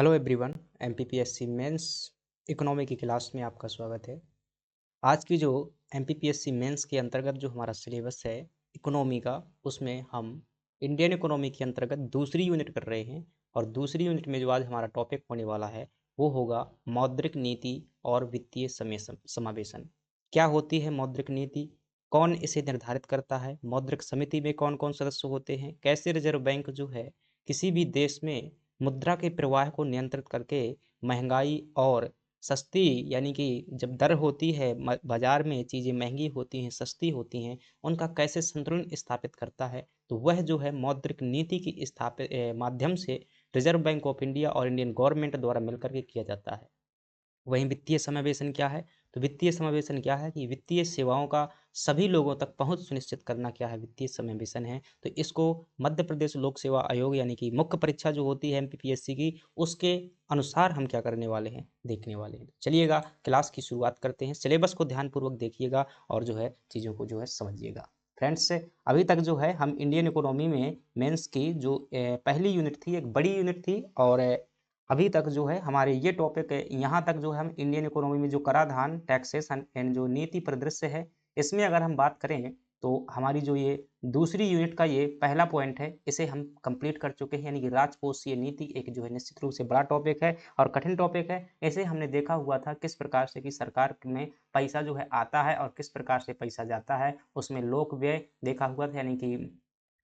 Hello everyone. MPPSC mains economy की class में आपका स्वागत है। आज की जो एमपीपीएससी मेंस के अंतर्गत जो हमारा सिलेबस है इकोनॉमी का, उसमें हम इंडियन इकोनॉमी के अंतर्गत दूसरी यूनिट कर रहे हैं। और दूसरी यूनिट में जो आज हमारा टॉपिक होने वाला है वो होगा मौद्रिक नीति और वित्तीय समावेशन। क्या होती है मौद्रिक नीति, कौन इसे निर्धारित करता है, मौद्रिक समिति में कौन कौन सदस्य होते हैं, कैसे रिजर्व बैंक जो है किसी भी देश में मुद्रा के प्रवाह को नियंत्रित करके महंगाई और सस्ती, यानी कि जब दर होती है बाजार में चीज़ें महंगी होती हैं, सस्ती होती हैं, उनका कैसे संतुलन स्थापित करता है। तो वह जो है मौद्रिक नीति की माध्यम से रिजर्व बैंक ऑफ इंडिया और इंडियन गवर्नमेंट द्वारा मिलकर के किया जाता है। वहीं वित्तीय समावेशन क्या है? तो वित्तीय समावेशन क्या है कि वित्तीय सेवाओं का सभी लोगों तक पहुँच सुनिश्चित करना क्या है, वित्तीय समावेशन है। तो इसको मध्य प्रदेश लोक सेवा आयोग, यानी कि मुख्य परीक्षा जो होती है एमपीपीएससी की, उसके अनुसार हम क्या करने वाले हैं, देखने वाले हैं। चलिएगा क्लास की शुरुआत करते हैं। सिलेबस को ध्यानपूर्वक देखिएगा और जो है चीज़ों को जो है समझिएगा। फ्रेंड्स, अभी तक जो है हम इंडियन इकोनॉमी में मेंस की जो पहली यूनिट थी, एक बड़ी यूनिट थी, और अभी तक जो है हमारे ये टॉपिक है, यहाँ तक जो है हम इंडियन इकोनॉमी में जो कराधान, टैक्सेशन एंड जो नीति परिदृश्य है, इसमें अगर हम बात करें तो हमारी जो ये दूसरी यूनिट का ये पहला पॉइंट है, इसे हम कंप्लीट कर चुके हैं। यानी कि राजकोषीय नीति एक जो है निश्चित रूप से बड़ा टॉपिक है और कठिन टॉपिक है। इसे हमने देखा हुआ था किस प्रकार से कि सरकार में पैसा जो है आता है और किस प्रकार से पैसा जाता है। उसमें लोक व्यय देखा हुआ था, यानी कि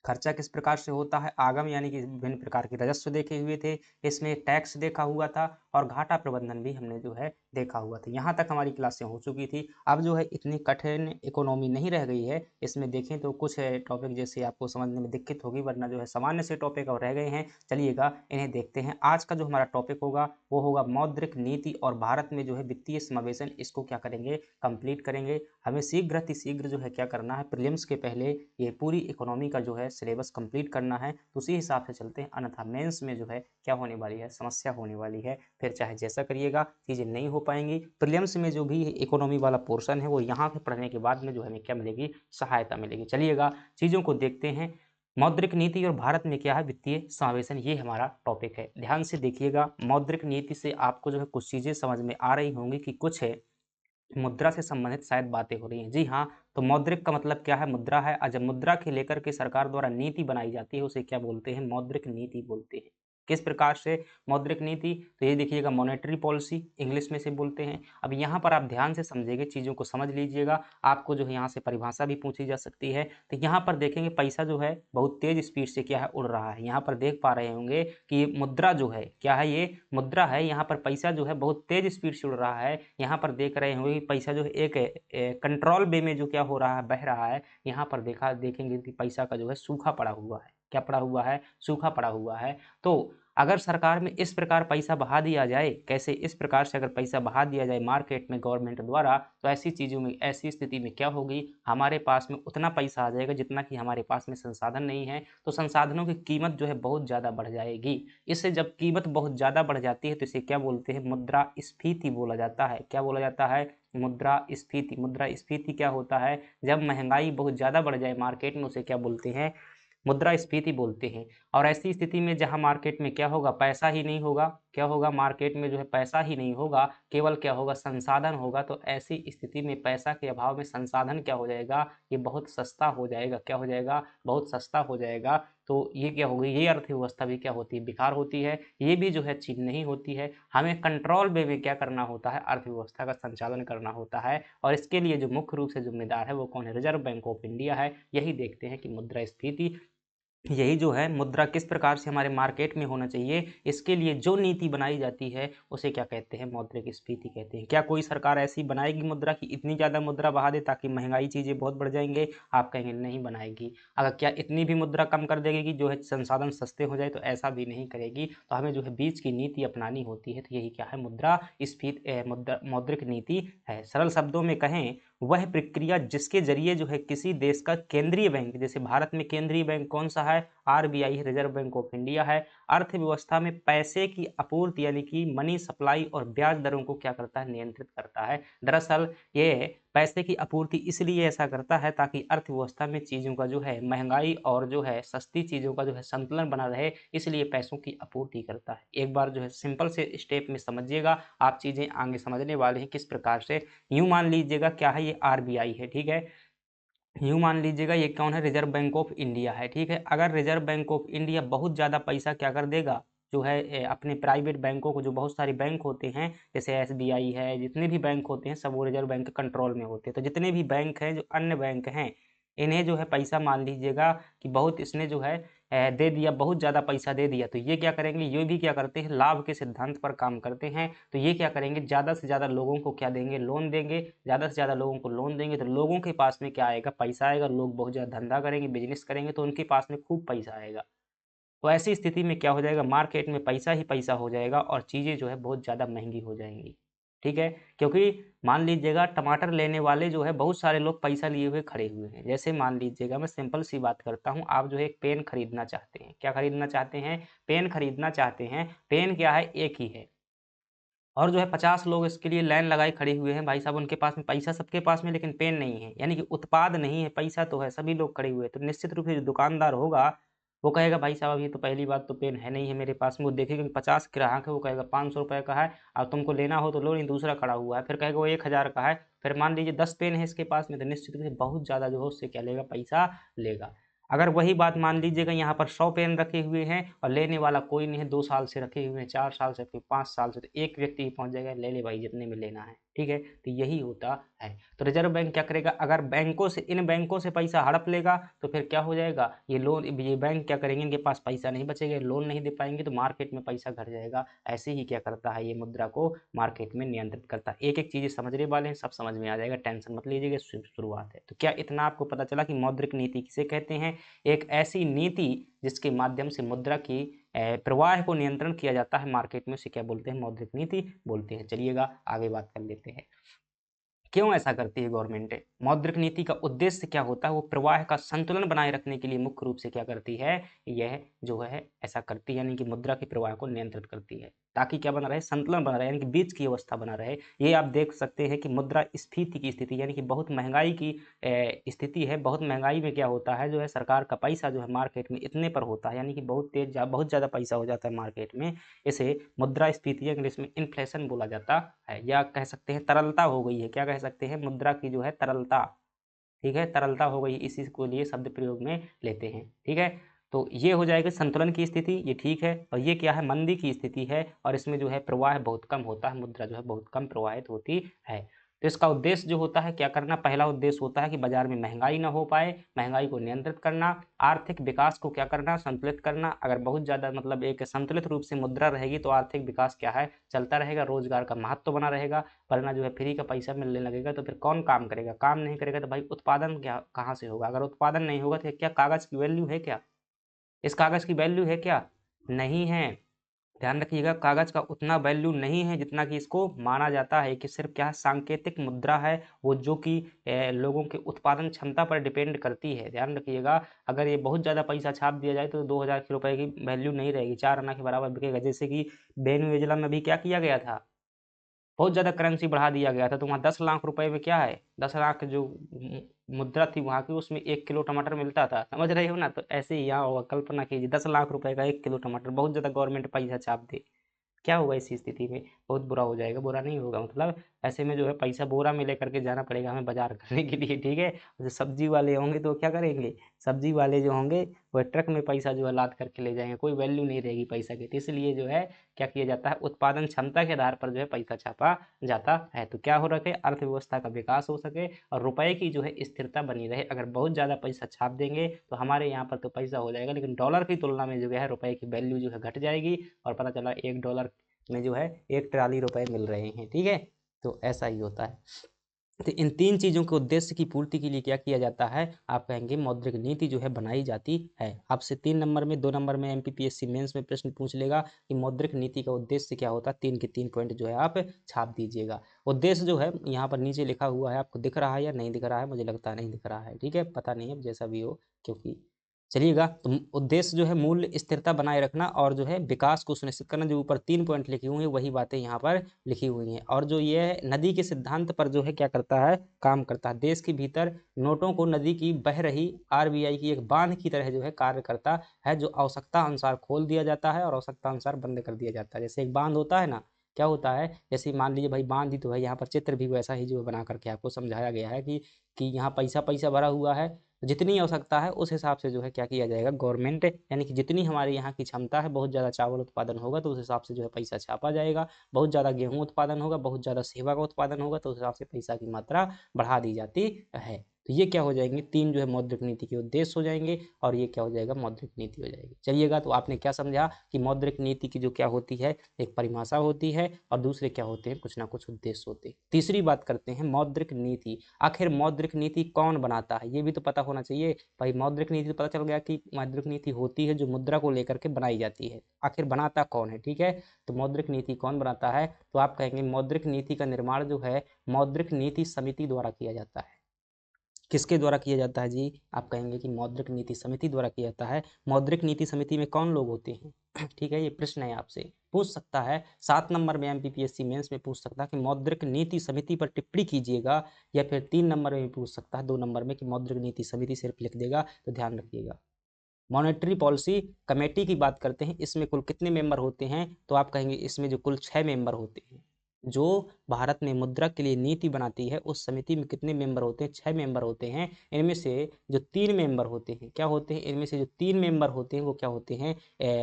खर्चा किस प्रकार से होता है, आगम यानी कि विभिन्न प्रकार के राजस्व देखे हुए थे, इसमें टैक्स देखा हुआ था और घाटा प्रबंधन भी हमने जो है देखा हुआ था। यहाँ तक हमारी क्लासें हो चुकी थी। अब जो है इतनी कठिन इकोनॉमी नहीं रह गई है। इसमें देखें तो कुछ टॉपिक जैसे आपको समझने में दिक्कत होगी, वरना जो है सामान्य से टॉपिक और रह गए हैं। चलिएगा इन्हें देखते हैं। आज का जो हमारा टॉपिक होगा वो होगा मौद्रिक नीति और भारत में जो है वित्तीय समावेशन। इसको क्या करेंगे, कंप्लीट करेंगे। हमें शीघ्र अतिशीघ्र जो है क्या करना है, प्रीलिम्स के पहले ये पूरी इकोनॉमी का जो है सिलेबस कंप्लीट करना है। तो उसी हिसाब से चलते हैं, अन्यथा मेंस में जो है क्या होने वाली है, समस्या होने वाली है। फिर चाहे जैसा करिएगा चीज़ें नहीं हो पाएंगी। प्रीलिम्स में जो भी इकोनॉमी वाला पोर्शन है वो यहाँ पे पढ़ने के बाद में जो हमें क्या मिलेगी, सहायता मिलेगी। चलिएगा चीज़ों को देखते हैं। मौद्रिक नीति और भारत में क्या है वित्तीय समावेशन, ये हमारा टॉपिक है। ध्यान से देखिएगा। मौद्रिक नीति से आपको जो है कुछ चीज़ें समझ में आ रही होंगी कि कुछ है मुद्रा से संबंधित शायद बातें हो रही हैं। जी हाँ, तो मौद्रिक का मतलब क्या है, मुद्रा है। और जब मुद्रा के लेकर के सरकार द्वारा नीति बनाई जाती है उसे क्या बोलते हैं, मौद्रिक नीति बोलते हैं। किस प्रकार से मौद्रिक नीति, तो ये देखिएगा मॉनेटरी पॉलिसी इंग्लिश में से बोलते हैं। अब यहाँ पर आप ध्यान से समझिएगा, चीज़ों को समझ लीजिएगा। आपको जो है यहाँ से परिभाषा भी पूछी जा सकती है। तो यहाँ पर देखेंगे पैसा जो है बहुत तेज स्पीड से क्या है, उड़ रहा है। यहाँ पर देख पा रहे होंगे कि मुद्रा जो है क्या है, ये मुद्रा है। यहाँ पर पैसा जो है बहुत तेज स्पीड से उड़ रहा है। यहाँ पर देख रहे होंगे कि पैसा जो है एक कंट्रोल वे में जो क्या हो रहा है, बह रहा है। यहाँ पर देखेंगे कि पैसा का जो है सूखा पड़ा हुआ है। क्या पड़ा हुआ है, सूखा पड़ा हुआ है। तो अगर सरकार में इस प्रकार पैसा बहा दिया जाए, कैसे, इस प्रकार से अगर पैसा बहा दिया जाए मार्केट में गवर्नमेंट द्वारा, तो ऐसी चीज़ों में, ऐसी स्थिति में क्या होगी, हमारे पास में उतना पैसा आ जाएगा जितना कि हमारे पास में संसाधन नहीं है। तो संसाधनों की कीमत जो है बहुत ज़्यादा बढ़ जाएगी। इससे जब कीमत बहुत ज़्यादा बढ़ जाती है तो इसे क्या बोलते हैं, मुद्रास्फीति बोला जाता है। क्या बोला जाता है, मुद्रास्फीति। मुद्रास्फीति क्या होता है, जब महंगाई बहुत ज़्यादा बढ़ जाए मार्केट में, उसे क्या बोलते हैं, मुद्रास्फीति बोलते हैं। और ऐसी स्थिति में जहाँ मार्केट में क्या होगा, पैसा ही नहीं होगा। क्या होगा, मार्केट में जो है पैसा ही नहीं होगा, केवल क्या होगा, संसाधन होगा। तो ऐसी स्थिति में पैसा के अभाव में संसाधन क्या हो जाएगा, ये बहुत सस्ता हो जाएगा। क्या हो जाएगा, बहुत सस्ता हो जाएगा। तो ये क्या होगी, ये अर्थव्यवस्था भी क्या होती है, बेकार होती है। ये भी जो है चीज़ नहीं होती है। हमें कंट्रोल वे में क्या करना होता है, अर्थव्यवस्था का संचालन करना होता है। और इसके लिए जो मुख्य रूप से जिम्मेदार है वो कौन है, रिजर्व बैंक ऑफ इंडिया है। यही देखते हैं कि मुद्रास्फीति, यही जो है मुद्रा किस प्रकार से हमारे मार्केट में होना चाहिए, इसके लिए जो नीति बनाई जाती है उसे क्या कहते हैं, मौद्रिक स्फीति कहते हैं। क्या कोई सरकार ऐसी बनाएगी मुद्रा की इतनी ज़्यादा मुद्रा बहा दे ताकि महंगाई चीज़ें बहुत बढ़ जाएंगे, आप कहेंगे नहीं बनाएगी। अगर क्या इतनी भी मुद्रा कम कर देगी कि जो है संसाधन सस्ते हो जाए, तो ऐसा भी नहीं करेगी। तो हमें जो है बीच की नीति अपनानी होती है। तो यही क्या है, मुद्रा स्फीति, मौद्रिक नीति है। सरल शब्दों में कहें, वह प्रक्रिया जिसके जरिए जो है किसी देश का केंद्रीय बैंक, जैसे भारत में केंद्रीय बैंक कौन सा है, है? आरबीआई है, रिजर्व बैंक ऑफ इंडिया है। अर्थव्यवस्था में पैसे की आपूर्ति यानी कि मनी सप्लाई और ब्याज दरों को क्या करता है? नियंत्रित करता है। दरअसल ये पैसे की आपूर्ति इसलिए ऐसा करता है ताकि अर्थव्यवस्था में चीज़ों का जो है महँगाई और जो है सस्ती चीज़ों का जो है संतुलन बना रहे, इसलिए पैसों की आपूर्ति करता है। एक बार जो है सिंपल से स्टेप में समझिएगा, आप चीज़ें आगे समझने वाले हैं किस प्रकार से। यूँ मान लीजिएगा क्या है, ये आरबीआई है, ठीक है? यूँ मान लीजिएगा ये कौन है? रिज़र्व बैंक ऑफ इंडिया है, ठीक है? अगर रिज़र्व बैंक ऑफ इंडिया बहुत ज़्यादा पैसा क्या कर देगा, जो है अपने प्राइवेट बैंकों को, जो बहुत सारे बैंक होते हैं, जैसे एसबीआई है, जितने भी बैंक होते हैं सब वो रिज़र्व बैंक के कंट्रोल में होते हैं। तो जितने भी बैंक हैं, जो अन्य बैंक हैं, इन्हें जो है पैसा मान लीजिएगा कि बहुत इसने जो है दे दिया, बहुत ज़्यादा पैसा दे दिया, तो ये क्या करेंगे, ये भी क्या करते हैं, लाभ के सिद्धांत पर काम करते हैं। तो ये क्या करेंगे, ज़्यादा से ज़्यादा लोगों को क्या देंगे, लोन देंगे। ज़्यादा से ज़्यादा लोगों को लोन देंगे तो लोगों के पास में क्या आएगा, पैसा आएगा। लोग बहुत ज़्यादा धंधा करेंगे, बिजनेस करेंगे तो उनके पास में खूब पैसा आएगा। तो ऐसी स्थिति में क्या हो जाएगा, मार्केट में पैसा ही पैसा हो जाएगा और चीज़ें जो है बहुत ज़्यादा महँगी हो जाएँगी। ठीक है? क्योंकि मान लीजिएगा टमाटर लेने वाले जो है बहुत सारे लोग पैसा लिए हुए खड़े हुए हैं। जैसे मान लीजिएगा मैं सिंपल सी बात करता हूँ, आप जो है एक पेन खरीदना चाहते हैं। क्या खरीदना चाहते हैं? पेन खरीदना चाहते हैं। पेन क्या है? एक ही है। और जो है 50 लोग इसके लिए लाइन लगाए खड़े हुए हैं। भाई साहब उनके पास में पैसा सबके पास में लेकिन पेन नहीं है। यानी कि उत्पाद नहीं है, पैसा तो है, सभी लोग खड़े हुए हैं। तो निश्चित रूप से जो दुकानदार होगा, वो कहेगा भाई साहब अभी तो पहली बात तो पेन है नहीं है मेरे पास में। वो देखेगा कि 50 ग्राहक है, वो कहेगा ₹500 का है और तुमको लेना हो तो लो, नहीं दूसरा खड़ा हुआ है। फिर कहेगा वो 1000 का है। फिर मान लीजिए 10 पेन है इसके पास में, तो निश्चित रूप से बहुत ज़्यादा जो है उससे क्या लेगा, पैसा लेगा। अगर वही बात मान लीजिएगा यहाँ पर 100 पेन रखे हुए हैं और लेने वाला कोई नहीं है, 2 साल से रखे हुए हैं, 4 साल से, फिर 5 साल से, तो एक व्यक्ति ही पहुँच जाएगा, ले ले भाई जितने में लेना है, ठीक है? तो यही होता है। तो रिज़र्व बैंक क्या करेगा, अगर बैंकों से, इन बैंकों से पैसा हड़प लेगा तो फिर क्या हो जाएगा, ये बैंक क्या करेंगे, इनके पास पैसा नहीं बचेगा, लोन नहीं दे पाएँगे तो मार्केट में पैसा घट जाएगा। ऐसे ही क्या करता है, ये मुद्रा को मार्केट में नियंत्रित करता है। एक-एक चीज़ें समझने वाले हैं, सब समझ में आ जाएगा, टेंशन मत लीजिएगा, शुरुआत है। तो क्या इतना आपको पता चला कि मौद्रिक नीति किसे कहते हैं? एक ऐसी नीति जिसके माध्यम से मुद्रा की प्रवाह को नियंत्रण किया जाता है मार्केट में, उसे क्या बोलते हैं, मौद्रिक नीति बोलते हैं। चलिएगा आगे बात कर लेते हैं। क्यों ऐसा करती है गवर्नमेंट? मौद्रिक नीति का उद्देश्य क्या होता है? वो प्रवाह का संतुलन बनाए रखने के लिए मुख्य रूप से क्या करती है? यह जो है ऐसा करती है, यानी कि मुद्रा के प्रवाह को नियंत्रित करती है। ताकि क्या बना रहे? संतुलन बना रहे, यानी कि बीच की अवस्था बना रहे। ये आप देख सकते हैं कि मुद्रास्फीति की स्थिति, यानी कि बहुत महँगाई की स्थिति है। बहुत महँगाई में क्या होता है, जो है सरकार का पैसा जो है मार्केट में इतने पर होता है, यानी कि बहुत ज़्यादा पैसा हो जाता है मार्केट में। इसे मुद्रास्फीति या इंग्लिश में इन्फ्लेशन बोला जाता है, या कह सकते हैं तरलता हो गई है। क्या कह सकते हैं? मुद्रा की जो है तरलता, ठीक है? तरलता हो गई, इसी को लिए शब्द प्रयोग में लेते हैं, ठीक है? तो ये हो जाएगा संतुलन की स्थिति, ये ठीक है। और ये क्या है? मंदी की स्थिति है और इसमें जो है प्रवाह बहुत कम होता है, मुद्रा जो है बहुत कम प्रवाहित होती है। तो इसका उद्देश्य जो होता है क्या करना? पहला उद्देश्य होता है कि बाजार में महँगाई ना हो पाए, महँगाई को नियंत्रित करना, आर्थिक विकास को क्या करना? संतुलित करना। अगर बहुत ज़्यादा मतलब एक संतुलित रूप से मुद्रा रहेगी तो आर्थिक विकास क्या है? चलता रहेगा, रोज़गार का महत्व बना रहेगा। वरना जो है फ्री का पैसा मिलने लगेगा तो फिर कौन काम करेगा? काम नहीं करेगा तो भाई उत्पादन क्या कहाँ से होगा? अगर उत्पादन नहीं होगा तो क्या कागज़ की वैल्यू है क्या? इस कागज़ की वैल्यू है क्या? नहीं है। ध्यान रखिएगा, कागज़ का उतना वैल्यू नहीं है जितना कि इसको माना जाता है, कि सिर्फ़ क्या सांकेतिक मुद्रा है, वो जो कि लोगों के उत्पादन क्षमता पर डिपेंड करती है। ध्यान रखिएगा, अगर ये बहुत ज़्यादा पैसा छाप दिया जाए तो 2000 के रुपए की वैल्यू नहीं रहेगी, 4 आना के बराबर बिकेगा। जैसे कि वेनेज़ुएला में भी क्या किया गया था? बहुत ज़्यादा करेंसी बढ़ा दिया गया था, तो वहाँ 10 लाख रुपए में क्या है, 10 लाख जो मुद्रा थी वहाँ की, उसमें 1 किलो टमाटर मिलता था, समझ रहे हो ना? तो ऐसे ही यहाँ होगा, कल्पना कीजिए 10 लाख रुपए का 1 किलो टमाटर, बहुत ज़्यादा गवर्नमेंट पैसा छाप दे। क्या होगा ऐसी स्थिति में? बहुत बुरा हो जाएगा, बुरा नहीं होगा मतलब ऐसे में जो है पैसा बोरा में लेकर के जाना पड़ेगा हमें बाज़ार करने के लिए, ठीक है? जो सब्ज़ी वाले होंगे तो क्या करेंगे? सब्ज़ी वाले जो होंगे वो ट्रक में पैसा जो है लाद करके ले जाएँगे, कोई वैल्यू नहीं रहेगी पैसा की। तो इसलिए जो है क्या किया जाता है, उत्पादन क्षमता के आधार पर जो है पैसा छापा जाता है। तो क्या हो रखे, अर्थव्यवस्था का विकास हो सके और रुपए की जो है स्थिरता बनी रहे। अगर बहुत ज़्यादा पैसा छाप देंगे तो हमारे यहाँ पर तो पैसा हो जाएगा, लेकिन डॉलर की तुलना में जो है रुपए की वैल्यू जो है घट जाएगी और पता चला $1 में जो है 1 ट्राली रुपए मिल रहे हैं, ठीक है? तो ऐसा ही होता है। तो इन 3 चीज़ों के उद्देश्य की पूर्ति के लिए क्या किया जाता है? आप कहेंगे मौद्रिक नीति जो है बनाई जाती है। आपसे 3 नंबर में, 2 नंबर में एमपीपीएससी मेंस में प्रश्न पूछ लेगा कि मौद्रिक नीति का उद्देश्य क्या होता है? 3 के 3 पॉइंट जो है आप छाप दीजिएगा। उद्देश्य जो है यहाँ पर नीचे लिखा हुआ है, आपको दिख रहा है या नहीं दिख रहा है? मुझे लगता है नहीं दिख रहा है, ठीक है? पता नहीं अब जैसा भी हो, क्योंकि चलिएगा, तो उद्देश्य जो है मूल्य स्थिरता बनाए रखना और जो है विकास को सुनिश्चित करना। जो ऊपर 3 पॉइंट लिखी हुई हैं वही बातें यहाँ पर लिखी हुई हैं। और जो ये है नदी के सिद्धांत पर जो है क्या करता है, काम करता है। देश के भीतर नोटों को नदी की बह रही आरबीआई की एक बांध की तरह जो है कार्य करता है, जो आवश्यकता अनुसार खोल दिया जाता है और आवश्यकता अनुसार बंद कर दिया जाता है। जैसे एक बांध होता है ना, क्या होता है, जैसे मान लीजिए भाई बांध ही तो है, यहाँ पर चित्र भी वैसा ही जो है बना करके आपको समझाया गया है कि यहाँ पैसा पैसा भरा हुआ है, जितनी आवश्यकता है उस हिसाब से जो है क्या किया जाएगा, गवर्नमेंट यानी कि जितनी हमारे यहाँ की क्षमता है, बहुत ज़्यादा चावल उत्पादन होगा तो उस हिसाब से जो है पैसा छापा जाएगा, बहुत ज़्यादा गेहूँ उत्पादन होगा, बहुत ज़्यादा सेवा का उत्पादन होगा तो उस हिसाब से पैसा की मात्रा बढ़ा दी जाती है। तो ये क्या हो जाएंगे, 3 जो है मौद्रिक नीति के उद्देश्य हो जाएंगे और ये क्या हो जाएगा, मौद्रिक नीति हो जाएगी। चलिएगा, तो आपने क्या समझा कि मौद्रिक नीति की जो क्या होती है, एक परिभाषा होती है और दूसरे क्या होते हैं, कुछ ना कुछ उद्देश्य होते हैं। तीसरी बात करते हैं मौद्रिक नीति। आखिर मौद्रिक नीति कौन बनाता है, ये भी तो पता होना चाहिए भाई। मौद्रिक नीति तो पता चल गया कि मौद्रिक नीति होती है जो मुद्रा को लेकर के बनाई जाती है, आखिर बनाता कौन है, ठीक है। तो मौद्रिक नीति कौन बनाता है, तो आप कहेंगे मौद्रिक नीति का निर्माण जो है मौद्रिक नीति समिति द्वारा किया जाता है। किसके द्वारा किया जाता है जी, आप कहेंगे कि मौद्रिक नीति समिति द्वारा किया जाता है। मौद्रिक नीति समिति में कौन लोग होते हैं ठीक है, ये प्रश्न है आपसे पूछ सकता है 7 नंबर में, एमपीपीएससी मेंस में पूछ सकता है कि मौद्रिक नीति समिति पर टिप्पणी कीजिएगा, या फिर 3 नंबर में भी पूछ सकता है, 2 नंबर में कि मौद्रिक नीति समिति सिर्फ लिख देगा। तो ध्यान रखिएगा, मॉनेटरी पॉलिसी कमेटी की बात करते हैं, इसमें कुल कितने मेंबर होते हैं, तो आप कहेंगे इसमें जो कुल 6 मेंबर होते हैं। जो भारत में मुद्रा के लिए नीति बनाती है उस समिति में कितने मेंबर होते हैं, 6 मेंबर होते हैं। इनमें से जो 3 मेंबर होते हैं, क्या होते हैं, इनमें से जो 3 मेंबर होते हैं वो क्या होते हैं,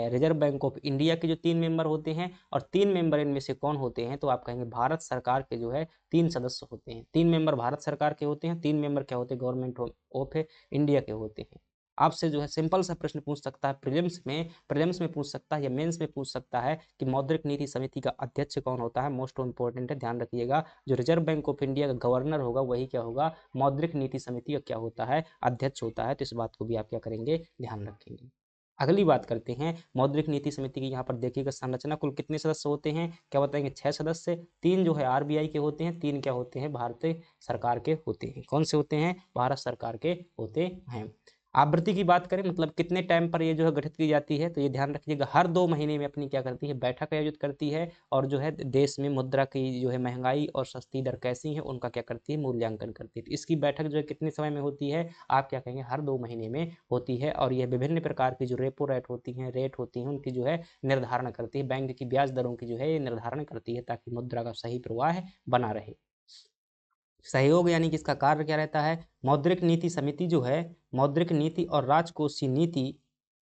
रिजर्व बैंक ऑफ इंडिया के जो 3 मेंबर होते हैं, और 3 मेंबर इनमें से कौन होते हैं, तो आप कहेंगे भारत सरकार के जो है 3 सदस्य होते हैं। 3 मेंबर भारत सरकार के होते हैं, 3 मेंबर क्या होते हैं, गवर्नमेंट ऑफ इंडिया के होते हैं। आपसे जो है सिंपल सा प्रश्न पूछ सकता है प्रीलिम्स में पूछ सकता है या मेंस में पूछ सकता है कि मौद्रिक नीति समिति का अध्यक्ष कौन होता है। मोस्ट इंपॉर्टेंट है, ध्यान रखिएगा। जो रिजर्व बैंक ऑफ इंडिया का गवर्नर होगा वही क्या होगा, मौद्रिक नीति समिति का क्या होता है, अध्यक्ष होता है। तो इस बात को भी आप क्या करेंगे, ध्यान रखेंगे। अगली बात करते हैं मौद्रिक नीति समिति की। यहाँ पर देखिएगा संरचना, कुल कितने सदस्य होते हैं, क्या बताएंगे, 6 सदस्य। 3 जो है आरबीआई के होते हैं, 3 क्या होते हैं, भारतीय सरकार के होते हैं। कौन से होते हैं, भारत सरकार के होते हैं। आवृत्ति की बात करें, मतलब कितने टाइम पर ये जो है गठित की जाती है, तो ये ध्यान रखिएगा हर 2 महीने में अपनी क्या करती है, बैठक आयोजित करती है। और जो है देश में मुद्रा की जो है महंगाई और सस्ती दर कैसी है उनका क्या करती है, मूल्यांकन करती है। तो इसकी बैठक जो है कितने समय में होती है, आप क्या कहेंगे, हर 2 महीने में होती है। और यह विभिन्न प्रकार की जो रेपो रेट होती हैं उनकी जो है निर्धारण करती है, बैंक की ब्याज दरों की जो है ये निर्धारण करती है, ताकि मुद्रा का सही प्रवाह बना रहे। सहयोग यानी कि इसका कार्य क्या रहता है, मौद्रिक नीति समिति जो है मौद्रिक नीति और राजकोषीय नीति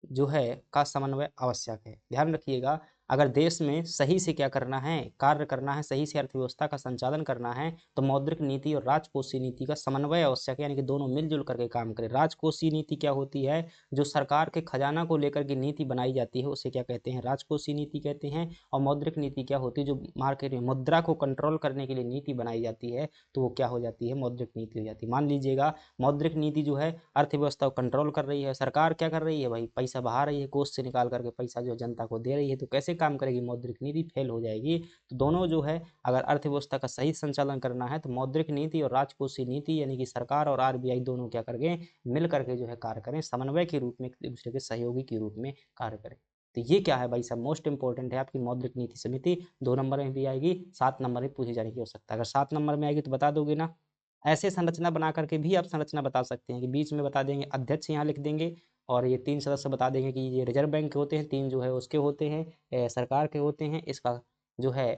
जो है का समन्वय आवश्यक है। ध्यान रखिएगा, अगर देश में सही से क्या करना है, कार्य करना है, सही से अर्थव्यवस्था का संचालन करना है, तो मौद्रिक नीति और राजकोषीय नीति का समन्वय आवश्यक है, यानी कि दोनों मिलजुल करके काम करें। राजकोषीय नीति क्या होती है, जो सरकार के खजाना को लेकर के नीति बनाई जाती है उसे क्या कहते हैं, राजकोषीय नीति कहते हैं। और मौद्रिक नीति क्या होती है, जो मार्केट में मुद्रा को कंट्रोल करने के लिए नीति बनाई जाती है, तो वो क्या हो जाती है, मौद्रिक नीति हो जाती है। मान लीजिएगा मौद्रिक नीति जो है अर्थव्यवस्था को कंट्रोल कर रही है, सरकार क्या कर रही है भाई, पैसा बहा रही है, कोष से निकाल करके पैसा जो जनता को दे रही है, तो कैसे काम करेगी, मौद्रिक नीति फेल हो जाएगी। तो दोनों जो है अगर अर्थव्यवस्था का सही संचालन करना है तो मौद्रिक नीति और राजकोषीय नीति यानी कि सरकार और आरबीआई दोनों क्या करेंगे, मिल करके जो है कार्य करें, समन्वय के रूप में, एक दूसरे के सहयोगी के रूप में कार्य करें। तो ये क्या है भाई साहब, मोस्ट इंपॉर्टेंट है आपकी मौद्रिक नीति समिति। 2 नंबर में भी आएगी, 7 नंबर में पूछी जाने की आवश्यकता है। अगर 7 नंबर में आएगी तो बता दोगे ना। ऐसे संरचना बना करके भी आप संरचना बता सकते हैं कि बीच में बता देंगे अध्यक्ष यहाँ लिख देंगे, और ये 3 सदस्य बता देंगे कि ये रिजर्व बैंक के होते हैं, 3 जो है उसके होते हैं, सरकार के होते हैं। इसका जो है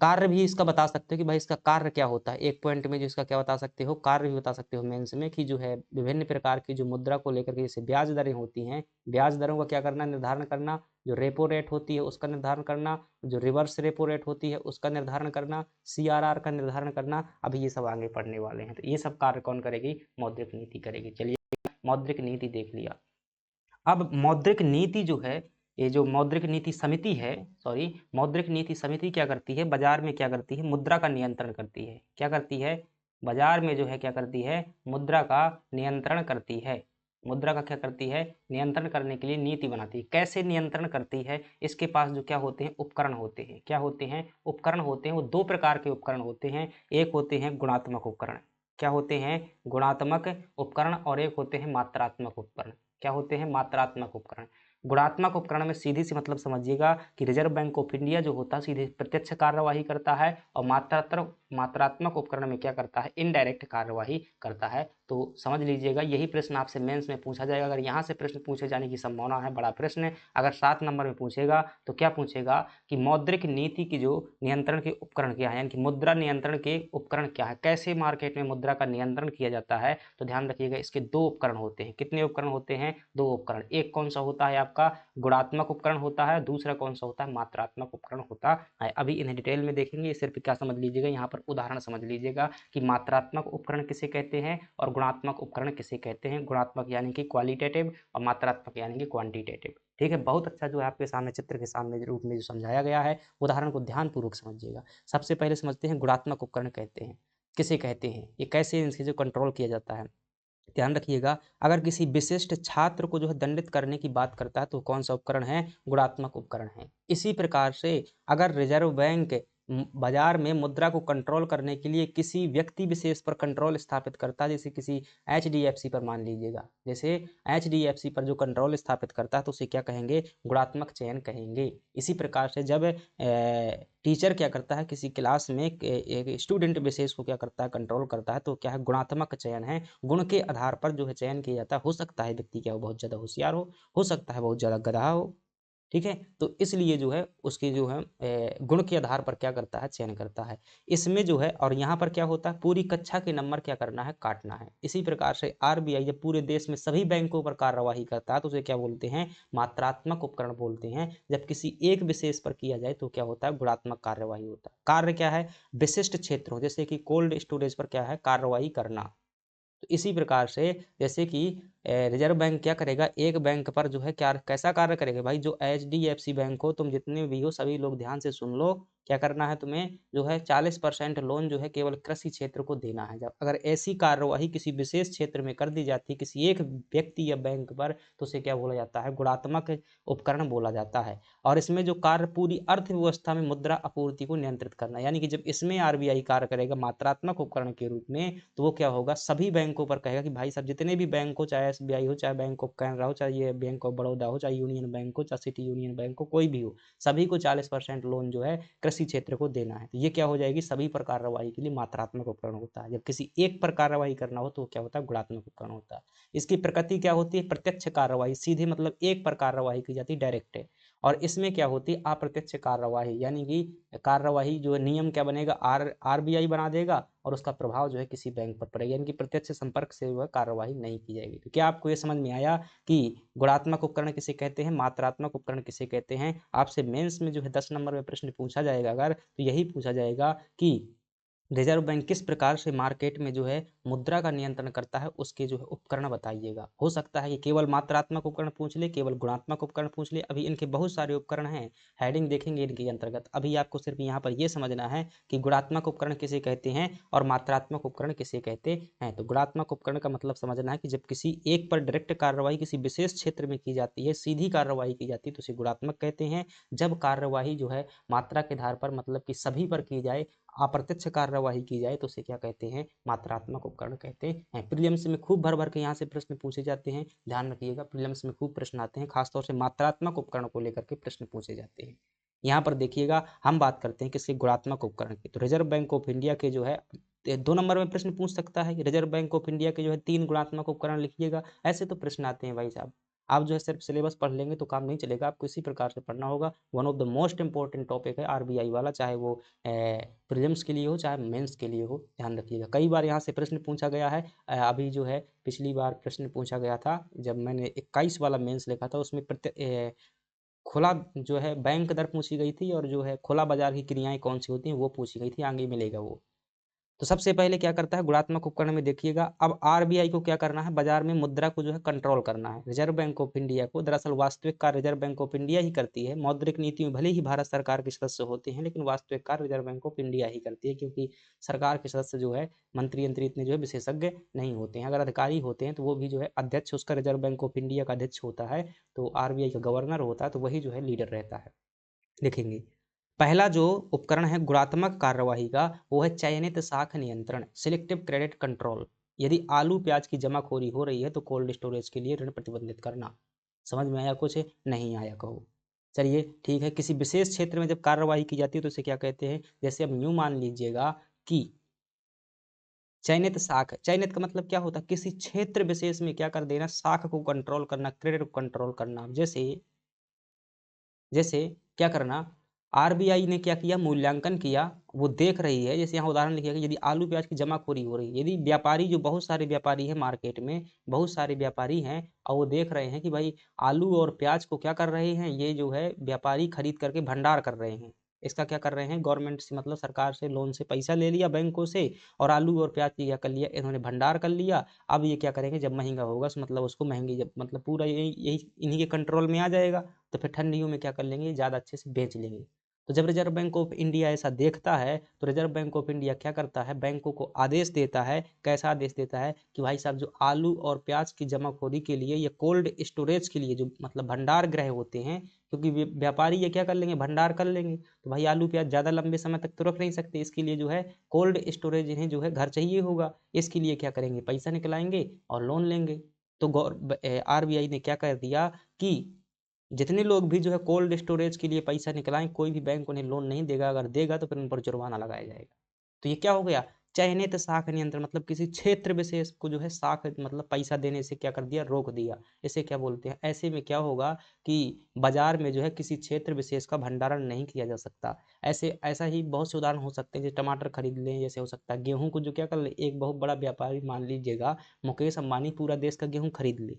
कार्य भी इसका बता सकते हो कि भाई इसका कार्य क्या होता है, एक पॉइंट में जो इसका क्या बता सकते हो, कार्य भी बता सकते हो मेंस में, कि जो है विभिन्न प्रकार की जो मुद्रा को लेकर के जैसे ब्याज दरें होती हैं, ब्याज दरों का क्या करना, निर्धारण करना। जो रेपो रेट होती है उसका निर्धारण करना, जो रिवर्स रेपो रेट होती है उसका निर्धारण करना, सीआरआर का निर्धारण करना। अभी ये सब आगे पढ़ने वाले हैं, तो ये सब कार्य कौन करेगी, मौद्रिक नीति करेगी। चलिए, मौद्रिक नीति देख लिया। अब मौद्रिक नीति जो है, ये जो मौद्रिक नीति समिति है, सॉरी, मौद्रिक नीति समिति क्या करती है, बाजार में क्या करती है, मुद्रा का नियंत्रण करती है। क्या करती है, बाजार में जो है क्या करती है, मुद्रा का नियंत्रण करती है। मुद्रा का क्या करती है, नियंत्रण करने के लिए नीति बनाती है। कैसे नियंत्रण करती है, इसके पास जो क्या होते हैं, उपकरण होते हैं। क्या होते हैं, उपकरण होते हैं। वो 2 प्रकार के उपकरण होते हैं, एक होते हैं गुणात्मक उपकरण। क्या होते हैं, गुणात्मक उपकरण, और एक होते हैं मात्रात्मक उपकरण। क्या होते हैं? मात्रात्मक उपकरण। गुणात्मक उपकरण में सीधी सी मतलब समझिएगा कि रिजर्व बैंक ऑफ इंडिया जो होता है सीधे प्रत्यक्ष कार्यवाही करता है, और मात्रात्मक उपकरण में क्या करता है? इनडायरेक्ट कार्यवाही करता है। तो समझ लीजिएगा, यही प्रश्न आपसे मेंस में पूछा जाएगा। अगर यहाँ से प्रश्न पूछे जाने की संभावना है, बड़ा प्रश्न है। अगर 7 नंबर में पूछेगा तो क्या पूछेगा कि मौद्रिक नीति की जो नियंत्रण के उपकरण क्या है, यानी कि मुद्रा नियंत्रण के उपकरण क्या है, कैसे मार्केट में मुद्रा का नियंत्रण किया जाता है। तो ध्यान रखिएगा, इसके 2 उपकरण होते हैं। कितने उपकरण होते हैं? 2 उपकरण। एक कौन सा होता है आपका? गुणात्मक उपकरण होता है। दूसरा कौन सा होता है? मात्रात्मक उपकरण होता है। अभी इन्हें डिटेल में देखेंगे। सिर्फ क्या समझ लीजिएगा, यहाँ पर उदाहरण समझ लीजिएगा कि मात्रात्मक उपकरण किसे कहते हैं और गुणात्मक उपकरण किसे कहते हैं। गुणात्मक यानी कि क्वालिटेटिव और मात्रात्मक यानी कि क्वांटिटेटिव। ठीक है, बहुत अच्छा जो है आपके सामने चित्र के सामने रूप में जो समझाया गया है, उदाहरण को ध्यानपूर्वक समझिएगा। सबसे पहले समझते हैं गुणात्मक उपकरण कहते हैं किसे कहते हैं, ये कैसे इनसे जो कंट्रोल किया जाता है। ध्यान रखिएगा, अगर किसी विशिष्ट छात्र को जो है दंडित करने की बात करता है तो कौन सा उपकरण है? गुणात्मक उपकरण है। इसी प्रकार से अगर रिजर्व बैंक बाजार में मुद्रा को कंट्रोल करने के लिए किसी व्यक्ति विशेष पर कंट्रोल स्थापित करता है, जैसे किसी एचडीएफसी पर मान लीजिएगा, जैसे एचडीएफसी पर जो कंट्रोल स्थापित करता है तो उसे क्या कहेंगे? गुणात्मक चयन कहेंगे। इसी प्रकार से जब टीचर क्या करता है, किसी क्लास में एक स्टूडेंट विशेष को क्या करता है? कंट्रोल करता है, तो क्या है? गुणात्मक चयन है। गुण के आधार पर जो है चयन किया जाता है। हो सकता है व्यक्ति क्या हो? बहुत ज़्यादा होशियार हो सकता है बहुत ज़्यादा गधा हो। ठीक है, तो इसलिए जो है उसकी जो है गुण के आधार पर क्या करता है? चयन करता है। इसमें जो है, और यहाँ पर क्या होता है? पूरी कक्षा के नंबर क्या करना है? काटना है। इसी प्रकार से आरबीआई जब पूरे देश में सभी बैंकों पर कार्यवाही करता है तो उसे क्या बोलते हैं? मात्रात्मक उपकरण बोलते हैं। जब किसी एक विशेष पर किया जाए तो क्या होता है? गुणात्मक कार्यवाही होता है। कार्य क्या है? विशिष्ट क्षेत्रों जैसे कि कोल्ड स्टोरेज पर क्या है? कार्यवाही करना। तो इसी प्रकार से जैसे कि रिजर्व बैंक क्या करेगा? एक बैंक पर जो है क्या कैसा कार्य करेगा भाई? जो एचडीएफसी बैंक हो, तुम जितने भी हो सभी लोग ध्यान से सुन लो। क्या करना है तुम्हें? जो है 40% लोन जो है केवल कृषि क्षेत्र को देना है। जब अगर ऐसी कार्यवाही किसी विशेष क्षेत्र में कर दी जाती है किसी एक व्यक्ति या बैंक पर, तो उसे क्या बोला जाता है? गुणात्मक उपकरण बोला जाता है। और इसमें जो कार्य पूरी अर्थव्यवस्था में मुद्रा आपूर्ति को नियंत्रित करना, यानी कि जब इसमें आरबीआई कार्य करेगा मात्रात्मक उपकरण के रूप में, तो वो क्या होगा? सभी बैंकों पर कहेगा कि भाई साहब जितने भी बैंक हो, चाहे एसबीआई हो, चाहे बैंक ऑफ कैनरा हो, चाहे ये बैंक ऑफ बड़ौदा हो, चाहे यूनियन बैंक हो, चाहे सिटी यूनियन बैंक हो, कोई भी हो, सभी को 40% लोन जो है कृषि क्षेत्र को देना है। तो ये क्या हो जाएगी? सभी पर कार्रवाई के लिए मात्रात्मक उपकरण होता है। जब किसी एक पर कार्रवाई करना हो तो क्या होता है? गुणात्मक उपकरण होता है। इसकी प्रकृति क्या होती है? प्रत्यक्ष कार्रवाई, सीधे मतलब एक पर कार्रवाई की जाती है, डायरेक्ट है। और इसमें क्या होती है? अप्रत्यक्ष कार्रवाई, यानी कि कार्रवाई जो है नियम क्या बनेगा? आरबीआई बना देगा और उसका प्रभाव जो है किसी बैंक पर पड़ेगा, यानी कि प्रत्यक्ष संपर्क से वह कार्रवाई नहीं की जाएगी। तो क्या आपको ये समझ में आया कि गुणात्मक उपकरण किसे कहते हैं, मात्रात्मक उपकरण किसे कहते हैं? आपसे मेंस में जो है 10 नंबर में प्रश्न पूछा जाएगा अगर, तो यही पूछा जाएगा कि रिजर्व बैंक किस प्रकार से मार्केट में जो है मुद्रा का नियंत्रण करता है, उसके जो है उपकरण बताइएगा। हो सकता है कि केवल मात्रात्मक उपकरण पूछ ले, केवल गुणात्मक उपकरण पूछ ले। अभी इनके बहुत सारे उपकरण हैं, हेडिंग देखेंगे इनके अंतर्गत। अभी आपको सिर्फ यहाँ पर यह समझना है कि गुणात्मक उपकरण किसे कहते हैं और मात्रात्मक उपकरण किसे कहते हैं। तो गुणात्मक उपकरण का मतलब समझना है कि जब किसी एक पर डायरेक्ट कार्रवाई किसी विशेष क्षेत्र में की जाती है, सीधी कार्रवाई की जाती है, तो उसे गुणात्मक कहते हैं। जब कार्रवाई जो है मात्रा के आधार पर मतलब कि सभी पर की जाए, अप्रत्यक्ष कार्यवाही की जाए, तो उसे क्या कहते हैं? मात्रात्मक उपकरण कहते हैं। प्रीलिम्स में खूब भर भर के यहाँ से प्रश्न पूछे जाते हैं, ध्यान रखिएगा। प्रीलिम्स में खूब प्रश्न आते हैं, खासतौर से मात्रात्मक उपकरण को लेकर के प्रश्न पूछे जाते हैं। यहाँ पर देखिएगा, हम बात करते हैं किसके? गुणात्मक उपकरण की। तो रिजर्व बैंक ऑफ इंडिया के जो है 2 नंबर में प्रश्न पूछ सकता है कि रिजर्व बैंक ऑफ इंडिया के जो है 3 गुणात्मक उपकरण लिखिएगा। ऐसे तो प्रश्न आते हैं भाई साहब। आप जो है सिर्फ सिलेबस पढ़ लेंगे तो काम नहीं चलेगा, आपको इसी प्रकार से पढ़ना होगा। One of the most important topic है आरबीआई वाला, चाहे वो प्रीलिम्स के लिए हो चाहे मेंस के लिए हो। ध्यान रखिएगा, कई बार यहाँ से प्रश्न पूछा गया है। अभी जो है पिछली बार प्रश्न पूछा गया था जब मैंने 21 वाला मेंस लिखा था, उसमें खुला जो है बैंक दर पूछी गई थी, और जो है खुला बाजार की क्रियाएं कौन सी होती हैं वो पूछी गई थी। आगे मिलेगा वो। तो सबसे पहले क्या करता है गुणात्मक उपकरण में? देखिएगा, अब आरबीआई को क्या करना है? बाजार में मुद्रा को जो है कंट्रोल करना है। रिजर्व बैंक ऑफ इंडिया को दरअसल वास्तविक कार्य रिजर्व बैंक ऑफ इंडिया ही करती है। मौद्रिक नीति में भले ही भारत सरकार के सदस्य होते हैं, लेकिन वास्तविक कार्य रिजर्व बैंक ऑफ इंडिया ही करती है, क्योंकि सरकार के सदस्य जो है मंत्री इतने जो है विशेषज्ञ नहीं होते हैं। अगर अधिकारी होते हैं तो वो भी जो है अध्यक्ष, उसका रिजर्व बैंक ऑफ इंडिया का अध्यक्ष होता है, तो आरबीआई का गवर्नर होता है, तो वही जो है लीडर रहता है। लिखेंगे, पहला जो उपकरण है गुणात्मक कार्यवाही का, वो है चयनित साख नियंत्रण, सिलेक्टिव क्रेडिट कंट्रोल। यदि आलू प्याज की जमाखोरी हो रही है तो कोल्ड स्टोरेज के लिए ऋण प्रतिबंधित करना। समझ में आया कुछ? नहीं आया कहो। चलिए ठीक है, किसी विशेष क्षेत्र में जब कार्यवाही की जाती है तो उसे क्या कहते हैं? जैसे अब यूं मान लीजिएगा कि चयनित शाख, चयनित का मतलब क्या होता है? किसी क्षेत्र विशेष में क्या कर देना? शाख को कंट्रोल करना, क्रेडिट को कंट्रोल करना। जैसे जैसे क्या करना? आरबीआई ने क्या किया? मूल्यांकन किया, वो देख रही है, जैसे यहाँ उदाहरण लिखिए कि यदि आलू प्याज की जमाखोरी हो रही है, यदि व्यापारी जो बहुत सारे व्यापारी हैं मार्केट में, बहुत सारे व्यापारी हैं और वो देख रहे हैं कि भाई आलू और प्याज को क्या कर रहे हैं, ये जो है व्यापारी खरीद करके भंडार कर रहे हैं। इसका क्या कर रहे हैं? गवर्नमेंट से मतलब सरकार से लोन से पैसा ले लिया बैंकों से और आलू और प्याज की क्या कर लिया? इन्होंने भंडार कर लिया। अब ये क्या करेंगे? जब महंगा होगा मतलब उसको महंगी, जब मतलब पूरा यही यही इन्हीं के कंट्रोल में आ जाएगा तो फिर ठंडियों में क्या कर लेंगे? ज़्यादा अच्छे से बेच लेंगे। तो जब रिजर्व बैंक ऑफ इंडिया ऐसा देखता है तो रिजर्व बैंक ऑफ इंडिया क्या करता है? बैंकों को आदेश देता है। कैसा आदेश देता है? कि भाई साहब जो आलू और प्याज की जमाखोरी के लिए या कोल्ड स्टोरेज के लिए जो मतलब भंडार गृह होते हैं, क्योंकि व्यापारी ये क्या कर लेंगे? भंडार कर लेंगे। तो भाई आलू प्याज ज़्यादा लंबे समय तक तो रख नहीं सकते, इसके लिए जो है कोल्ड स्टोरेज इन्हें जो है घर चाहिए होगा। इसके लिए क्या करेंगे? पैसा निकलाएंगे और लोन लेंगे। तो आरबीआई ने क्या कर दिया कि जितने लोग भी जो है कोल्ड स्टोरेज के लिए पैसा निकलाएं, कोई भी बैंक उन्हें लोन नहीं देगा, अगर देगा तो फिर उन पर जुर्माना लगाया जाएगा। तो ये क्या हो गया? चयनित शाख नियंत्रण, मतलब किसी क्षेत्र विशेष को जो है शाख मतलब पैसा देने से क्या कर दिया? रोक दिया। इसे क्या बोलते हैं? ऐसे में क्या होगा कि बाजार में जो है किसी क्षेत्र विशेष का भंडारण नहीं किया जा सकता। ऐसा ही बहुत से उदाहरण हो सकते हैं, जैसे टमाटर खरीद लें, जैसे हो सकता है गेहूं को जो क्या कर ले, एक बहुत बड़ा व्यापारी मान लीजिएगा मुकेश अंबानी पूरा देश का गेहूं खरीद ले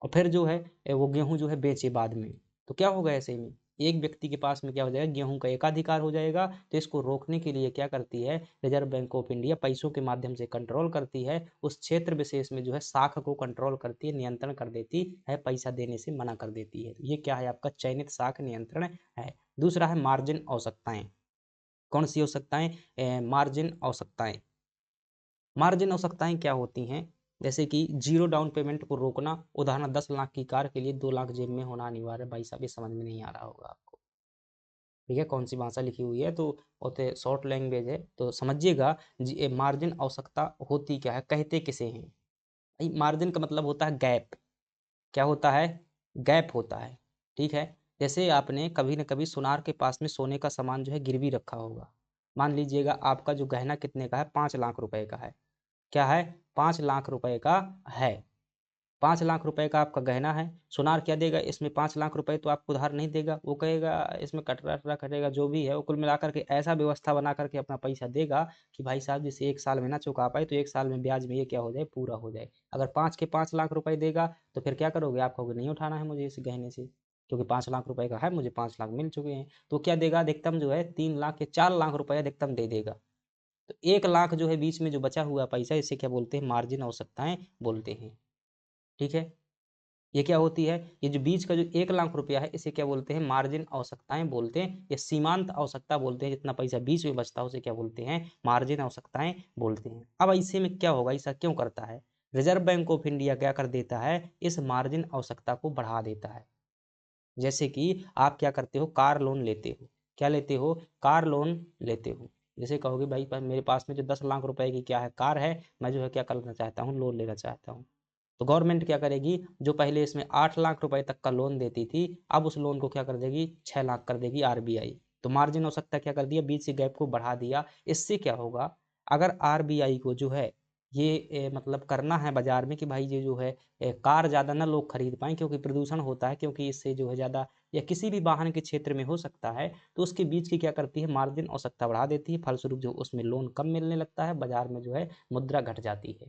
और फिर जो है वो गेहूं जो है बेचे बाद में। तो क्या होगा? ऐसे में एक व्यक्ति के पास में क्या हो जाएगा? गेहूं का एकाधिकार हो जाएगा। तो इसको रोकने के लिए क्या करती है रिजर्व बैंक ऑफ इंडिया? पैसों के माध्यम से कंट्रोल करती है, उस क्षेत्र विशेष में जो है शाख को कंट्रोल करती है, नियंत्रण कर देती है, पैसा देने से मना कर देती है। तो ये क्या है? आपका चयनित शाख नियंत्रण है। दूसरा है मार्जिन आवश्यकताएं। कौन सी आवश्यकताएं? मार्जिन आवश्यकताएं। मार्जिन आवश्यकताएं क्या होती हैं? जैसे कि जीरो डाउन पेमेंट को रोकना। उदाहरण 10 लाख की कार के लिए 2 लाख जेब में होना अनिवार्य। भाई साहब ये समझ में नहीं आ रहा होगा आपको, ठीक है? कौन सी भाषा लिखी हुई है तो होते शॉर्ट लैंग्वेज है तो समझिएगा। मार्जिन आवश्यकता होती क्या है? कहते किसे हैं? भाई मार्जिन का मतलब होता है गैप। क्या होता है? गैप होता है। ठीक है, जैसे आपने कभी न कभी सुनार के पास में सोने का सामान जो है गिरवी रखा होगा। मान लीजिएगा आपका जो गहना कितने का है? 5 लाख रुपए का है। क्या है? 5 लाख रुपए का है। 5 लाख रुपए का आपका गहना है। सुनार क्या देगा? इसमें 5 लाख रुपए तो आपको उधार नहीं देगा, वो कहेगा इसमें कटरा कटेगा जो भी है वो कुल मिलाकर के ऐसा व्यवस्था बना करके अपना पैसा देगा कि भाई साहब जिसे 1 साल में ना चुका पाए तो 1 साल में ब्याज में ये क्या हो जाए? पूरा हो जाए। अगर 5 के 5 लाख रुपए देगा तो फिर क्या करोगे? आप कहोगे नहीं उठाना है मुझे इस गहने से, क्योंकि 5 लाख रुपए का है, मुझे 5 लाख मिल चुके हैं। तो क्या देगा? अधिकतम जो है 3 लाख या 4 लाख रुपए अधिकतम दे देगा। तो 1 लाख जो है बीच में जो बचा हुआ पैसा, इसे क्या बोलते हैं? मार्जिन आवश्यकताएं बोलते हैं। ठीक है, ये क्या होती है? ये जो बीच का जो 1 लाख रुपया है इसे क्या बोलते हैं? मार्जिन आवश्यकताएं बोलते हैं, या सीमांत आवश्यकता बोलते हैं। जितना पैसा बीच में बचता है उसे क्या बोलते हैं? मार्जिन आवश्यकताएं बोलते हैं। अब ऐसे में क्या होगा? ऐसा क्यों करता है? रिजर्व बैंक ऑफ इंडिया क्या कर देता है? इस मार्जिन आवश्यकता को बढ़ा देता है। जैसे कि आप क्या करते हो? कार लोन लेते हो। क्या लेते हो? कार लोन लेते हो। जैसे कहोगे भाई मेरे पास में जो 10 लाख रुपए की क्या है? कार है, मैं जो है क्या करना चाहता हूँ? लोन लेना चाहता हूँ। तो गवर्नमेंट क्या करेगी? जो पहले इसमें 8 लाख रुपए तक का लोन देती थी, अब उस लोन को क्या कर देगी? 6 लाख कर देगी आरबीआई। तो मार्जिन हो सकता है क्या कर दिया? बीच से गैप को बढ़ा दिया। इससे क्या होगा? अगर आरबीआई को जो है ये मतलब करना है बाजार में कि भाई ये जो है कार ज़्यादा ना लोग खरीद पाएँ, क्योंकि प्रदूषण होता है, क्योंकि इससे जो है ज़्यादा या किसी भी वाहन के क्षेत्र में हो सकता है, तो उसके बीच की क्या करती है? मार्जिन आवश्यकता बढ़ा देती है। फलस्वरूप जो उसमें लोन कम मिलने लगता है, बाजार में जो है मुद्रा घट जाती है।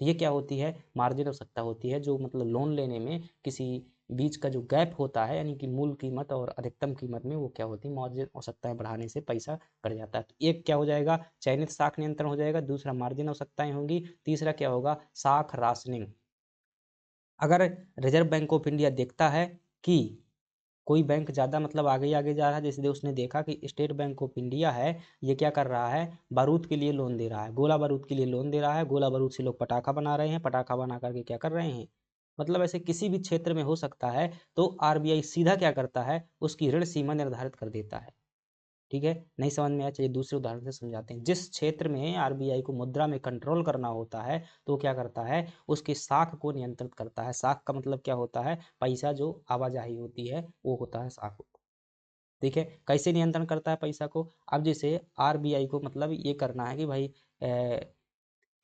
तो ये क्या होती है? मार्जिन आवश्यकता होती है, जो मतलब लोन लेने में किसी बीच का जो गैप होता है, यानी कि मूल कीमत और अधिकतम कीमत में वो क्या होती है? मार्जिन आवश्यकताएं बढ़ाने से पैसा बढ़ जाता है। तो एक क्या हो जाएगा? चयनित शाख नियंत्रण हो जाएगा। दूसरा मार्जिन आवश्यकताएं होंगी। तीसरा क्या होगा? शाख राशनिंग। अगर रिजर्व बैंक ऑफ इंडिया देखता है कि कोई बैंक ज़्यादा मतलब आगे आगे जा रहा है, जैसे उसने देखा कि स्टेट बैंक ऑफ इंडिया है, ये क्या कर रहा है? बारूद के लिए लोन दे रहा है, गोला बारूद के लिए लोन दे रहा है। गोला बारूद से लोग पटाखा बना रहे हैं, पटाखा बना करके क्या कर रहे हैं? मतलब ऐसे किसी भी क्षेत्र में हो सकता है। तो आरबीआई सीधा क्या करता है? उसकी ऋण सीमा निर्धारित कर देता है। ठीक है, नहीं समझ में आया, चलिए दूसरे उदाहरण से समझाते हैं। जिस क्षेत्र में आरबीआई को मुद्रा में कंट्रोल करना होता है, तो क्या करता है, उसकी साख को नियंत्रित करता है। साख का मतलब क्या होता है, पैसा जो आवाजाही होती है वो होता है साख। ठीक है, कैसे नियंत्रण करता है पैसा को, अब जैसे आरबीआई को मतलब ये करना है कि भाई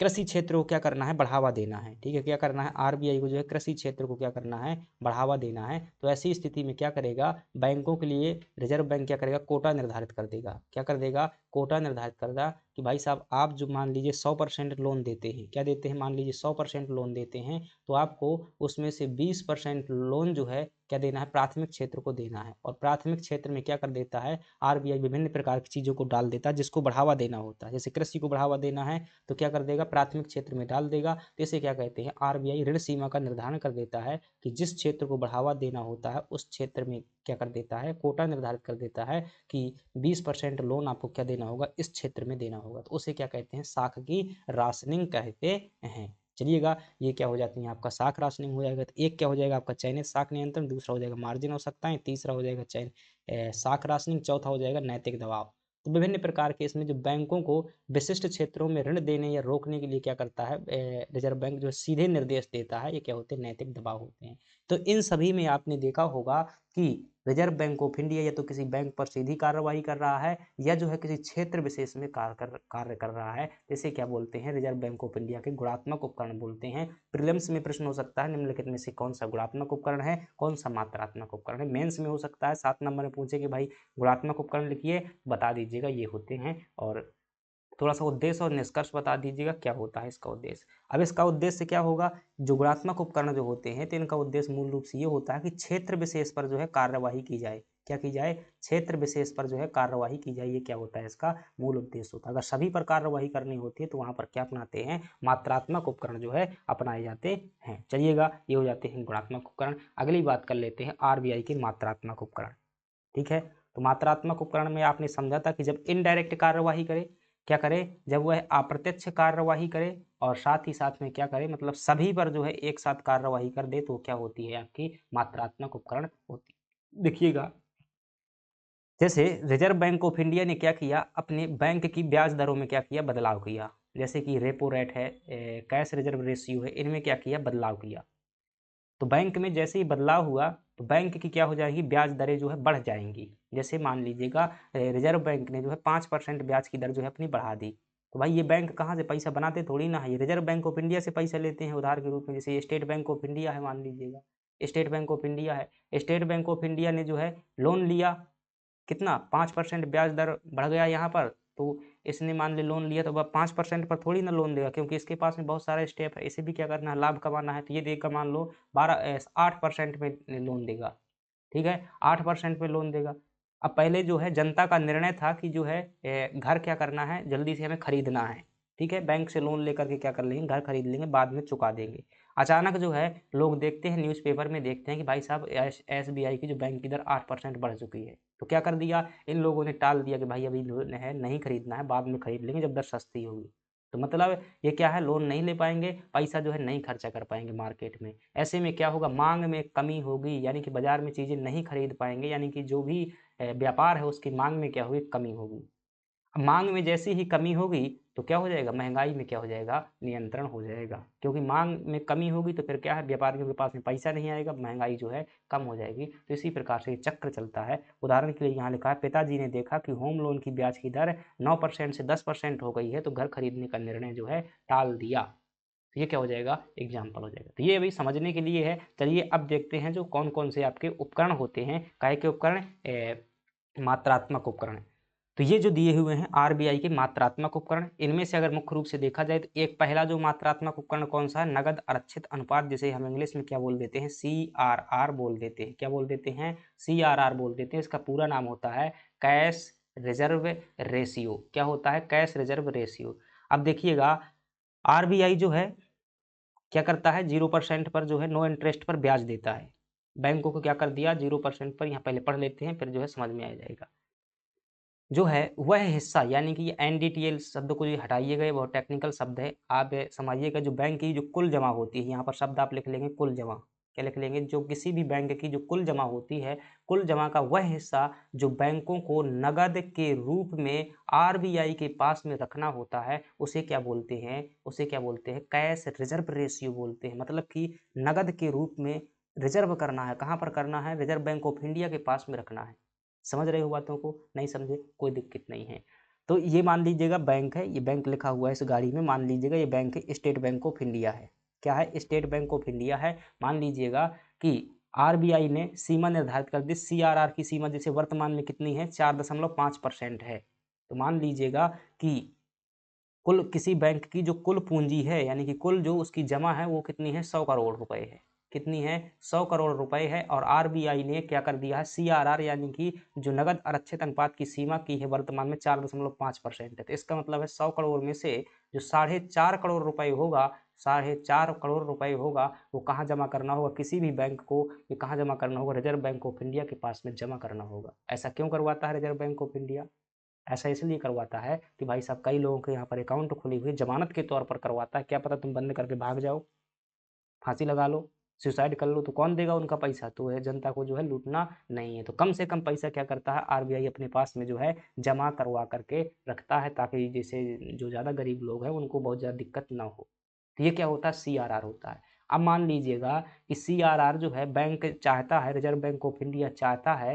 कृषि क्षेत्र को क्या करना है, बढ़ावा देना है। ठीक है, क्या करना है, आरबीआई को जो है कृषि क्षेत्र को क्या करना है, बढ़ावा देना है। तो ऐसी स्थिति में क्या करेगा, बैंकों के लिए रिजर्व बैंक क्या करेगा, कोटा निर्धारित कर देगा। क्या कर देगा, कोटा निर्धारित कर देगा कि भाई साहब आप जो मान लीजिए 100% लोन देते हैं, क्या देते हैं, मान लीजिए 100% लोन देते हैं, तो आपको उसमें से 20% लोन जो है क्या देना है, प्राथमिक क्षेत्र को देना है। और प्राथमिक क्षेत्र में क्या कर देता है, आरबीआई विभिन्न प्रकार की चीज़ों को डाल देता है जिसको बढ़ावा देना होता है। जैसे कृषि को बढ़ावा देना है तो क्या कर देगा, प्राथमिक क्षेत्र में डाल देगा। तो इसे क्या कहते हैं, आरबीआई ऋण सीमा का निर्धारण कर देता है कि जिस क्षेत्र को बढ़ावा देना होता है उस क्षेत्र में क्या कर देता है, कोटा निर्धारित कर देता है कि 20% लोन आपको क्या देना होगा, इस क्षेत्र में देना होगा। तो उसे क्या कहते हैं, साख की राशनिंग कहते हैं। चलिएगा, ये क्या हो जाती है, आपका साख राशनिंग हो जाएगा। तो एक क्या हो जाएगा आपका, चयनित साख नियंत्रण, दूसरा हो जाएगा मार्जिन हो सकता है, तीसरा हो जाएगा साख राशनिंग, चौथा हो जाएगा नैतिक दबाव। तो विभिन्न प्रकार के इसमें जो बैंकों को विशिष्ट क्षेत्रों में ऋण देने या रोकने के लिए क्या करता है, रिजर्व बैंक जो सीधे निर्देश देता है, ये क्या होते हैं, नैतिक दबाव होते हैं। तो इन सभी में आपने देखा होगा कि रिजर्व बैंक ऑफ इंडिया या तो किसी बैंक पर सीधी कार्रवाई कर रहा है या जो है किसी क्षेत्र विशेष में कार्य कर रहा है। जैसे क्या बोलते हैं, रिजर्व बैंक ऑफ इंडिया के गुणात्मक उपकरण बोलते हैं। प्रीलिम्स में प्रश्न हो सकता है निम्नलिखित में से कौन सा गुणात्मक उपकरण है, कौन सा मात्रात्मक उपकरण है। मेंस में हो सकता है 7 नंबर में पूछे कि भाई गुणात्मक उपकरण लिखिए, बता दीजिएगा ये होते हैं, और थोड़ा सा उद्देश्य और निष्कर्ष बता दीजिएगा क्या होता है इसका उद्देश्य। अब इसका उद्देश्य क्या होगा, जो गुणात्मक उपकरण जो होते हैं तो इनका उद्देश्य मूल रूप से ये होता है कि क्षेत्र विशेष पर जो है कार्यवाही की जाए। क्या की जाए, क्षेत्र विशेष पर जो है कार्यवाही की जाए, ये क्या होता है, इसका मूल उद्देश्य होता है। अगर सभी पर कार्यवाही करनी होती है तो वहां पर क्या अपनाते हैं, मात्रात्मक उपकरण जो है अपनाए जाते हैं। चलिएगा, ये हो जाते हैं गुणात्मक उपकरण। अगली बात कर लेते हैं आरबीआई के मात्रात्मक उपकरण। ठीक है, तो मात्रात्मक उपकरण में आपने समझा था कि जब इनडायरेक्ट कार्यवाही करे, क्या करे, जब वह अप्रत्यक्ष कार्यवाही करे और साथ ही साथ में क्या करे, मतलब सभी पर जो है एक साथ कार्यवाही कर दे, तो क्या होती है, आपकी मात्रात्मक उपकरण होती है। देखिएगा, जैसे रिजर्व बैंक ऑफ इंडिया ने क्या किया, अपने बैंक की ब्याज दरों में क्या किया, बदलाव किया। जैसे कि रेपो रेट है, कैश रिजर्व रेशियो है, इनमें क्या किया, बदलाव किया। तो बैंक में जैसे ही बदलाव हुआ तो बैंक की क्या हो जाएगी, ब्याज दरें जो है बढ़ जाएंगी। जैसे मान लीजिएगा रिजर्व बैंक ने जो है 5% ब्याज की दर जो है अपनी बढ़ा दी, तो भाई ये बैंक कहाँ से पैसा बनाते थोड़ी ना है, ये रिजर्व बैंक ऑफ इंडिया से पैसा लेते हैं उधार के रूप में। जैसे स्टेट बैंक ऑफ इंडिया है, मान लीजिएगा स्टेट बैंक ऑफ इंडिया है, स्टेट बैंक ऑफ इंडिया ने जो है लोन लिया, कितना, 5% ब्याज दर बढ़ गया यहाँ पर, तो इसने मान ली लोन लिया, तो अब 5% पर थोड़ी ना लोन देगा, क्योंकि इसके पास में बहुत सारे स्टेप है, इसे भी क्या करना है, लाभ कमाना है। तो ये देगा, मान लो 8% में लोन देगा। ठीक है, 8% में लोन देगा। अब पहले जो है जनता का निर्णय था कि जो है घर क्या करना है, जल्दी से हमें खरीदना है। ठीक है, बैंक से लोन लेकर के क्या कर लेंगे, घर खरीद लेंगे, बाद में चुका देंगे। अचानक जो है लोग देखते हैं, न्यूज़पेपर में देखते हैं कि भाई साहब एसबीआई की जो बैंक की दर 8% बढ़ चुकी है। तो क्या कर दिया, इन लोगों ने टाल दिया कि भाई अभी है नहीं खरीदना है, बाद में खरीद लेंगे जब दर सस्ती होगी। तो मतलब ये क्या है, लोन नहीं ले पाएंगे, पैसा जो है नहीं खर्चा कर पाएंगे मार्केट में। ऐसे में क्या होगा, मांग में कमी होगी, यानी कि बाजार में चीज़ें नहीं खरीद पाएंगे, यानी कि जो भी व्यापार है उसकी मांग में क्या होगी, कमी होगी। अब मांग में जैसी ही कमी होगी तो क्या हो जाएगा, महंगाई में क्या हो जाएगा, नियंत्रण हो जाएगा। क्योंकि मांग में कमी होगी तो फिर क्या है, व्यापारियों के पास में पैसा नहीं आएगा, महंगाई जो है कम हो जाएगी। तो इसी प्रकार से ये चक्र चलता है। उदाहरण के लिए यहाँ लिखा है, पिताजी ने देखा कि होम लोन की ब्याज की दर 9% से 10% हो गई है, तो घर खरीदने का निर्णय जो है टाल दिया। तो ये क्या हो जाएगा, एग्जाम्पल हो जाएगा। तो ये अभी समझने के लिए है। चलिए अब देखते हैं जो कौन कौन से आपके उपकरण होते हैं, काय के उपकरण, मात्रात्मक उपकरण। तो ये जो दिए हुए हैं आरबीआई के मात्रात्मक उपकरण, इनमें से अगर मुख्य रूप से देखा जाए तो एक पहला जो मात्रात्मक उपकरण कौन सा है, नगद आरक्षित अनुपात, जिसे हम इंग्लिश में क्या बोल देते हैं, CRR बोल देते हैं। क्या बोल देते हैं, CRR बोल देते हैं। इसका पूरा नाम होता है कैश रिजर्व रेशियो। क्या होता है, कैश रिजर्व रेशियो। अब देखिएगा, आरबीआई जो है क्या करता है, 0% पर जो है नो इंटरेस्ट पर ब्याज देता है। बैंकों को क्या कर दिया, 0% पर, यहाँ पहले पढ़ लेते हैं फिर जो है समझ में आ जाएगा। जो है वह हिस्सा, यानी कि ये एनडीटीएल शब्द को ये हटाइएगा, ये बहुत टेक्निकल शब्द है, आप समझिएगा। जो बैंक की जो कुल जमा होती है, यहाँ पर शब्द आप लिख लेंगे कुल जमा। क्या लिख लेंगे, जो किसी भी बैंक की जो कुल जमा होती है, कुल जमा का वह हिस्सा जो बैंकों को नगद के रूप में आरबीआई के पास में रखना होता है, उसे क्या बोलते हैं, उसे क्या बोलते हैं, कैश रिजर्व रेशियो बोलते हैं। मतलब कि नगद के रूप में रिजर्व करना है, कहाँ पर करना है, रिजर्व बैंक ऑफ इंडिया के पास में रखना है। समझ रहे हो बातों को, नहीं समझे कोई दिक्कत नहीं है। तो ये मान लीजिएगा बैंक है, ये बैंक लिखा हुआ है इस गाड़ी में, मान लीजिएगा ये बैंक है, स्टेट बैंक ऑफ इंडिया है। क्या है, स्टेट बैंक ऑफ इंडिया है। मान लीजिएगा कि आरबीआई ने सीमा निर्धारित कर दी, सीआरआर की सीमा जैसे वर्तमान में कितनी है, 4.5% है। तो मान लीजिएगा कि कुल किसी बैंक की जो कुल पूंजी है, यानी कि कुल जो उसकी जमा है वो कितनी है, 100 करोड़ रुपए है। कितनी है, 100 करोड़ रुपए है। और आरबीआई ने क्या कर दिया है, सीआरआर यानी कि जो नगद आरक्षित अनुपात की सीमा की है वर्तमान में 4.5% है। तो इसका मतलब है 100 करोड़ में से जो 4.5 करोड़ रुपए होगा, 4.5 करोड़ रुपए होगा, वो कहाँ जमा करना होगा, किसी भी बैंक को ये कहाँ जमा करना होगा, रिजर्व बैंक ऑफ इंडिया के पास में जमा करना होगा। ऐसा क्यों करवाता है रिजर्व बैंक ऑफ इंडिया, ऐसा इसलिए करवाता है कि भाई साहब कई लोगों के यहाँ पर अकाउंट खुली हुई जमानत के तौर पर करवाता है, क्या पता तुम बंद करके भाग जाओ, फांसी लगा लो, सुसाइड कर लो, तो कौन देगा उनका पैसा, तो है जनता को जो है लूटना नहीं है। तो कम से कम पैसा क्या करता है आरबीआई अपने पास में जो है जमा करवा करके रखता है, ताकि जैसे जो ज़्यादा गरीब लोग हैं उनको बहुत ज़्यादा दिक्कत ना हो। तो ये क्या होता है, सीआरआर होता है। अब मान लीजिएगा कि सीआरआर जो है बैंक चाहता है, रिजर्व बैंक ऑफ इंडिया चाहता है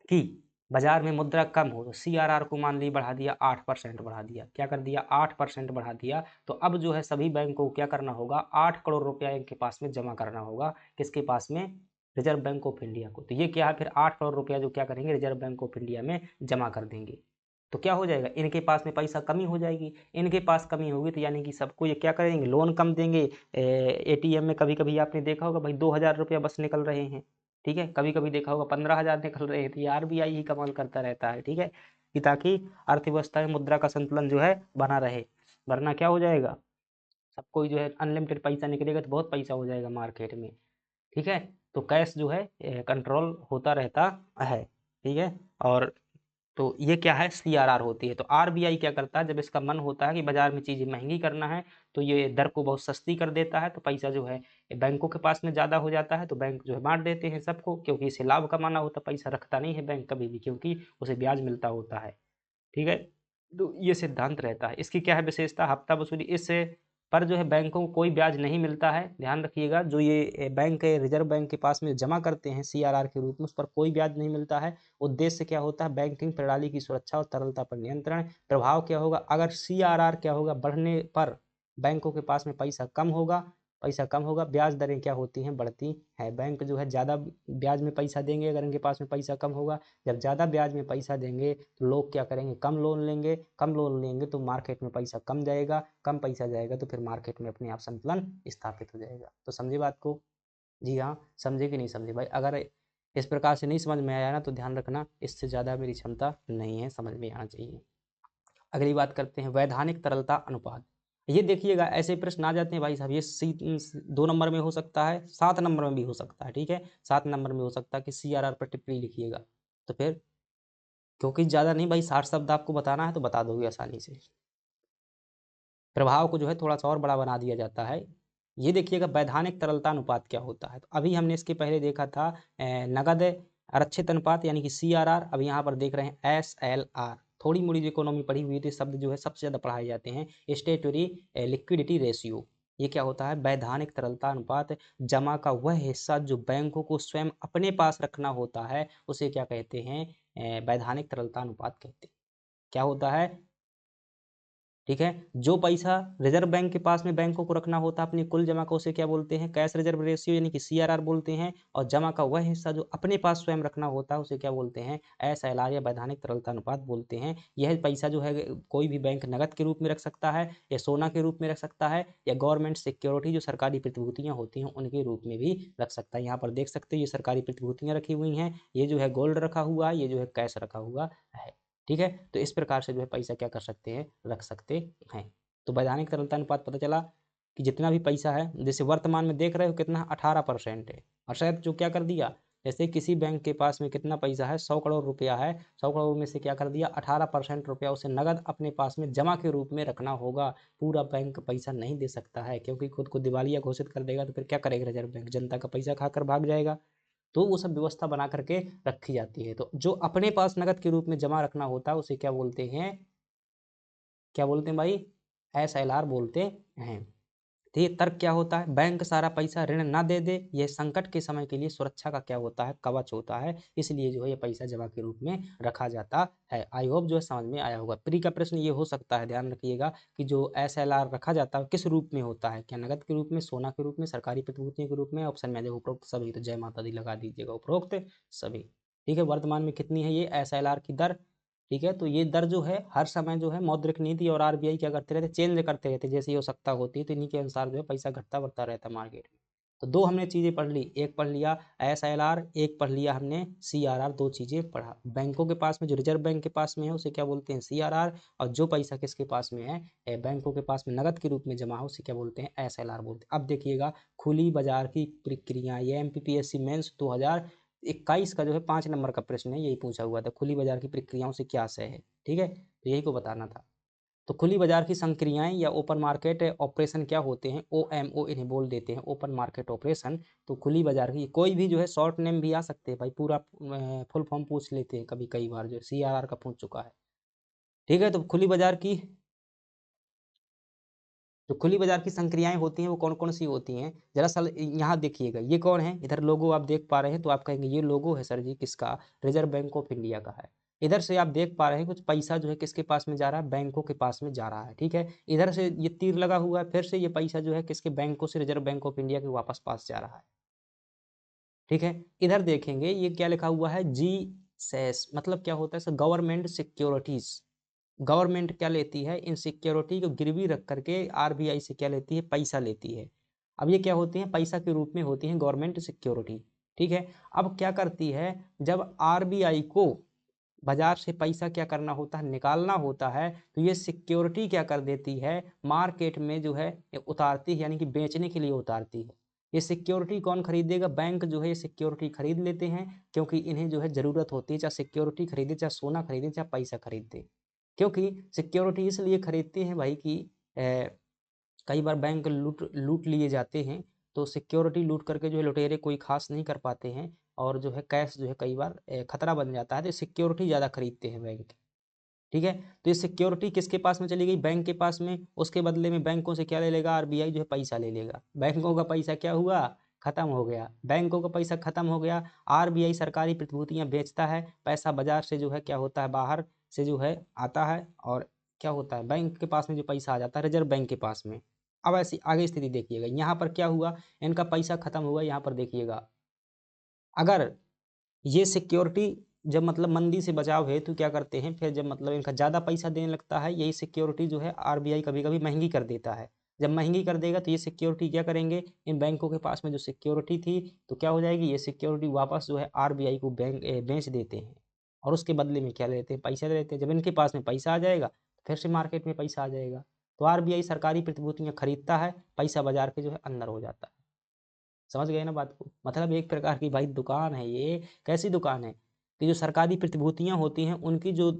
कि बाजार में मुद्रा कम हो, तो सीआरआर को मान ली बढ़ा दिया, 8% बढ़ा दिया। क्या कर दिया, 8% बढ़ा दिया। तो अब जो है सभी बैंक को क्या करना होगा, 8 करोड़ रुपया इनके पास में जमा करना होगा, किसके पास में, रिजर्व बैंक ऑफ इंडिया को। तो ये क्या है, फिर 8 करोड़ रुपया जो क्या करेंगे, रिजर्व बैंक ऑफ इंडिया में जमा कर देंगे। तो क्या हो जाएगा, इनके पास में पैसा कमी हो जाएगी। इनके पास कमी होगी तो यानी कि सबको ये क्या करेंगे, लोन कम देंगे। एटीएम में कभी कभी आपने देखा होगा भाई 2,000 रुपया बस निकल रहे हैं, ठीक है, कभी कभी देखा होगा 15,000 निकल रहे हैं। तो ये आरबीआई ही कमाल करता रहता है, ठीक है, कि ताकि अर्थव्यवस्था में मुद्रा का संतुलन जो है बना रहे, वरना क्या हो जाएगा, सबको जो है अनलिमिटेड पैसा निकलेगा तो बहुत पैसा हो जाएगा मार्केट में, ठीक है। तो कैश जो है कंट्रोल होता रहता है, ठीक है। और तो ये क्या है, सीआरआर होती है। तो आरबीआई क्या करता है, जब इसका मन होता है कि बाजार में चीजें महंगी करना है, तो ये दर को बहुत सस्ती कर देता है। तो पैसा जो है बैंकों के पास में ज्यादा हो जाता है, तो बैंक जो है बांट देते हैं सबको, क्योंकि इसे लाभ कमाना होता है, पैसा रखता नहीं है बैंक कभी भी, क्योंकि उसे ब्याज मिलता होता है, ठीक है। तो ये सिद्धांत रहता है। इसकी क्या है विशेषता, हफ्ता वसूली, इससे पर जो है बैंकों को कोई ब्याज नहीं मिलता है। ध्यान रखिएगा, जो ये बैंक रिजर्व बैंक के पास में जमा करते हैं सीआरआर के रूप में, उस पर कोई ब्याज नहीं मिलता है। उद्देश्य क्या होता है, बैंकिंग प्रणाली की सुरक्षा और तरलता पर नियंत्रण। प्रभाव क्या होगा, अगर सीआरआर क्या होगा, बढ़ने पर बैंकों के पास में पैसा कम होगा, पैसा कम होगा, ब्याज दरें क्या होती हैं, बढ़ती हैं। बैंक जो है ज़्यादा ब्याज में पैसा देंगे अगर इनके पास में पैसा कम होगा। जब ज़्यादा ब्याज में पैसा देंगे तो लोग क्या करेंगे, कम लोन लेंगे, कम लोन लेंगे तो मार्केट में पैसा कम जाएगा, कम पैसा जाएगा तो फिर मार्केट में अपने आप संतुलन स्थापित हो जाएगा। तो समझे बात को, जी हाँ, समझे कि नहीं समझे भाई। अगर इस प्रकार से नहीं समझ में आया ना तो ध्यान रखना, इससे ज़्यादा मेरी क्षमता नहीं है, समझ में आना चाहिए। अगली बात करते हैं, वैधानिक तरलता अनुपात। ये देखिएगा ऐसे प्रश्न आ जाते हैं भाई साहब, ये 2 नंबर में हो सकता है, 7 नंबर में भी हो सकता है, ठीक है, 7 नंबर में हो सकता है कि सीआरआर पर टिप्पणी लिखिएगा। तो फिर क्योंकि ज़्यादा नहीं भाई, 60 शब्द आपको बताना है तो बता दोगे आसानी से। प्रभाव को जो है थोड़ा सा और बड़ा बना दिया जाता है। ये देखिएगा वैधानिक तरलता अनुपात क्या होता है। तो अभी हमने इसके पहले देखा था नगद आरक्षित अनुपात यानी कि सीआरआर। अब यहाँ पर देख रहे हैं एसएलआर। थोड़ी मोड़ी जो इकोनॉमी पढ़ी हुई थी, शब्द जो है सबसे ज़्यादा पढ़ाए जाते हैं। स्टेटरी लिक्विडिटी रेशियो, ये क्या होता है, वैधानिक तरलता अनुपात। जमा का वह हिस्सा जो बैंकों को स्वयं अपने पास रखना होता है, उसे क्या कहते हैं, वैधानिक तरलता अनुपात कहते हैं। क्या होता है, ठीक है, जो पैसा रिजर्व बैंक के पास में बैंकों को रखना होता है अपनी कुल जमा का, उसे क्या बोलते हैं, कैश रिजर्व रेशियो यानी कि सीआरआर बोलते हैं। और जमा का वह हिस्सा जो अपने पास स्वयं रखना होता है, उसे क्या बोलते हैं, एसएलआर या वैधानिक तरलता अनुपात बोलते हैं। यह पैसा जो है कोई भी बैंक नगद के रूप में रख सकता है, या सोना के रूप में रख सकता है, या गवर्नमेंट सिक्योरिटी जो सरकारी प्रतिभूतियां होती हैं उनके रूप में भी रख सकता है। यहाँ पर देख सकते हैं ये सरकारी प्रतिभूतियां रखी हुई हैं, ये जो है गोल्ड रखा हुआ है, ये जो है कैश रखा हुआ है, ठीक है। तो इस प्रकार से जो है पैसा क्या कर सकते हैं, रख सकते हैं। तो वैधानिक तरलता अनुपात पता चला कि जितना भी पैसा है, जैसे वर्तमान में देख रहे हो कितना 18% है, और शायद जो क्या कर दिया, जैसे किसी बैंक के पास में कितना पैसा है, 100 करोड़ रुपया है, 100 करोड़ में से क्या कर दिया, 18% रुपया उसे नगद अपने पास में जमा के रूप में रखना होगा। पूरा बैंक पैसा नहीं दे सकता है, क्योंकि खुद को दिवालिया घोषित कर देगा तो फिर क्या करेगा रिजर्व बैंक, जनता का पैसा खाकर भाग जाएगा। तो वो सब व्यवस्था बना करके रखी जाती है। तो जो अपने पास नगद के रूप में जमा रखना होता है उसे क्या बोलते हैं, क्या बोलते हैं भाई, SLR बोलते हैं। तो ये तर्क क्या होता है, बैंक सारा पैसा ऋण ना दे दे, ये संकट के समय के लिए सुरक्षा का क्या होता है, कवच होता है, इसलिए जो है ये पैसा जमा के रूप में रखा जाता है। आई होप जो है समझ में आया होगा। प्री का प्रश्न ये हो सकता है, ध्यान रखिएगा कि जो SLR रखा जाता है किस रूप में होता है, क्या नगद के रूप में, सोना के रूप में, सरकारी प्रतिभूतियों के रूप में। ऑप्शन में देखो उपरोक्त सभी, तो जय माता दी लगा दीजिएगा, उपरोक्त सभी। ठीक है, वर्तमान में कितनी है ये SLR की दर, ठीक है। तो ये दर जो है हर समय जो है मौद्रिक नीति और RBI क्या करते रहते, चेंज करते रहते, जैसे ये आवश्यकता होती है तो इन्हीं के अनुसार जो है पैसा घटता बढ़ता रहता है मार्केट में। तो दो हमने चीजें पढ़ ली, एक पढ़ लिया SLR, एक पढ़ लिया हमने CRR, दो चीजें पढ़ा। बैंकों के पास में जो रिजर्व बैंक के पास में है उसे क्या बोलते हैं, CRR, और जो पैसा किसके पास में है, बैंकों के पास में नगद के रूप में जमा हो उसे क्या बोलते हैं, SLR बोलते हैं। अब देखिएगा खुली बाजार की प्रक्रिया, ये MPPSC मेंस 2021 का जो है 5 नंबर का प्रश्न है, यही पूछा हुआ था, खुली बाजार की प्रक्रियाओं से क्या आशय है, ठीक है, तो यही को बताना था। तो खुली बाजार की संक्रियाएं या ओपन मार्केट ऑपरेशन क्या होते हैं, OMO इन्हें बोल देते हैं, ओपन मार्केट ऑपरेशन। तो खुली बाजार की कोई भी जो है शॉर्ट नेम भी आ सकते हैं भाई, पूरा फुल फॉर्म पूछ लेते हैं कभी, कई बार जो CRR का पूछ चुका है, ठीक है। तो खुली बाजार की जो खुली बाजार की संक्रियाएं होती हैं वो कौन कौन सी होती हैं, जरा सा यहाँ देखिएगा, ये कौन है, इधर लोगो आप देख पा रहे हैं, तो आप कहेंगे ये लोगो है सर जी किसका, रिजर्व बैंक ऑफ इंडिया का है। इधर से आप देख पा रहे हैं कुछ पैसा जो है किसके पास में जा रहा है, बैंकों के पास में जा रहा है, ठीक है। इधर से ये तीर लगा हुआ है, फिर से ये पैसा जो है किसके, बैंकों से रिजर्व बैंक ऑफ इंडिया के वापस पास जा रहा है, ठीक है। इधर देखेंगे ये क्या लिखा हुआ है, GSES, मतलब क्या होता है सर, गवर्नमेंट सिक्योरिटीज। गवर्नमेंट क्या लेती है, इन सिक्योरिटी को गिरवी रख करके RBI से क्या लेती है, पैसा लेती है। अब ये क्या होती है, पैसा के रूप में होती है गवर्नमेंट सिक्योरिटी, ठीक है। अब क्या करती है, जब RBI को बाजार से पैसा क्या करना होता है, निकालना होता है, तो ये सिक्योरिटी क्या कर देती है, मार्केट में जो है उतारती है, यानी कि बेचने के लिए उतारती है। ये सिक्योरिटी कौन खरीदेगा, बैंक जो है ये सिक्योरिटी खरीद लेते हैं, क्योंकि इन्हें जो है जरूरत होती है, चाहे सिक्योरिटी खरीदे, चाहे सोना खरीदे, चाहे पैसा खरीदे। क्योंकि सिक्योरिटी इसलिए खरीदते हैं भाई कि कई बार बैंक लूट लूट लिए जाते हैं, तो सिक्योरिटी लूट करके जो है लुटेरे कोई खास नहीं कर पाते हैं, और जो है कैश जो है कई बार खतरा बन जाता है, तो सिक्योरिटी ज़्यादा खरीदते हैं बैंक, ठीक है। तो ये सिक्योरिटी किसके पास में चली गई, बैंक के पास में, उसके बदले में बैंकों से क्या ले लेगा, RBI जो है पैसा ले लेगा। बैंकों का पैसा क्या हुआ, खत्म हो गया, बैंकों का पैसा खत्म हो गया। RBI सरकारी प्रतिभूतियां बेचता है, पैसा बाजार से जो है क्या होता है, बाहर से जो है आता है, और क्या होता है, बैंक के पास में जो पैसा आ जाता है रिजर्व बैंक के पास में। अब ऐसी आगे स्थिति देखिएगा, यहाँ पर क्या हुआ, इनका पैसा खत्म हुआ, यहाँ पर देखिएगा, अगर ये सिक्योरिटी जब मतलब मंदी से बचाव हेतु क्या करते हैं, फिर जब मतलब इनका ज़्यादा पैसा देने लगता है, यही सिक्योरिटी जो है RBI कभी कभी महंगी कर देता है। जब महंगी कर देगा तो ये सिक्योरिटी क्या करेंगे, इन बैंकों के पास में जो सिक्योरिटी थी तो क्या हो जाएगी, ये सिक्योरिटी वापस जो है RBI को बेच देते हैं, और उसके बदले में क्या लेते हैं, पैसा लेते हैं। जब इनके पास में पैसा आ जाएगा तो फिर से मार्केट में पैसा आ जाएगा, तो RBI सरकारी प्रतिभूतियां खरीदता है, पैसा बाजार के जो है अंदर हो जाता है। समझ गए ना बात को, मतलब एक प्रकार की भाई दुकान है ये। कैसी दुकान है कि जो सरकारी प्रतिभूतियां होती हैं उनकी जो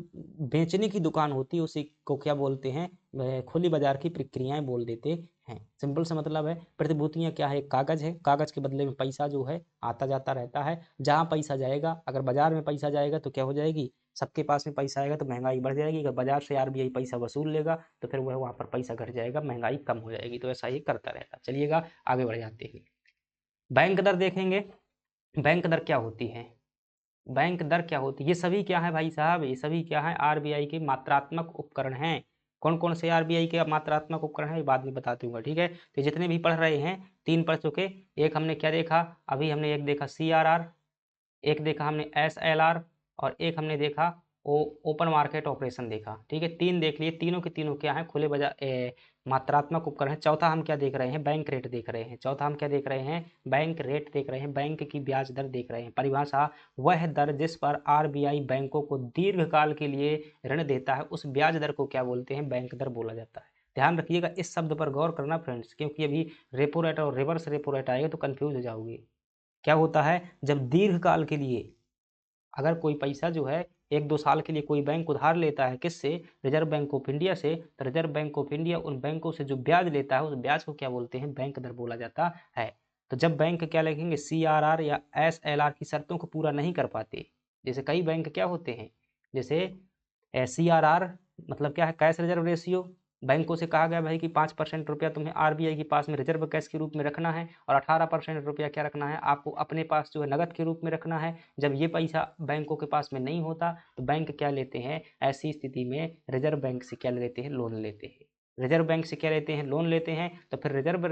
बेचने की दुकान होती है उसी को क्या बोलते हैं, खुली बाजार की प्रक्रियाएं बोल देते हैं। सिंपल सा मतलब है, प्रतिभूतियां क्या है, एक कागज है, कागज के बदले में पैसा जो है आता जाता रहता है। जहां पैसा जाएगा, अगर बाजार में पैसा जाएगा तो क्या हो जाएगी, सबके पास में पैसा आएगा तो महंगाई बढ़ जाएगी, अगर बाजार से RBI पैसा वसूल लेगा तो फिर वह वहां पर पैसा घट जाएगा, महंगाई कम हो जाएगी। तो ऐसा ही करता रहता। चलिएगा आगे बढ़ जाते हैं, बैंक दर देखेंगे। बैंक दर क्या होती है, बैंक दर क्या होती है, ये सभी क्या है भाई साहब, ये सभी क्या है, RBI के मात्रात्मक उपकरण हैं। कौन कौन से RBI के मात्रात्मक उपकरण हैं ये बाद में बता दूंगा, ठीक है। तो जितने भी पढ़ रहे हैं, तीन पढ़ चुके, एक हमने क्या देखा, अभी हमने एक देखा CRR, एक देखा हमने SLR, और एक हमने देखा ओपन मार्केट ऑपरेशन देखा, ठीक है। तीन देख लिए, तीनों के तीनों क्या है, खुले बाजार मात्रात्मक उपकरण है। चौथा हम क्या देख रहे हैं, बैंक रेट देख रहे हैं। चौथा हम क्या देख रहे हैं, बैंक रेट देख रहे हैं, बैंक की ब्याज दर देख रहे हैं। परिभाषा, वह दर जिस पर RBI बैंकों को दीर्घकाल के लिए ऋण देता है, उस ब्याज दर को क्या बोलते हैं, बैंक दर बोला जाता है। ध्यान रखिएगा, इस शब्द पर गौर करना फ्रेंड्स, क्योंकि अभी रेपो रेट और रिवर्स रेपो रेट आएगा तो कंफ्यूज हो जाओगे। क्या होता है, जब दीर्घकाल के लिए अगर कोई पैसा जो है 1-2 साल के लिए कोई बैंक उधार लेता है किससे, रिजर्व बैंक ऑफ इंडिया से, तो रिजर्व बैंक ऑफ इंडिया उन बैंकों से जो ब्याज लेता है उस ब्याज को क्या बोलते हैं, बैंक दर बोला जाता है। तो जब बैंक क्या लिखेंगे, सीआरआर या एसएलआर की शर्तों को पूरा नहीं कर पाते, जैसे कई बैंक क्या होते हैं, जैसे सीआरआर मतलब क्या है, कैश रिजर्व रेशियो, बैंकों से कहा गया भाई कि 5% रुपया तुम्हें आरबीआई के पास में रिजर्व कैश के रूप में रखना है और 18% रुपया क्या रखना है, आपको अपने पास जो है नगद के रूप में रखना है। जब ये पैसा बैंकों के पास में नहीं होता तो बैंक क्या लेते हैं, ऐसी स्थिति में रिजर्व बैंक से क्या लेते हैं, लोन लेते हैं। रिजर्व बैंक से क्या लेते हैं, लोन लेते हैं। तो फिर रिजर्व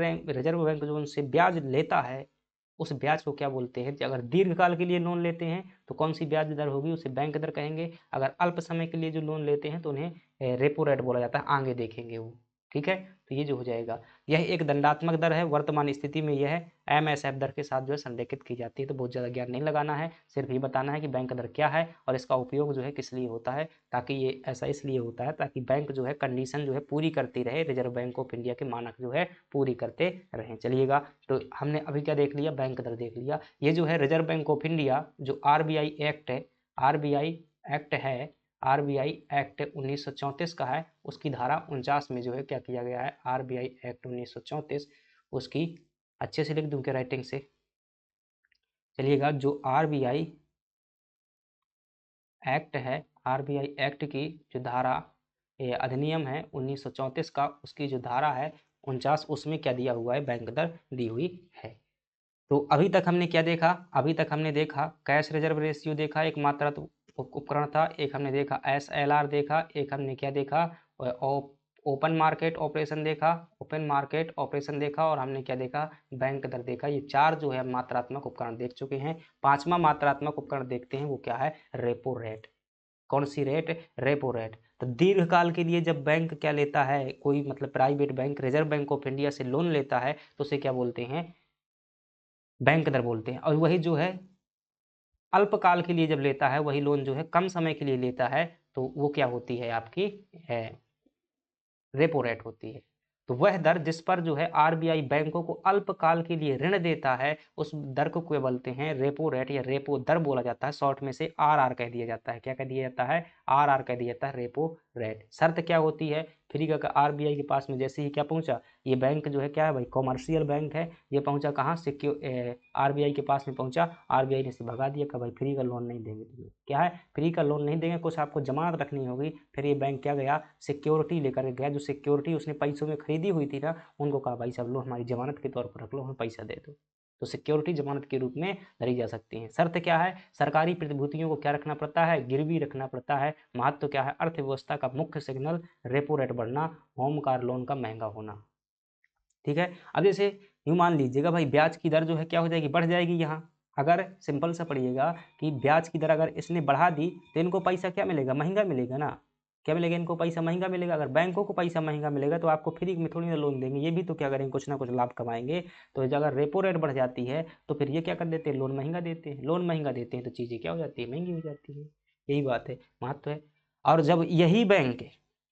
बैंक जो उनसे ब्याज लेता है उस ब्याज को क्या बोलते हैं, अगर दीर्घकाल के लिए लोन लेते हैं तो कौन सी ब्याज दर होगी, उसे बैंक दर कहेंगे। अगर अल्प समय के लिए जो लोन लेते हैं तो उन्हें रेपो रेट बोला जाता है, आगे देखेंगे वो। ठीक है, तो ये जो हो जाएगा, यह एक दंडात्मक दर है। वर्तमान स्थिति में यह एमएसएफ दर के साथ जो है संरेखित की जाती है। तो बहुत ज़्यादा ज्ञान नहीं लगाना है, सिर्फ ये बताना है कि बैंक दर क्या है और इसका उपयोग जो है किस लिए होता है, ताकि ये ऐसा इसलिए होता है ताकि बैंक जो है कंडीशन जो है पूरी करती रहे, रिजर्व बैंक ऑफ इंडिया के मानक जो है पूरी करते रहें। चलिएगा, तो हमने अभी क्या देख लिया, बैंक दर देख लिया। ये जो है रिजर्व बैंक ऑफ इंडिया जो आरबीआई एक्ट है, आरबीआई एक्ट है, आरबीआई एक्ट 1934 का है, उसकी धारा 49 में जो है क्या किया गया है, आरबीआई एक्ट 1934 उसकी, अच्छे से लिख दूं क्या राइटिंग से, चलिएगा, जो आरबीआई एक्ट है, आरबीआई एक्ट की जो धारा अधिनियम है 1934 का, उसकी जो धारा है 49, उसमें क्या दिया हुआ है, बैंक दर दी हुई है। तो अभी तक हमने क्या देखा, अभी तक हमने देखा कैश रिजर्व रेशियो देखा, एक मात्रात्मक उपकरण था, एक हमने देखा एसएलआर देखा, एक हमने क्या देखा, ओपन मार्केट ऑपरेशन देखा, ओपन मार्केट ऑपरेशन देखा, और हमने क्या देखा, बैंक दर देखा। ये चार जो है मात्रात्मक उपकरण देख चुके हैं। पांचवा मात्रात्मक उपकरण देखते हैं, वो क्या है, रेपो रेट। कौन सी रेट, रेपो रेट। तो दीर्घकाल के लिए जब बैंक क्या लेता है, कोई मतलब private bank reserve bank of India से लोन लेता है तो उसे क्या बोलते हैं, बैंक दर बोलते हैं। और वही जो है अल्पकाल के लिए जब लेता है, वही लोन जो है कम समय के लिए लेता है, तो वो क्या होती है, आपकी है रेपो रेट होती है। तो वह दर जिस पर जो है आरबीआई बैंकों को अल्पकाल के लिए ऋण देता है, उस दर को क्या बोलते हैं, रेपो रेट या रेपो दर बोला जाता है। शॉर्ट में से आरआर कह दिया जाता है। क्या कह दिया जाता है, आरआर कह दिया जाता है, रेपो रेट। शर्त क्या होती है, फ्री का आरबीआई के पास में जैसे ही क्या पहुंचा, ये बैंक जो है क्या है भाई, कॉमर्शियल बैंक है, ये पहुंचा कहाँ, आरबीआई के पास में पहुंचा, आरबीआई ने इसे भगा दिया कि भाई फ्री का लोन नहीं देंगे तुम्हें। क्या है, फ्री का लोन नहीं देंगे, कुछ आपको जमानत रखनी होगी। फिर ये बैंक क्या गया, सिक्योरिटी लेकर गया, जो सिक्योरिटी उसने पैसों में खरीदी हुई थी ना, उनको कहा भाई सब लो हमारी जमानत के तौर पर रख लो, हमें पैसा दे दो। तो सिक्योरिटी जमानत के रूप में धरी जा सकती है। शर्त क्या है, सरकारी प्रतिभूतियों को क्या रखना पड़ता है, गिरवी रखना पड़ता है। महत्व क्या है, अर्थव्यवस्था का मुख्य सिग्नल, रेपो रेट बढ़ना, होम कार लोन का महंगा होना। ठीक है, अब जैसे यूँ मान लीजिएगा भाई, ब्याज की दर जो है क्या हो जाएगी, बढ़ जाएगी। यहाँ अगर सिंपल सा पढ़िएगा कि ब्याज की दर अगर इसने बढ़ा दी तो इनको पैसा क्या मिलेगा, महंगा मिलेगा ना। क्या मिलेगा, इनको पैसा महंगा मिलेगा। अगर बैंकों को पैसा महंगा मिलेगा तो आपको फ्री में थोड़ी ना लोन देंगे, ये भी तो क्या करेंगे, कुछ ना कुछ लाभ कमाएंगे। तो अगर रेपो रेट बढ़ जाती है तो फिर ये क्या कर देते हैं, लोन महंगा देते हैं। लोन महंगा देते हैं तो चीज़ें क्या हो जाती है, महंगी हो जाती है। यही बात है, महत्व है। और जब यही बैंक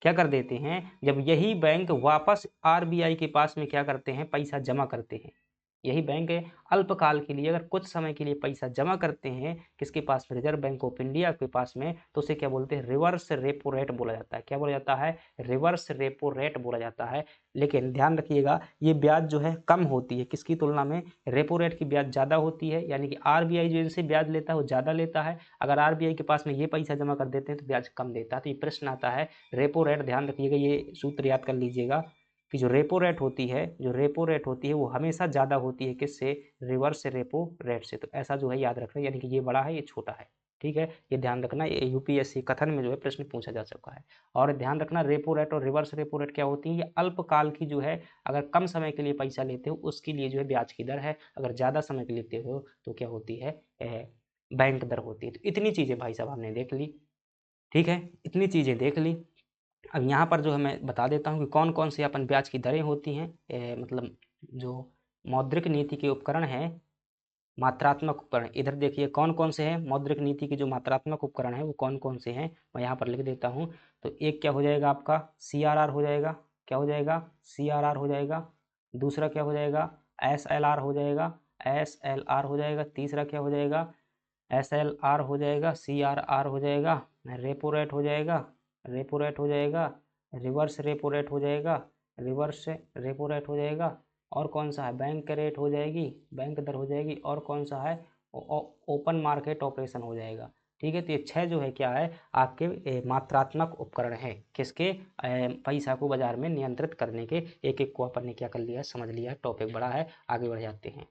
क्या कर देते हैं, जब यही बैंक वापस आरबीआई के पास में क्या करते हैं, पैसा जमा करते हैं, यही बैंक है अल्पकाल के लिए अगर कुछ समय के लिए पैसा जमा करते हैं किसके पास में, रिजर्व बैंक ऑफ इंडिया के पास में, तो उसे क्या बोलते हैं, रिवर्स रेपो रेट बोला जाता है। क्या बोला जाता है, रिवर्स रेपो रेट बोला जाता है। लेकिन ध्यान रखिएगा, ये ब्याज जो है कम होती है किसकी तुलना में, रेपो रेट की ब्याज ज़्यादा होती है। यानी कि आरबीआई जो इनसे ब्याज लेता है वो ज़्यादा लेता है, अगर आरबीआई के पास में ये पैसा जमा कर देते हैं तो ब्याज कम देता है। तो ये प्रश्न आता है रेपो रेट, ध्यान रखिएगा, ये सूत्र याद कर लीजिएगा कि जो रेपो रेट होती है, जो रेपो रेट होती है वो हमेशा ज़्यादा होती है किससे, रिवर्स रेपो रेट से। तो ऐसा जो है याद रखना, यानी कि ये बड़ा है ये छोटा है। ठीक है, ये ध्यान रखना, ये यूपीएससी कथन में जो है प्रश्न पूछा जा चुका है। और ध्यान रखना, रेपो रेट और रिवर्स रेपो रेट क्या होती है, ये अल्पकाल की जो है, अगर कम समय के लिए पैसा लेते हो उसके लिए जो है ब्याज की दर है, अगर ज़्यादा समय के लेते हो तो क्या होती है, बैंक दर होती है। तो इतनी चीज़ें भाई साहब हमने देख ली। ठीक है, इतनी चीज़ें देख ली। अब यहाँ पर जो है मैं बता देता हूँ कि कौन कौन से अपन ब्याज की दरें होती हैं, मतलब जो मौद्रिक नीति के उपकरण हैं, मात्रात्मक उपकरण, इधर देखिए कौन कौन से हैं, मौद्रिक नीति के जो मात्रात्मक उपकरण हैं वो कौन कौन से हैं, मैं यहाँ पर लिख देता हूँ। तो एक क्या हो जाएगा आपका, सीआरआर हो जाएगा। क्या हो जाएगा, सीआरआर हो जाएगा। दूसरा क्या हो जाएगा, एसएलआर हो जाएगा। SLR हो जाएगा, तीसरा क्या हो जाएगा SLR हो जाएगा, CRR हो जाएगा, रेपो रेट हो जाएगा, रेपो रेट हो जाएगा, रिवर्स रेपो रेट हो जाएगा, रिवर्स रेपो रेट हो जाएगा, और कौन सा है बैंक रेट हो जाएगी, बैंक दर हो जाएगी, और कौन सा है ओपन मार्केट ऑपरेशन हो जाएगा। ठीक है, तो ये 6 जो है क्या है आपके मात्रात्मक उपकरण है किसके पैसा को बाजार में नियंत्रित करने के। एक एक को अपन ने क्या कर लिया है, समझ लिया है, टॉपिक बड़ा है, आगे बढ़ जाते हैं।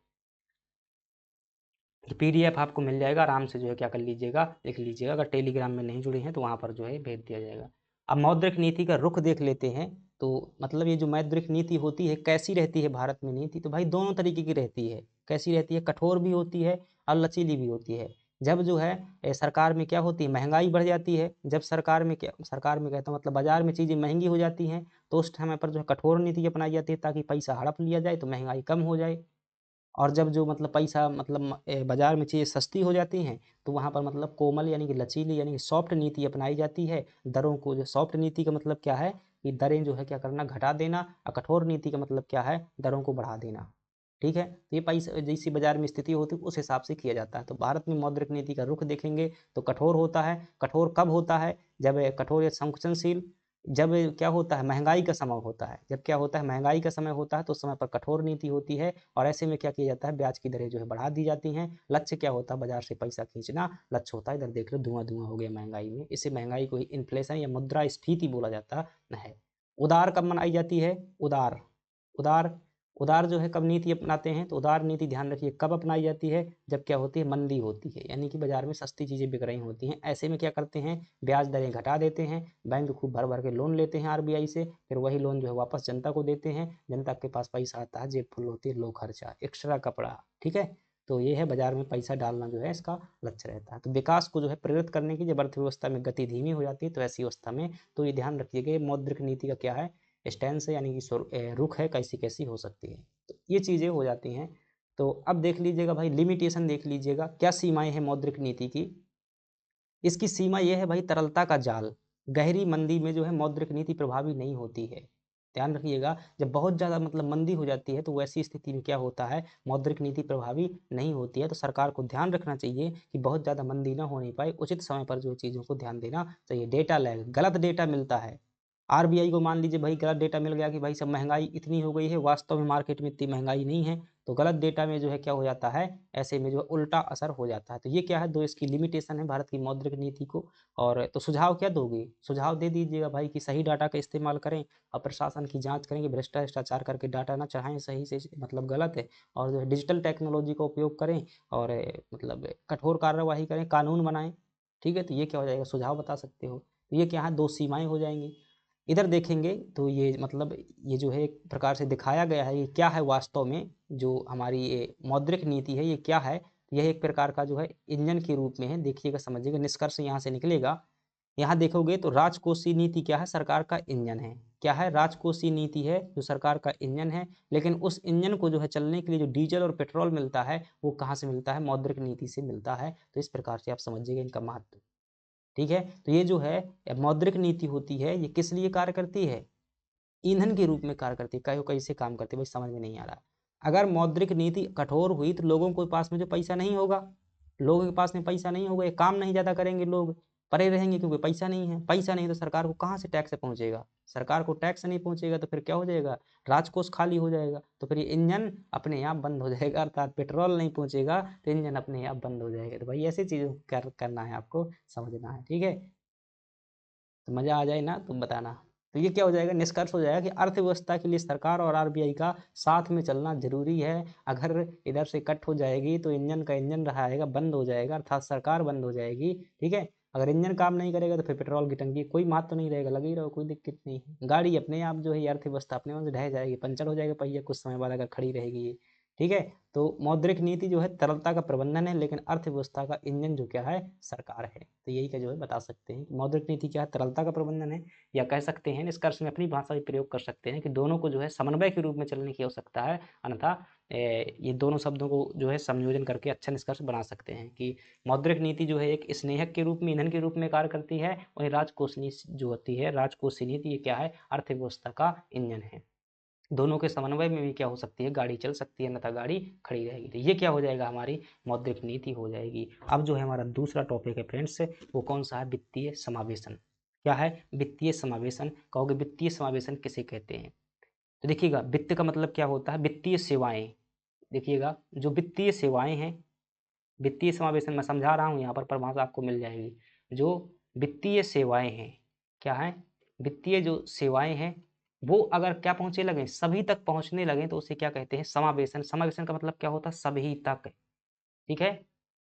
PDF आपको मिल जाएगा, आराम से जो है क्या कर लीजिएगा, लिख लीजिएगा। अगर टेलीग्राम में नहीं जुड़े हैं तो वहाँ पर जो है भेज दिया जाएगा। अब मौद्रिक नीति का रुख देख लेते हैं। तो मतलब ये जो मौद्रिक नीति होती है कैसी रहती है भारत में नीति, तो भाई दोनों तरीके की रहती है। कैसी रहती है, कठोर भी होती है और लचीली भी होती है। जब जो है सरकार में क्या होती है, महंगाई बढ़ जाती है। जब सरकार में क्या, सरकार में कहता हूँ मतलब बाजार में चीज़ें महंगी हो जाती हैं, तो उस समय पर जो है कठोर नीति अपनाई जाती है ताकि पैसा हड़प लिया जाए तो महंगाई कम हो जाए। और जब जो मतलब पैसा मतलब बाज़ार में चीज़ें सस्ती हो जाती हैं, तो वहाँ पर मतलब कोमल यानी कि लचीली यानी कि सॉफ्ट नीति अपनाई जाती है। दरों को जो सॉफ्ट नीति का मतलब क्या है कि दरें जो है क्या करना, घटा देना, और कठोर नीति का मतलब क्या है, दरों को बढ़ा देना। ठीक है, तो ये पैसा जैसी बाजार में स्थिति होती है उस हिसाब से किया जाता है। तो भारत में मौद्रिक नीति का रुख देखेंगे तो कठोर होता है। कठोर कब होता है, जब कठोर या संकुचनशील, जब क्या होता है महंगाई का समय होता है। जब क्या होता है महंगाई का समय होता है तो उस समय पर कठोर नीति होती है, और ऐसे में क्या किया जाता है, ब्याज की दरें जो है बढ़ा दी जाती हैं। लक्ष्य क्या होता है, बाजार से पैसा खींचना लक्ष्य होता है। इधर देख लो धुआं धुआं हो गया महंगाई में। इसे महंगाई को इन्फ्लेशन या मुद्रास्फीति बोला जाता है। उदार कब मनाई जाती है, उदार, उदार, उदार जो है कब नीति अपनाते हैं, तो उदार नीति ध्यान रखिए कब अपनाई जाती है, जब क्या होती है मंदी होती है, यानी कि बाजार में सस्ती चीज़ें बिक रही होती हैं। ऐसे में क्या करते हैं, ब्याज दरें घटा देते हैं, बैंक खूब भर भर के लोन लेते हैं RBI से, फिर वही लोन जो है वापस जनता को देते हैं। जनता के पास पैसा आता है, जेब फुल होती है, लो खर्चा, एक्स्ट्रा कपड़ा। ठीक है, तो ये है बाजार में पैसा डालना जो है इसका लक्ष्य रहता है। तो विकास को जो है प्रेरित करने की जब अर्थव्यवस्था में गति धीमी हो जाती है तो ऐसी अवस्था में तो ये ध्यान रखिएगा मौद्रिक नीति का क्या है स्टैंड है, यानी कि रुख है, कैसी कैसी हो सकती है। तो ये चीज़ें हो जाती हैं। तो अब देख लीजिएगा भाई, लिमिटेशन देख लीजिएगा, क्या सीमाएं हैं मौद्रिक नीति की। इसकी सीमा यह है भाई, तरलता का जाल। गहरी मंदी में जो है मौद्रिक नीति प्रभावी नहीं होती है। ध्यान रखिएगा, जब बहुत ज़्यादा मतलब मंदी हो जाती है तो वैसी स्थिति में क्या होता है, मौद्रिक नीति प्रभावी नहीं होती है। तो सरकार को ध्यान रखना चाहिए कि बहुत ज़्यादा मंदी ना होने पाए, उचित समय पर जो चीज़ों को ध्यान देना चाहिए। डेटा लैग, गलत डेटा मिलता है। RBI को मान लीजिए भाई गलत डेटा मिल गया कि भाई सब महंगाई इतनी हो गई है, वास्तव में मार्केट में इतनी महंगाई नहीं है, तो गलत डेटा में जो है क्या हो जाता है, ऐसे में जो है उल्टा असर हो जाता है। तो ये क्या है, दो इसकी लिमिटेशन है भारत की मौद्रिक नीति को। और तो सुझाव क्या दोगे, सुझाव दे दीजिएगा भाई कि सही डाटा का इस्तेमाल करें और प्रशासन की जांच करें कि भ्रष्टाचार करके डाटा ना चढ़ाएं सही से मतलब गलत है, और जो है डिजिटल टेक्नोलॉजी का उपयोग करें, और मतलब कठोर कार्यवाही करें, कानून बनाएं। ठीक है, तो ये क्या हो जाएगा, सुझाव बता सकते हो। तो ये क्या है, दो सीमाएं हो जाएंगी। इधर देखेंगे तो ये मतलब ये जो है एक प्रकार से दिखाया गया है, ये क्या है वास्तव में, जो हमारी ये मौद्रिक नीति है ये क्या है। यह एक प्रकार का जो है इंजन के रूप में है, देखिएगा समझिएगा, निष्कर्ष यहाँ से निकलेगा। यहाँ देखोगे तो राजकोषीय नीति क्या है, सरकार का इंजन है। क्या है, राजकोषीय नीति है जो सरकार का इंजन है। लेकिन उस इंजन को जो है चलने के लिए जो डीजल और पेट्रोल मिलता है वो कहाँ से मिलता है, मौद्रिक नीति से मिलता है। तो इस प्रकार से आप समझिएगा इनका महत्व। ठीक है, तो ये जो है मौद्रिक नीति होती है, ये किस लिए कार्य करती है, ईंधन के रूप में कार्य करती है। कई कैसे काम करती है भाई, समझ में नहीं आ रहा। अगर मौद्रिक नीति कठोर हुई तो लोगों के पास में जो पैसा नहीं होगा, लोगों के पास में पैसा नहीं होगा, ये काम नहीं ज़्यादा करेंगे, लोग पड़े रहेंगे क्योंकि पैसा नहीं है। पैसा नहीं तो सरकार को कहाँ से टैक्स पहुँचेगा, सरकार को टैक्स नहीं पहुँचेगा तो फिर क्या हो जाएगा, राजकोष खाली हो जाएगा। तो फिर ये इंजन अपने आप बंद हो जाएगा, अर्थात पेट्रोल नहीं पहुँचेगा तो इंजन अपने आप बंद हो जाएगा। तो भाई ऐसी चीज़ों को करना है, आपको समझना है। ठीक है, तो मज़ा आ जाए ना तुम बताना। तो ये क्या हो जाएगा, निष्कर्ष हो जाएगा कि अर्थव्यवस्था के लिए सरकार और RBI का साथ में चलना जरूरी है। अगर इधर से कट हो जाएगी तो इंजन का इंजन रहेगा, बंद हो जाएगा, अर्थात सरकार बंद हो जाएगी। ठीक है, अगर इंजन काम नहीं करेगा तो फिर पेट्रोल की टंकी कोई महत्व नहीं रहेगा, लगे ही रहो, कोई दिक्कत नहीं। गाड़ी अपने आप जो है अर्थव्यवस्था अपने आप से ढह जाएगी, पंचर हो जाएगा पहिया कुछ समय बाद अगर खड़ी रहेगी ये। ठीक है, तो मौद्रिक नीति जो है तरलता का प्रबंधन है, लेकिन अर्थव्यवस्था का इंजन जो क्या है, सरकार है। तो यही का जो है बता सकते हैं कि मौद्रिक नीति क्या है, तरलता का प्रबंधन है। या कह सकते हैं निष्कर्ष में अपनी भाषा भी प्रयोग कर सकते हैं कि दोनों को जो है समन्वय के रूप में चलने की आवश्यकता है। अन्यथा ये दोनों शब्दों को जो है संयोजन करके अच्छा निष्कर्ष बना सकते हैं कि मौद्रिक नीति जो है एक स्नेहक के रूप में, ईंधन के रूप में कार्य करती है। वहीं राजकोषीय जो होती है, राजकोषीय नीति ये क्या है, अर्थव्यवस्था का इंजन है। दोनों के समन्वय में भी क्या हो सकती है, गाड़ी चल सकती है, अन्यथा गाड़ी खड़ी रहेगी। तो ये क्या हो जाएगा, हमारी मौद्रिक नीति हो जाएगी। अब जो है हमारा दूसरा टॉपिक है फ्रेंड्स, वो कौन सा है, वित्तीय समावेशन। क्या है, वित्तीय समावेशन। कहोगे वित्तीय समावेशन किसे कहते हैं, तो देखिएगा वित्त का मतलब क्या होता है, वित्तीय सेवाएं। देखिएगा जो वित्तीय सेवाएं हैं, वित्तीय समावेशन मैं समझा रहा हूँ यहाँ पर परिभाषा आपको मिल जाएगी। जो वित्तीय सेवाएं हैं, क्या है, वित्तीय जो सेवाएं हैं वो अगर क्या पहुंचे लगे, सभी तक पहुंचने लगे, तो उसे क्या कहते हैं, समावेशन। समावेशन का मतलब क्या होता है, सभी तक। ठीक है,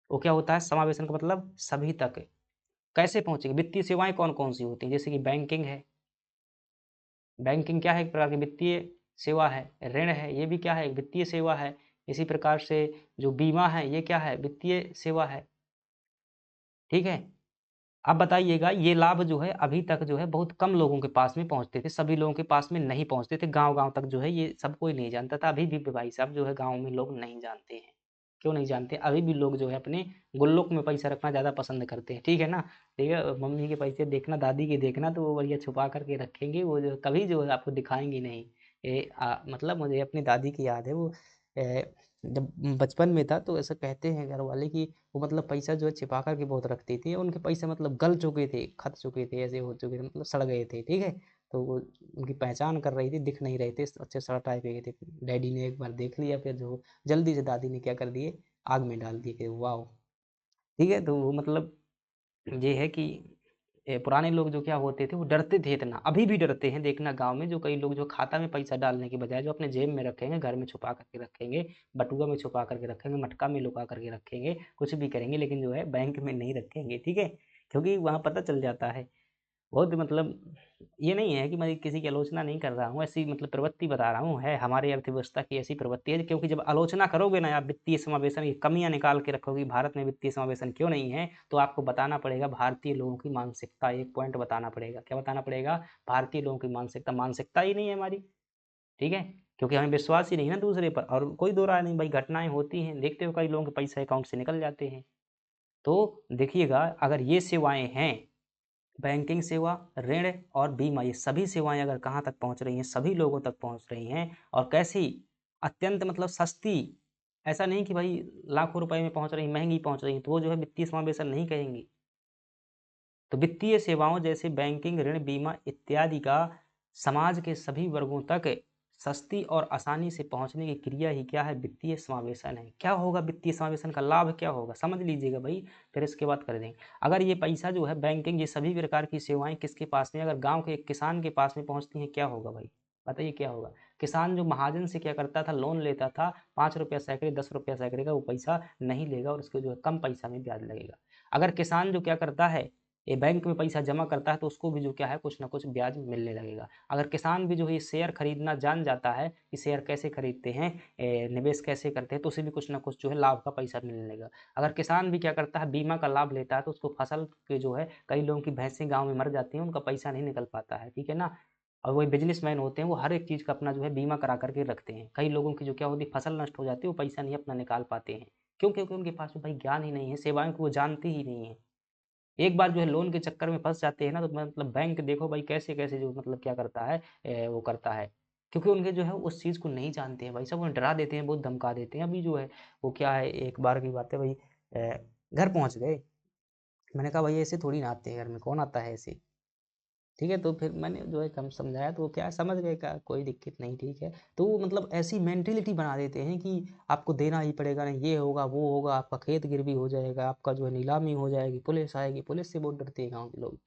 वो क्या होता है, समावेशन का मतलब सभी तक। कैसे पहुंचेगी, वित्तीय सेवाएं कौन कौन सी होती हैं, जैसे कि बैंकिंग है, बैंकिंग क्या है, एक प्रकार की वित्तीय सेवा है। ऋण है, ये भी क्या है, एक वित्तीय सेवा है। इसी प्रकार से जो बीमा है, ये क्या है, वित्तीय सेवा है। ठीक है, अब बताइएगा ये लाभ जो है अभी तक जो है बहुत कम लोगों के पास में पहुंचते थे, सभी लोगों के पास में नहीं पहुंचते थे, गांव गांव तक जो है ये सब कोई नहीं जानता था। अभी भी भाई साहब जो है गांव में लोग नहीं जानते हैं। क्यों नहीं जानते, अभी भी लोग जो है अपने गुल्लक में पैसा रखना ज़्यादा पसंद करते हैं। ठीक है ना, ठीक है, मम्मी के पैसे देखना, दादी के देखना, तो वो बढ़िया छुपा करके रखेंगे, वो जो कभी जो है आपको दिखाएंगे नहीं। मतलब मुझे अपनी दादी की याद है, वो जब बचपन में था तो ऐसा कहते हैं घर वाले कि वो मतलब पैसा जो है छिपा कर के बहुत रखती थी, उनके पैसे मतलब गल चुके थे, खत चुके थे, ऐसे हो चुके थे, मतलब सड़ गए थे। ठीक है, तो वो उनकी पहचान कर रही थी, दिख नहीं रहे थे, अच्छे सड़ टाइप के थे। डैडी ने एक बार देख लिया, फिर जो जल्दी से दादी ने क्या कर दिए, आग में डाल दिए कि वाह। ठीक है, तो वो मतलब ये है कि पुराने लोग जो क्या होते थे, वो डरते थे इतना, अभी भी डरते हैं। देखना गांव में जो कई लोग जो खाता में पैसा डालने के बजाय जो अपने जेब में रखेंगे, घर में छुपा करके रखेंगे, बटुआ में छुपा करके रखेंगे, मटका में लुका करके रखेंगे, कुछ भी करेंगे, लेकिन जो है बैंक में नहीं रखेंगे। ठीक है, क्योंकि वहाँ पता चल जाता है बहुत, मतलब ये नहीं है कि मैं किसी की आलोचना नहीं कर रहा हूँ, ऐसी मतलब प्रवृत्ति बता रहा हूँ, है हमारी अर्थव्यवस्था की ऐसी प्रवृत्ति है। क्योंकि जब आलोचना करोगे ना आप वित्तीय समावेशन की कमियां निकाल के रखोगे, भारत में वित्तीय समावेशन क्यों नहीं है, तो आपको बताना पड़ेगा भारतीय लोगों की मानसिकता। एक पॉइंट बताना पड़ेगा, क्या बताना पड़ेगा, भारतीय लोगों की मानसिकता। मानसिकता ही नहीं है हमारी। ठीक है, क्योंकि हमें विश्वास ही नहीं है ना दूसरे पर, और कोई दो राय नहीं भाई, घटनाएं होती हैं, देखते हो कई लोगों के पैसे अकाउंट से निकल जाते हैं। तो देखिएगा अगर ये सेवाएं हैं, बैंकिंग सेवा, ऋण और बीमा, ये सभी सेवाएं अगर कहाँ तक पहुँच रही हैं, सभी लोगों तक पहुँच रही हैं, और कैसी, अत्यंत मतलब सस्ती। ऐसा नहीं कि भाई लाखों रुपए में पहुँच रही, महंगी पहुँच रही, तो वो जो है वित्तीय समावेशन नहीं कहेंगी। तो वित्तीय सेवाओं जैसे बैंकिंग, ऋण, बीमा इत्यादि का समाज के सभी वर्गों तक सस्ती और आसानी से पहुंचने की क्रिया ही क्या है, वित्तीय समावेशन है। क्या होगा वित्तीय समावेशन का लाभ, क्या होगा समझ लीजिएगा भाई, फिर इसके बाद कर देंगे। अगर ये पैसा जो है बैंकिंग, ये सभी प्रकार की सेवाएं किसके पास में, अगर गांव के एक किसान के पास में पहुंचती हैं, क्या होगा भाई, बताइए क्या होगा। किसान जो महाजन से क्या करता था, लोन लेता था, 5 रुपया सैकड़े, 10 रुपया सैकड़े का, वो पैसा नहीं लेगा, और उसके जो है कम पैसा में ब्याज लगेगा। अगर किसान जो क्या करता है, ये बैंक में पैसा जमा करता है, तो उसको भी जो क्या है, कुछ ना कुछ ब्याज मिलने लगेगा। अगर किसान भी जो है शेयर खरीदना जान जाता है कि शेयर कैसे खरीदते हैं, निवेश कैसे करते हैं, तो उसे भी कुछ ना कुछ जो है लाभ का पैसा मिलने लगेगा। अगर किसान भी क्या करता है, बीमा का लाभ लेता है, तो उसको फसल के जो है, कई लोगों की भैंसें गाँव में मर जाती हैं, उनका पैसा नहीं निकल पाता है। ठीक है ना, और वही बिजनेसमैन होते हैं, वो हर एक चीज़ का अपना जो है बीमा करा करके रखते हैं। कई लोगों की जो क्या होती है, फसल नष्ट हो जाती है, वो पैसा नहीं अपना निकाल पाते हैं। क्यों, क्योंकि उनके पास में भाई ज्ञान ही नहीं है, सेवाएं को वो जानते ही नहीं है। एक बार जो है लोन के चक्कर में फँस जाते हैं ना, तो मतलब बैंक देखो भाई कैसे-कैसे जो मतलब क्या करता है, वो करता है। क्योंकि उनके जो है उस चीज़ को नहीं जानते हैं भाई साहब, उन्हें डरा देते हैं, बहुत धमका देते हैं। अभी जो है वो क्या है, एक बार की बात है भाई, घर पहुँच गए, मैंने कहा भाई ऐसे थोड़ी ना आते हैं घर में, कौन आता है ऐसे? ठीक है, तो फिर मैंने जो है कम समझाया, तो वो क्या है समझ गए, कहा कोई दिक्कत नहीं, ठीक है। तो वो मतलब ऐसी मेंटालिटी बना देते हैं कि आपको देना ही पड़ेगा, नहीं ये होगा, वो होगा, आपका खेत गिरवी हो जाएगा, आपका जो है नीलामी हो जाएगी, पुलिस आएगी, पुलिस से बहुत डरते हैं गाँव के लोग।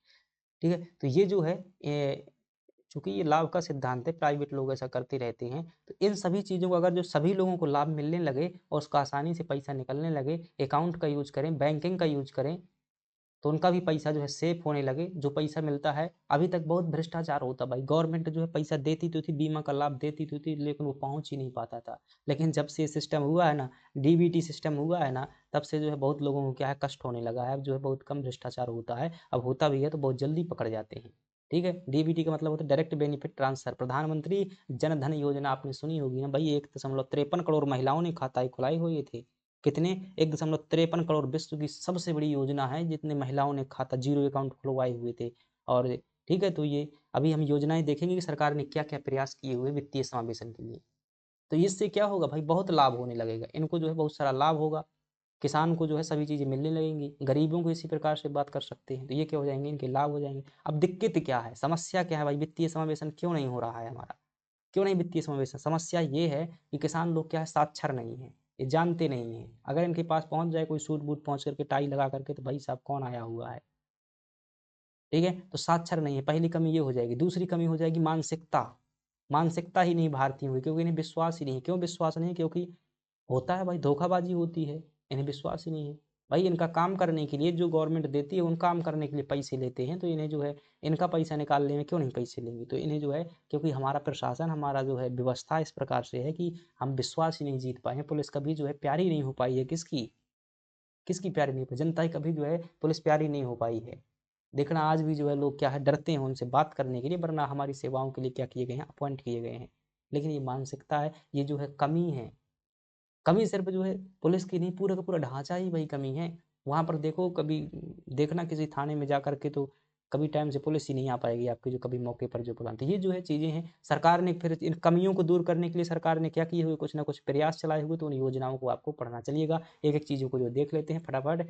ठीक है, तो ये जो है चूँकि ये लाभ का सिद्धांत है, प्राइवेट लोग ऐसा करते रहते हैं, तो इन सभी चीज़ों को अगर जो सभी लोगों को लाभ मिलने लगे और उसका आसानी से पैसा निकलने लगे, अकाउंट का यूज़ करें, बैंकिंग का यूज़ करें, तो उनका भी पैसा जो है सेफ होने लगे। जो पैसा मिलता है, अभी तक बहुत भ्रष्टाचार होता भाई, गवर्नमेंट जो है पैसा देती तो थी, बीमा का लाभ देती तो थी, लेकिन वो पहुँच ही नहीं पाता था। लेकिन जब से ये सिस्टम हुआ है ना, डीबीटी सिस्टम हुआ है ना, तब से जो है बहुत लोगों को क्या है, कष्ट होने लगा है। अब जो है बहुत कम भ्रष्टाचार होता है, अब होता भी है तो बहुत जल्दी पकड़ जाते हैं। ठीक है, डीबीटी का मतलब होता है डायरेक्ट बेनिफिट ट्रांसफर। प्रधानमंत्री जन धन योजना आपने सुनी होगी ना भाई, 1.53 करोड़ महिलाओं ने खाते खुलाए हुए थे। कितने, 1.53 करोड़, विश्व की सबसे बड़ी योजना है, जितने महिलाओं ने खाता जीरो अकाउंट खुलवाए हुए थे। और ठीक है, तो ये अभी हम योजनाएँ देखेंगे कि सरकार ने क्या-क्या प्रयास किए हुए वित्तीय समावेशन के लिए। तो इससे क्या होगा भाई, बहुत लाभ होने लगेगा। इनको जो है बहुत सारा लाभ होगा, किसान को जो है सभी चीज़ें मिलने लगेंगी, गरीबों को इसी प्रकार से बात कर सकते हैं। तो ये क्या हो जाएँगे, इनके लाभ हो जाएँगे। अब दिक्कत क्या है, समस्या क्या है भाई, वित्तीय समावेशन क्यों नहीं हो रहा है हमारा? क्यों नहीं वित्तीय समावेशन? समस्या ये है कि किसान लोग क्या है, साक्षर नहीं हैं, ये जानते नहीं हैं। अगर इनके पास पहुँच जाए कोई सूट-बूट पहुँच करके, टाई लगा करके, तो भाई साहब कौन आया हुआ है, ठीक है? तो साक्षर नहीं है, पहली कमी ये हो जाएगी। दूसरी कमी हो जाएगी मानसिकता। मानसिकता ही नहीं भारतीयों की, क्योंकि इन्हें विश्वास ही नहीं है। क्यों विश्वास नहीं है? क्योंकि होता है भाई, धोखाबाजी होती है, इन्हें विश्वास ही नहीं है। भाई इनका काम करने के लिए जो गवर्नमेंट देती है, उन काम करने के लिए पैसे लेते हैं, तो इन्हें जो है इनका पैसा निकालने में क्यों नहीं पैसे लेंगे? तो इन्हें जो है, क्योंकि हमारा प्रशासन, हमारा जो है व्यवस्था इस प्रकार से है कि हम विश्वास ही नहीं जीत पाए हैं। पुलिस कभी जो है प्यारी नहीं हो पाई है किसकी? किसकी प्यारी नहीं हो पाई? जनता की कभी जो है पुलिस प्यारी नहीं हो पाई है। देखना आज भी जो है लोग क्या है, डरते हैं उनसे बात करने के लिए, वरना हमारी सेवाओं के लिए क्या किए गए हैं, अपॉइंट किए गए हैं। लेकिन ये मानसिकता है, ये जो है कमी है। कमी सिर्फ़ जो है पुलिस की नहीं, पूरा का पूरा ढाँचा ही वही कमी है। वहाँ पर देखो, कभी देखना किसी थाने में जा कर के, तो कभी टाइम से पुलिस ही नहीं आ पाएगी आपकी, जो कभी मौके पर जो बुलाते हैं। ये जो है चीज़ें हैं, सरकार ने फिर इन कमियों को दूर करने के लिए सरकार ने क्या किए हुए, कुछ ना कुछ प्रयास चलाए हुए, तो उन योजनाओं को आपको पढ़ना। चलिएगा एक-एक चीज़ों को जो देख लेते हैं फटाफट।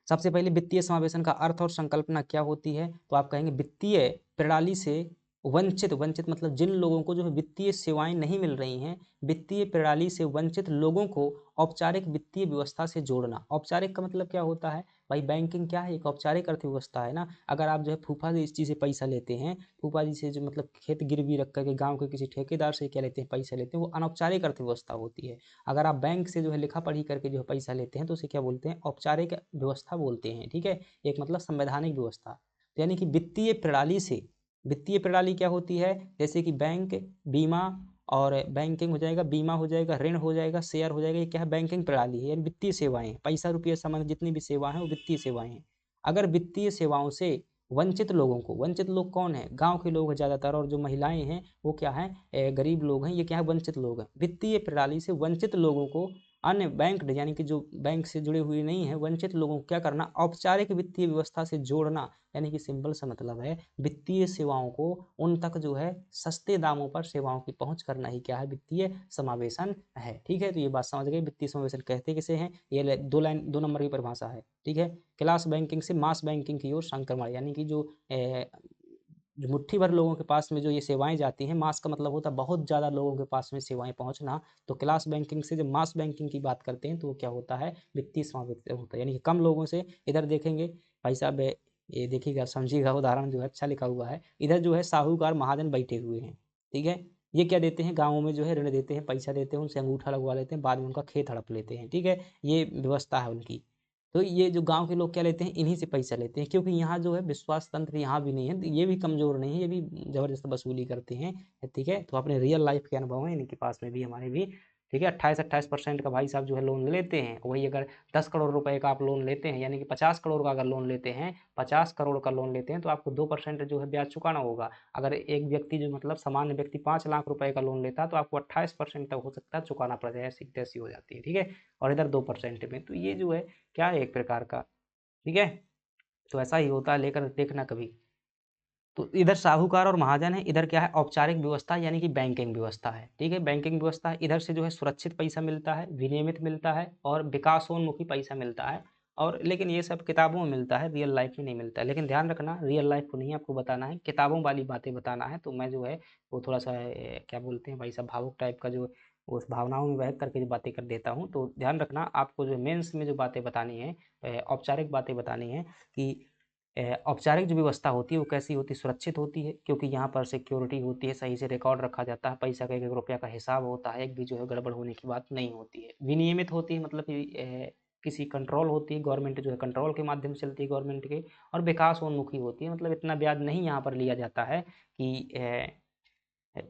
सबसे पहले वित्तीय समावेशन का अर्थ और संकल्पना क्या होती है? तो आप कहेंगे वित्तीय प्रणाली से वंचित, वंचित मतलब जिन लोगों को जो है वित्तीय सेवाएँ नहीं मिल रही हैं, वित्तीय प्रणाली से वंचित लोगों को औपचारिक वित्तीय व्यवस्था से जोड़ना। औपचारिक का मतलब क्या होता है? भाई बैंकिंग क्या है? एक औपचारिक अर्थव्यवस्था है ना। अगर आप जो है फूफा जी से पैसा लेते हैं, फूफा जी से जो मतलब खेत गिरवी रख कर के गाँव के किसी ठेकेदार से क्या लेते हैं, पैसा लेते हैं, वो अनौपचारिक अर्थव्यवस्था होती है। अगर आप बैंक से जो है लिखा-पढ़ी करके जो है पैसा लेते हैं, तो उसे क्या बोलते हैं? औपचारिक व्यवस्था बोलते हैं, ठीक है? एक मतलब संवैधानिक व्यवस्था। तो यानी कि वित्तीय प्रणाली क्या होती है? जैसे कि बैंक, बीमा और बैंकिंग हो जाएगा, बीमा हो जाएगा, ऋण हो जाएगा, शेयर हो जाएगा, ये क्या है? बैंकिंग प्रणाली है, यानी वित्तीय सेवाएँ हैं। पैसा-रुपया संबंधित जितनी भी सेवा हैं, वो वित्तीय सेवाएँ हैं। अगर वित्तीय सेवाओं से वंचित लोगों को, वंचित लोग कौन हैं? गाँव के लोग हैं ज़्यादातर, और जो महिलाएँ हैं, वो क्या हैं? गरीब लोग हैं, ये क्या है? वंचित लोग हैं। वित्तीय प्रणाली से वंचित लोगों को अन्य बैंक्ड, यानी कि जो बैंक से जुड़े हुए नहीं हैं, वंचित लोगों को क्या करना? औपचारिक वित्तीय व्यवस्था से जोड़ना। यानी कि सिंपल सा मतलब है, वित्तीय सेवाओं को उन तक जो है सस्ते दामों पर सेवाओं की पहुँच करना ही क्या है? वित्तीय समावेशन है। ठीक है? तो ये बात समझ गए, वित्तीय समावेशन कहते किसे हैं? ये 2 नंबर की परिभाषा है। ठीक है? क्लास बैंकिंग से मास बैंकिंग की ओर संक्रमण, यानी कि जो मुट्ठी भर लोगों के पास में जो ये सेवाएँ जाती हैं, मास का मतलब होता है बहुत ज़्यादा लोगों के पास में सेवाएँ पहुँचना। तो क्लास बैंकिंग से जब मास बैंकिंग की बात करते हैं, तो वो क्या होता है? वित्तीय समावेशन होता है। यानी कि कम लोगों से, इधर देखेंगे भाई साहब, ये देखिएगा, समझिएगा, उदाहरण जो है अच्छा लिखा हुआ है। इधर जो है साहूकार महाजन बैठे हुए हैं, ठीक है? ये क्या देते हैं? गाँवों में जो है ऋण देते हैं, पैसा देते हैं, उनसे अंगूठा लगवा लेते हैं, बाद में उनका खेत हड़प लेते हैं, ठीक है? ये व्यवस्था है उनकी। तो ये जो गाँव के लोग क्या लेते हैं? इन्हीं से पैसा लेते हैं, क्योंकि यहाँ जो है विश्वास तंत्र यहाँ भी नहीं है, ये भी कमज़ोर नहीं है, ये भी ज़बरदस्त वसूली करते हैं, ठीक है? तो अपने रियल लाइफ़ के अनुभव हैं इनके पास में भी, हमारे भी, ठीक है? 28-28% का भाई साहब जो है लोन ले लेते हैं। वही अगर 10 करोड़ रुपए का आप लोन लेते हैं, यानी कि 50 करोड़ का अगर लोन लेते हैं, 50 करोड़ का लोन लेते हैं, तो आपको 2% जो है ब्याज चुकाना होगा। अगर एक व्यक्ति जो मतलब सामान्य व्यक्ति 5 लाख रुपए का लोन लेता है, तो आपको 28% तक हो सकता है चुकाना पड़ जाए, ऐसी-तैसी हो जाती है, ठीक है? और इधर 2% में, तो ये जो है क्या है, एक प्रकार का, ठीक है? तो ऐसा ही होता है, लेकर देखना कभी। तो इधर साहूकार और महाजन है, इधर क्या है? औपचारिक व्यवस्था, यानी कि बैंकिंग व्यवस्था है, ठीक है? बैंकिंग व्यवस्था है, इधर से जो है सुरक्षित पैसा मिलता है, विनियमित मिलता है और विकासोन्मुखी पैसा मिलता है, और लेकिन ये सब किताबों में मिलता है, रियल लाइफ में नहीं मिलता है। लेकिन ध्यान रखना, रियल लाइफ को नहीं आपको बताना है, किताबों वाली बातें बताना है। तो मैं जो है वो थोड़ा-सा क्या बोलते हैं भाई साहब, भावुक टाइप का, जो उस भावनाओं में बह करके जो बातें कर देता हूँ। तो ध्यान रखना, आपको जो मेंस में जो बातें बतानी है, औपचारिक बातें बतानी है कि औपचारिक जो व्यवस्था होती है वो कैसी होती है? सुरक्षित होती है, क्योंकि यहाँ पर सिक्योरिटी होती है, सही से रिकॉर्ड रखा जाता है, पैसा का एक-एक रुपया का हिसाब होता है, एक भी जो है गड़बड़ होने की बात नहीं होती है। विनियमित होती है, मतलब कि किसी कंट्रोल होती है, गवर्नमेंट जो है कंट्रोल के माध्यम से चलती है गवर्नमेंट के, और विकासोन्मुखी होती है, मतलब इतना ब्याज नहीं यहाँ पर लिया जाता है कि अ,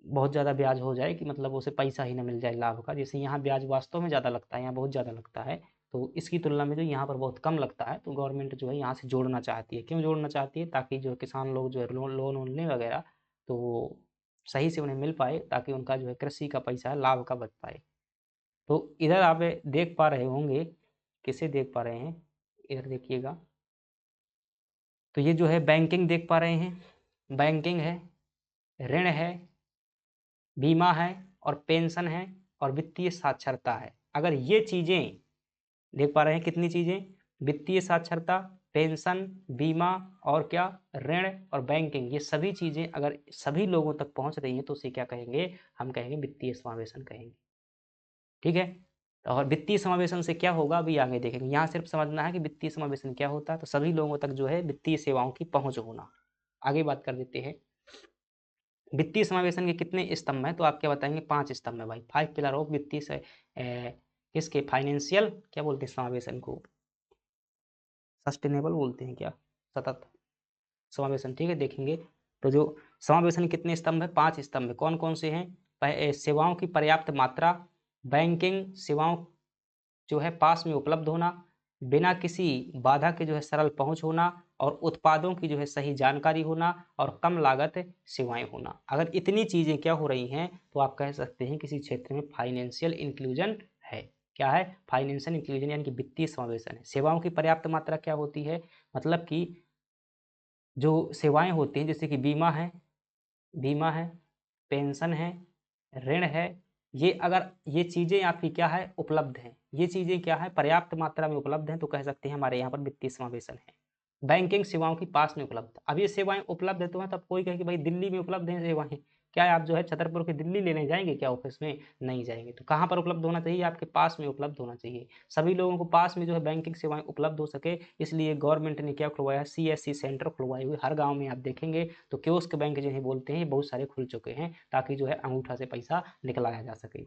बहुत ज़्यादा ब्याज हो जाए कि मतलब उसे पैसा ही ना मिल जाए लाभ का। जैसे यहाँ ब्याज वास्तव में ज़्यादा लगता है, यहाँ बहुत ज़्यादा लगता है, तो इसकी तुलना में जो यहाँ पर बहुत कम लगता है, तो गवर्नमेंट जो है यहाँ से जोड़ना चाहती है। क्यों जोड़ना चाहती है? ताकि जो किसान लोग जो है लोन-वोन लें वगैरह, तो वो सही से उन्हें मिल पाए, ताकि उनका जो है कृषि का पैसा है, लाभ का बच पाए। तो इधर आप देख पा रहे होंगे, किसे देख पा रहे हैं? इधर देखिएगा, तो ये जो है बैंकिंग देख पा रहे हैं, बैंकिंग है, ऋण है, बीमा है और पेंशन है और वित्तीय साक्षरता है। अगर ये चीज़ें देख पा रहे हैं, कितनी चीज़ें, वित्तीय साक्षरता, पेंशन, बीमा और क्या, ऋण और बैंकिंग, ये सभी चीज़ें अगर सभी लोगों तक पहुंच रही हैं तो उसे क्या कहेंगे, हम कहेंगे वित्तीय समावेशन कहेंगे। ठीक है, और वित्तीय समावेशन से क्या होगा अभी आगे देखेंगे। यहाँ सिर्फ समझना है कि वित्तीय समावेशन क्या होता है, तो सभी लोगों तक जो है वित्तीय सेवाओं की पहुंच होना। आगे बात कर देते हैं, वित्तीय समावेशन के कितने स्तंभ हैं, तो आप क्या बताएंगे, 5 स्तंभ है भाई, 5 पिलर ऑफ वित्तीय से किसके, फाइनेंशियल क्या बोलते हैं समावेशन को, सस्टेनेबल बोलते हैं क्या, सतत समावेशन। ठीक है, देखेंगे तो जो समावेशन कितने स्तंभ है, 5 स्तंभ है। कौन कौन से हैं, सेवाओं की पर्याप्त मात्रा, बैंकिंग सेवाओं जो है पास में उपलब्ध होना, बिना किसी बाधा के जो है सरल पहुंच होना, और उत्पादों की जो है सही जानकारी होना, और कम लागत सेवाएं होना। अगर इतनी चीजें क्या हो रही हैं तो आप कह सकते हैं किसी क्षेत्र में फाइनेंशियल इंक्लूजन है। क्या है, फाइनेंशियल इंक्लूजन यानी कि वित्तीय समावेशन है। सेवाओं की पर्याप्त मात्रा क्या होती है, मतलब कि जो सेवाएं होती हैं जैसे कि बीमा है, पेंशन है, ऋण है, ये अगर ये चीज़ें आपकी क्या है, उपलब्ध हैं, ये चीज़ें क्या है, पर्याप्त मात्रा में उपलब्ध हैं, तो कह सकते हैं हमारे यहाँ पर वित्तीय समावेशन है। बैंकिंग सेवाओं की पास में उपलब्ध, अब ये सेवाएं उपलब्ध है तो हैं, तब कोई कहे कि भाई दिल्ली में उपलब्ध हैं सेवाएं, क्या आप जो है छतरपुर के दिल्ली लेने जाएंगे क्या ऑफिस में, नहीं जाएंगे। तो कहाँ पर उपलब्ध होना चाहिए, आपके पास में उपलब्ध होना चाहिए। सभी लोगों को पास में जो है बैंकिंग सेवाएं उपलब्ध हो सके, इसलिए गवर्नमेंट ने क्या खुलवाया, CSC सेंटर खुलवाए हुए। हर गाँव में आप देखेंगे तो कियोस्क बैंक जिन्हें बोलते हैं, ये बहुत सारे खुल चुके हैं, ताकि जो है अंगूठा से पैसा निकलाया जा सके।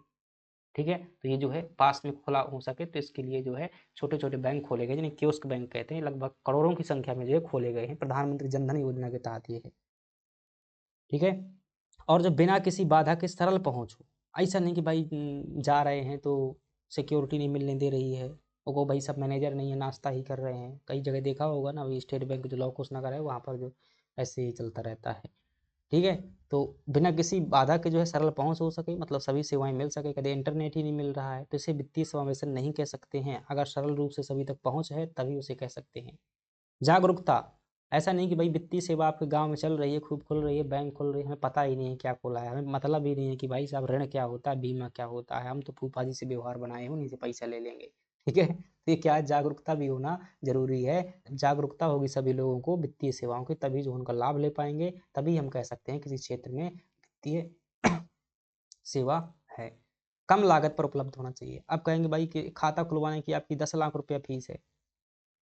ठीक है, तो ये जो है पास में खुला हो सके, तो इसके लिए जो है छोटे छोटे बैंक खोले गए जिन्हें कियोस्क बैंक कहते हैं, लगभग करोड़ों की संख्या में जो है खोले गए हैं प्रधानमंत्री जनधन योजना के तहत ये है। ठीक है, और जो बिना किसी बाधा के सरल पहुंच हो, ऐसा नहीं कि भाई जा रहे हैं तो सिक्योरिटी नहीं मिलने दे रही है, वो भाई सब मैनेजर नहीं है, नाश्ता ही कर रहे हैं। कई जगह देखा होगा ना, अभी स्टेट बैंक जो लौकुश नगर है वहाँ पर जो ऐसे ही चलता रहता है। ठीक है, तो बिना किसी बाधा के जो है सरल पहुंच हो सके, मतलब सभी सेवाएं मिल सके, कभी इंटरनेट ही नहीं मिल रहा है तो इसे वित्तीय समावेशन नहीं कह सकते हैं। अगर सरल रूप से सभी तक पहुंच है तभी उसे कह सकते हैं। जागरूकता, ऐसा नहीं कि भाई वित्तीय सेवा आपके गांव में चल रही है, खूब खुल रही है, बैंक खुल रही है, हमें पता ही नहीं है क्या खुला है, हमें मतलब ही नहीं है कि भाई साहब ऋण क्या होता है, बीमा क्या होता है, हम तो फूफा जी से व्यवहार बनाए हो, उन्हीं से पैसा ले लेंगे। ठीक है, तो ये क्या है, जागरूकता भी होना जरूरी है। जागरूकता होगी सभी लोगों को वित्तीय सेवाओं की, तभी जो उनका लाभ ले पाएंगे, तभी हम कह सकते हैं किसी क्षेत्र में वित्तीय सेवा है। कम लागत पर उपलब्ध होना चाहिए। अब कहेंगे भाई कि खाता खुलवाने की आपकी 10 लाख रुपया फीस है,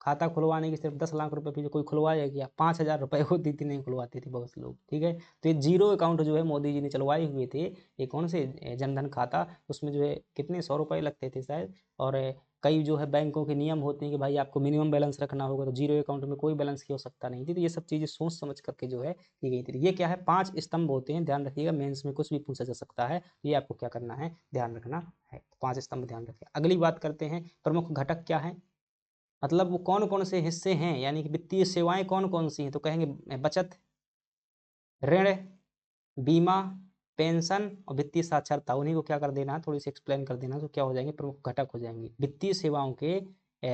खाता खुलवाने की सिर्फ 10 लाख रुपए फीस, कोई खुलवाया क्या, 5,000 रुपए होती थी, नहीं खुलवाते थे बहुत से लोग। ठीक है, तो ये जीरो अकाउंट जो है मोदी जी ने चलवाए हुए थे, ये कौन से जनधन खाता, उसमें जो है कितने 100 रुपए लगते थे शायद। और कई जो है बैंकों के नियम होते हैं कि भाई आपको मिनिमम बैलेंस रखना होगा, तो जीरो अकाउंट में कोई बैलेंस की आवश्यकता नहीं थी। तो ये सब चीज़ें सोच समझ करके जो है की गई थी। ये क्या है, 5 स्तंभ होते हैं, ध्यान रखिएगा, मेंस में कुछ भी पूछा जा सकता है, ये आपको क्या करना है, ध्यान रखना है। 5 स्तंभ ध्यान रखिए। अगली बात करते हैं, प्रमुख घटक क्या है, मतलब वो कौन कौन से हिस्से हैं, यानी कि वित्तीय सेवाएं कौन कौन सी हैं, तो कहेंगे बचत, ऋण, बीमा, पेंशन और वित्तीय साक्षरता। उन्हीं को क्या कर देना है, थोड़ी सी एक्सप्लेन कर देना, तो क्या हो जाएंगे, प्रमुख घटक हो जाएंगे। वित्तीय सेवाओं के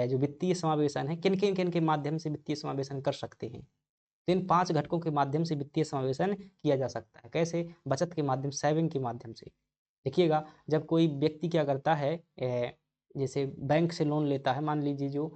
जो वित्तीय समावेशन है, किन के माध्यम से वित्तीय समावेशन कर सकते हैं, तो इन 5 घटकों के माध्यम से वित्तीय समावेशन किया जा सकता है। कैसे, बचत के माध्यम, सेविंग के माध्यम से। देखिएगा, जब कोई व्यक्ति क्या करता है, जैसे बैंक से लोन लेता है, मान लीजिए जो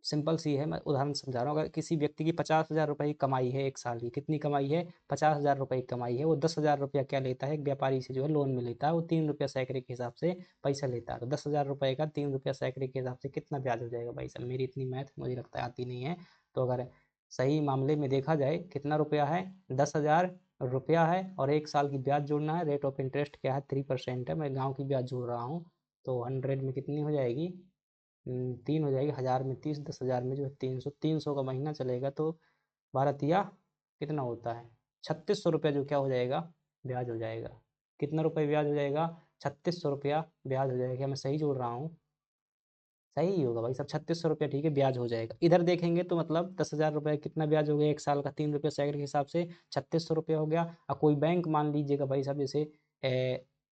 सिंपल सी है, मैं उदाहरण समझा रहा हूँ, अगर किसी व्यक्ति की 50,000 रुपए की कमाई है, एक साल की कितनी कमाई है, 50,000 रुपए की कमाई है, वो 10,000 रुपया क्या लेता है, एक व्यापारी से जो है लोन में लेता है, वो 3 रुपया सैकड़े के हिसाब से पैसा लेता है। तो 10,000 रुपए का 3 रुपया सैकड़े के हिसाब से कितना ब्याज हो जाएगा भाई साहब, मेरी इतनी मैथ मुझे लगता है आती नहीं है। तो अगर सही मामले में देखा जाए, कितना रुपया है, 10,000 रुपया है, और एक साल की ब्याज जोड़ना है, रेट ऑफ इंटरेस्ट क्या है, 3% है, मैं गाँव की ब्याज जोड़ रहा हूँ, तो 100 में कितनी हो जाएगी, 3 हो जाएगी, 1000 में 30, 10,000 में जो है 300, 300 का महीना चलेगा तो 12 कितना होता है, 3600 रुपया जो क्या हो जाएगा, ब्याज हो जाएगा। कितना रुपये ब्याज हो जाएगा, 3600 रुपया ब्याज हो जाएगा। मैं सही जोड़ रहा हूँ, सही ही होगा भाई सब, 3600 रुपया ठीक है, ब्याज हो जाएगा। इधर देखेंगे तो मतलब 10,000 रुपये कितना ब्याज हो गया एक साल का, 3 रुपये सैकड़े के हिसाब से 3600 रुपया हो गया। और कोई बैंक मान लीजिएगा भाई साहब जैसे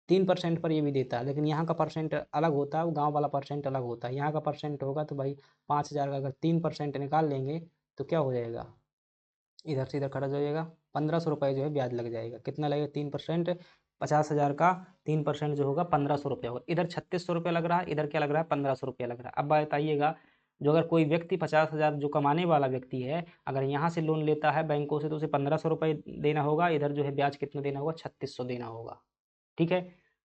3% पर ये भी देता है, लेकिन यहाँ का परसेंट अलग होता है, वो गाँव वाला परसेंट अलग होता है। यहाँ का परसेंट होगा तो भाई 5,000 का अगर 3% निकाल लेंगे तो क्या हो जाएगा, इधर से इधर खर्च हो जाएगा, 1500 रुपये जो है ब्याज लग जाएगा। कितना लगेगा? 3%, 50,000 का 3% जो होगा 1500 रुपये होगा। इधर 3600 रुपये लग रहा है, इधर क्या लग रहा है? 1500 रुपये लग रहा है। अब बताइएगा, जो अगर कोई व्यक्ति 50,000 जो कमाने वाला व्यक्ति है, अगर यहाँ से लोन लेता है बैंकों से, तो उसे 1500 रुपये देना होगा। इधर जो है ब्याज कितना देना होगा? 3600 देना होगा। ठीक है,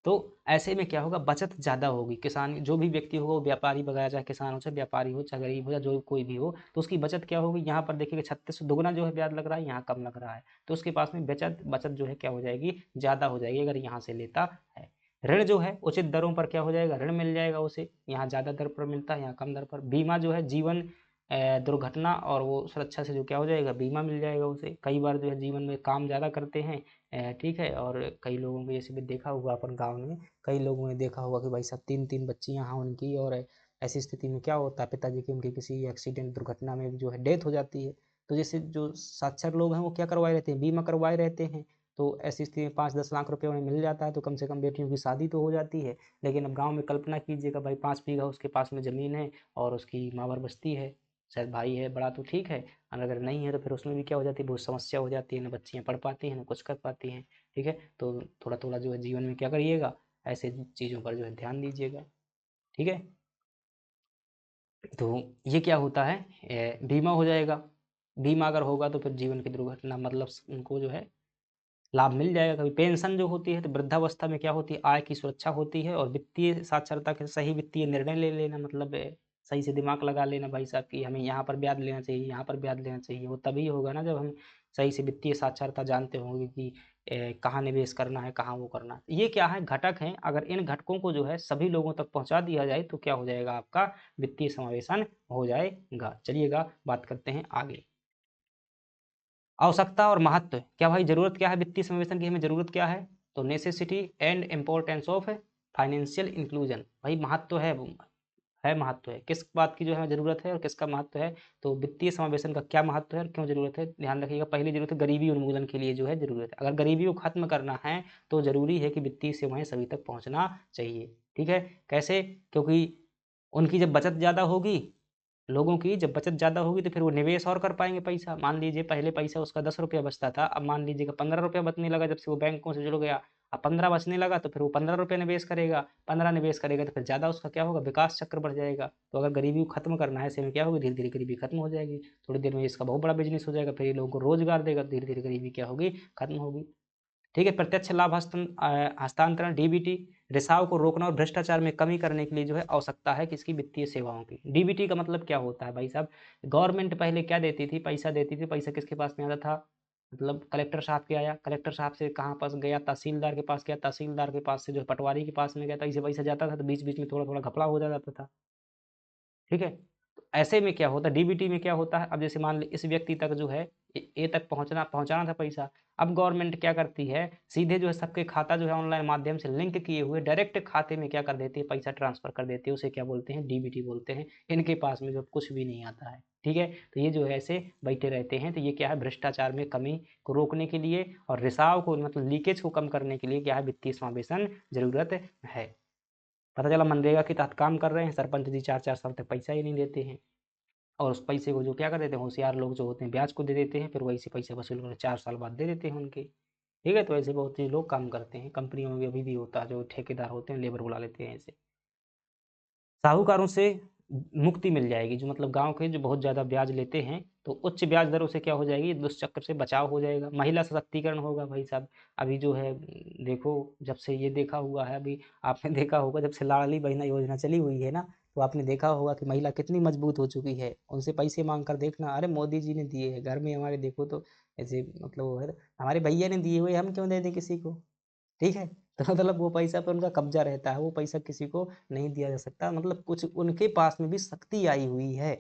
तो ऐसे में क्या होगा? बचत ज़्यादा होगी। किसान जो भी व्यक्ति होगा, वो व्यापारी वगैरह, चाहे किसान हो, चाहे व्यापारी हो, चाहे गरीब हो, या जो कोई भी हो, तो उसकी बचत क्या होगी? यहाँ पर देखिएगा 3600 दुगना जो है ब्याज लग रहा है, यहाँ कम लग रहा है, तो उसके पास में बचत बचत जो है क्या हो जाएगी? ज़्यादा हो जाएगी अगर यहाँ से लेता है। ऋण जो है उचित दरों पर क्या हो जाएगा? ऋण मिल जाएगा उसे, यहाँ ज़्यादा दर पर मिलता है, यहाँ कम दर पर। बीमा जो है जीवन दुर्घटना और वो सुरक्षा से जो क्या हो जाएगा? बीमा मिल जाएगा उसे। कई बार जो है जीवन में काम ज़्यादा करते हैं, ठीक है, और कई लोगों को जैसे भी देखा हुआ अपन गाँव में, कई लोगों ने देखा होगा कि भाई साहब 3-3 बच्चियाँ हैं उनकी, और ऐसी स्थिति में क्या होता है, पिताजी की उनकी किसी एक्सीडेंट दुर्घटना में जो है डेथ हो जाती है। तो जैसे जो साक्षर लोग हैं वो क्या करवाए रहते हैं? बीमा करवाए रहते हैं। तो ऐसी स्थिति में 5-10 लाख रुपए उन्हें मिल जाता है, तो कम से कम बेटियों की शादी तो हो जाती है। लेकिन अब गाँव में कल्पना कीजिएगा, भाई 5 बीघा उसके पास में ज़मीन है और उसकी माँ बस्ती है, शायद भाई है बड़ा तो ठीक है, और अगर नहीं है तो फिर उसमें भी क्या हो जाती है? बहुत समस्या हो जाती है, ना बच्चियाँ पढ़ पाती हैं, ना कुछ कर पाती हैं। ठीक है, तो थोड़ा-थोड़ा जो है जीवन में क्या करिएगा? ऐसे चीज़ों पर जो है ध्यान दीजिएगा। ठीक है? तो ये क्या होता है? बीमा हो जाएगा। बीमा अगर होगा तो फिर जीवन की दुर्घटना मतलब उनको जो है लाभ मिल जाएगा। कभी पेंशन जो होती है तो वृद्धावस्था में क्या होती है? आय की सुरक्षा होती है, और वित्तीय साक्षरता के सही वित्तीय निर्णय ले लेना, मतलब सही से दिमाग लगा लेना भाई साहब कि हमें यहाँ पर ब्याज लेना चाहिए, यहाँ पर ब्याज लेना चाहिए। वो तभी होगा ना जब हम सही से वित्तीय साक्षरता जानते होंगे कि कहाँ निवेश करना है, कहाँ वो करना है। ये क्या है? घटक हैं। अगर इन घटकों को जो है सभी लोगों तक पहुँचा दिया जाए तो क्या हो जाएगा? आपका वित्तीय समावेशन हो जाएगा। चलिएगा बात करते हैं आगे। आवश्यकता और महत्व, क्या भाई ज़रूरत क्या है वित्तीय समावेशन की? हमें ज़रूरत क्या है? तो necessity and importance of financial inclusion, भाई महत्व है महत्व है। किस बात की जो है ज़रूरत है और किसका महत्व है? तो वित्तीय समावेशन का क्या महत्व है और क्यों ज़रूरत है? ध्यान रखिएगा, पहली ज़रूरत है गरीबी उन्मूलन के लिए जो है ज़रूरत है। अगर गरीबी को खत्म करना है तो ज़रूरी है कि वित्तीय सेवाएँ सभी तक पहुँचना चाहिए। ठीक है? कैसे? क्योंकि उनकी जब बचत ज़्यादा होगी, लोगों की जब बचत ज़्यादा होगी तो फिर वो निवेश और कर पाएँगे पैसा। मान लीजिए पहले पैसा उसका ₹10 बचता था, अब मान लीजिएगा ₹15 बचने लगा जब से वो बैंकों से जुड़ गया। अब 15 बचने लगा तो फिर वो ₹15 निवेश करेगा, 15 निवेश करेगा तो फिर ज़्यादा उसका क्या होगा? विकास चक्र बढ़ जाएगा। तो अगर गरीबी को खत्म करना है, ऐसे में क्या होगा? धीरे-धीरे गरीबी खत्म हो जाएगी। थोड़ी देर में इसका बहुत बड़ा बिज़नेस हो जाएगा, फिर ये लोगों को रोज़गार देगा, धीरे-धीरे गरीबी क्या होगी? खत्म होगी। ठीक है, प्रत्यक्ष लाभ हस्तांतरण डीबीटी, रिसाव को रोकना और भ्रष्टाचार में कमी करने के लिए जो है आवश्यकता है किसकी? वित्तीय सेवाओं की। डीबीटी का मतलब क्या होता है भाई साहब? गवर्नमेंट पहले क्या देती थी? पैसा देती थी। पैसा किसके पास में आता था? मतलब कलेक्टर साहब के आया, कलेक्टर साहब से कहाँ पास गया? तहसीलदार के पास गया, तहसीलदार के पास से जो है पटवारी के पास में गया, तो ऐसे पैसा जाता था, तो बीच-बीच में थोड़ा-थोड़ा घपला हो जाता था। ठीक है? तो ऐसे में क्या होता है, डीबीटी में क्या होता है, अब जैसे मान लें इस व्यक्ति तक जो है ए तक पहुँचाना था पैसा। अब गवर्नमेंट क्या करती है, सीधे जो है सबके खाता जो है ऑनलाइन माध्यम से लिंक किए हुए डायरेक्ट खाते में क्या कर देती है? पैसा ट्रांसफ़र कर देती है। उसे क्या बोलते हैं? डीबीटी बोलते हैं। इनके पास में जो कुछ भी नहीं आता है। ठीक है? तो ये जो है ऐसे बैठे रहते हैं, तो ये क्या है? भ्रष्टाचार में कमी को रोकने के लिए और रिसाव को मतलब लीकेज को कम करने के लिए क्या है? वित्तीय समावेशन ज़रूरत है। पता चला मनरेगा के तहत काम कर रहे हैं, सरपंच जी 4-4 साल तक पैसा ही नहीं देते हैं, और उस पैसे को जो क्या कर देते हैं, होशियार लोग जो होते हैं ब्याज को दे देते हैं, फिर वही से पैसे वसूल कर 4 साल बाद दे देते हैं उनके। ठीक है? तो ऐसे बहुत से लोग काम करते हैं, कंपनियों में भी अभी भी होता है, जो ठेकेदार होते हैं लेबर बुला लेते हैं ऐसे। साहूकारों से मुक्ति मिल जाएगी, जो मतलब गाँव के जो बहुत ज़्यादा ब्याज लेते हैं, तो उच्च ब्याज दरों से क्या हो जाएगी? दुष्चक्र से बचाव हो जाएगा, महिला सशक्तिकरण होगा भाई साहब। अभी जो है देखो, जब से ये देखा हुआ है, अभी आपने देखा होगा जब से लाडली बहना योजना चली हुई है ना, तो आपने देखा होगा कि महिला कितनी मजबूत हो चुकी है। उनसे पैसे माँग कर देखना, अरे मोदी जी ने दिए हैं, घर में हमारे देखो तो ऐसे मतलब वो है, हमारे भैया ने दिए हुए, हम क्यों दे दें किसी को? ठीक है? तो मतलब वो पैसा पे उनका कब्ज़ा रहता है, वो पैसा किसी को नहीं दिया जा सकता, मतलब कुछ उनके पास में भी शक्ति आई हुई है।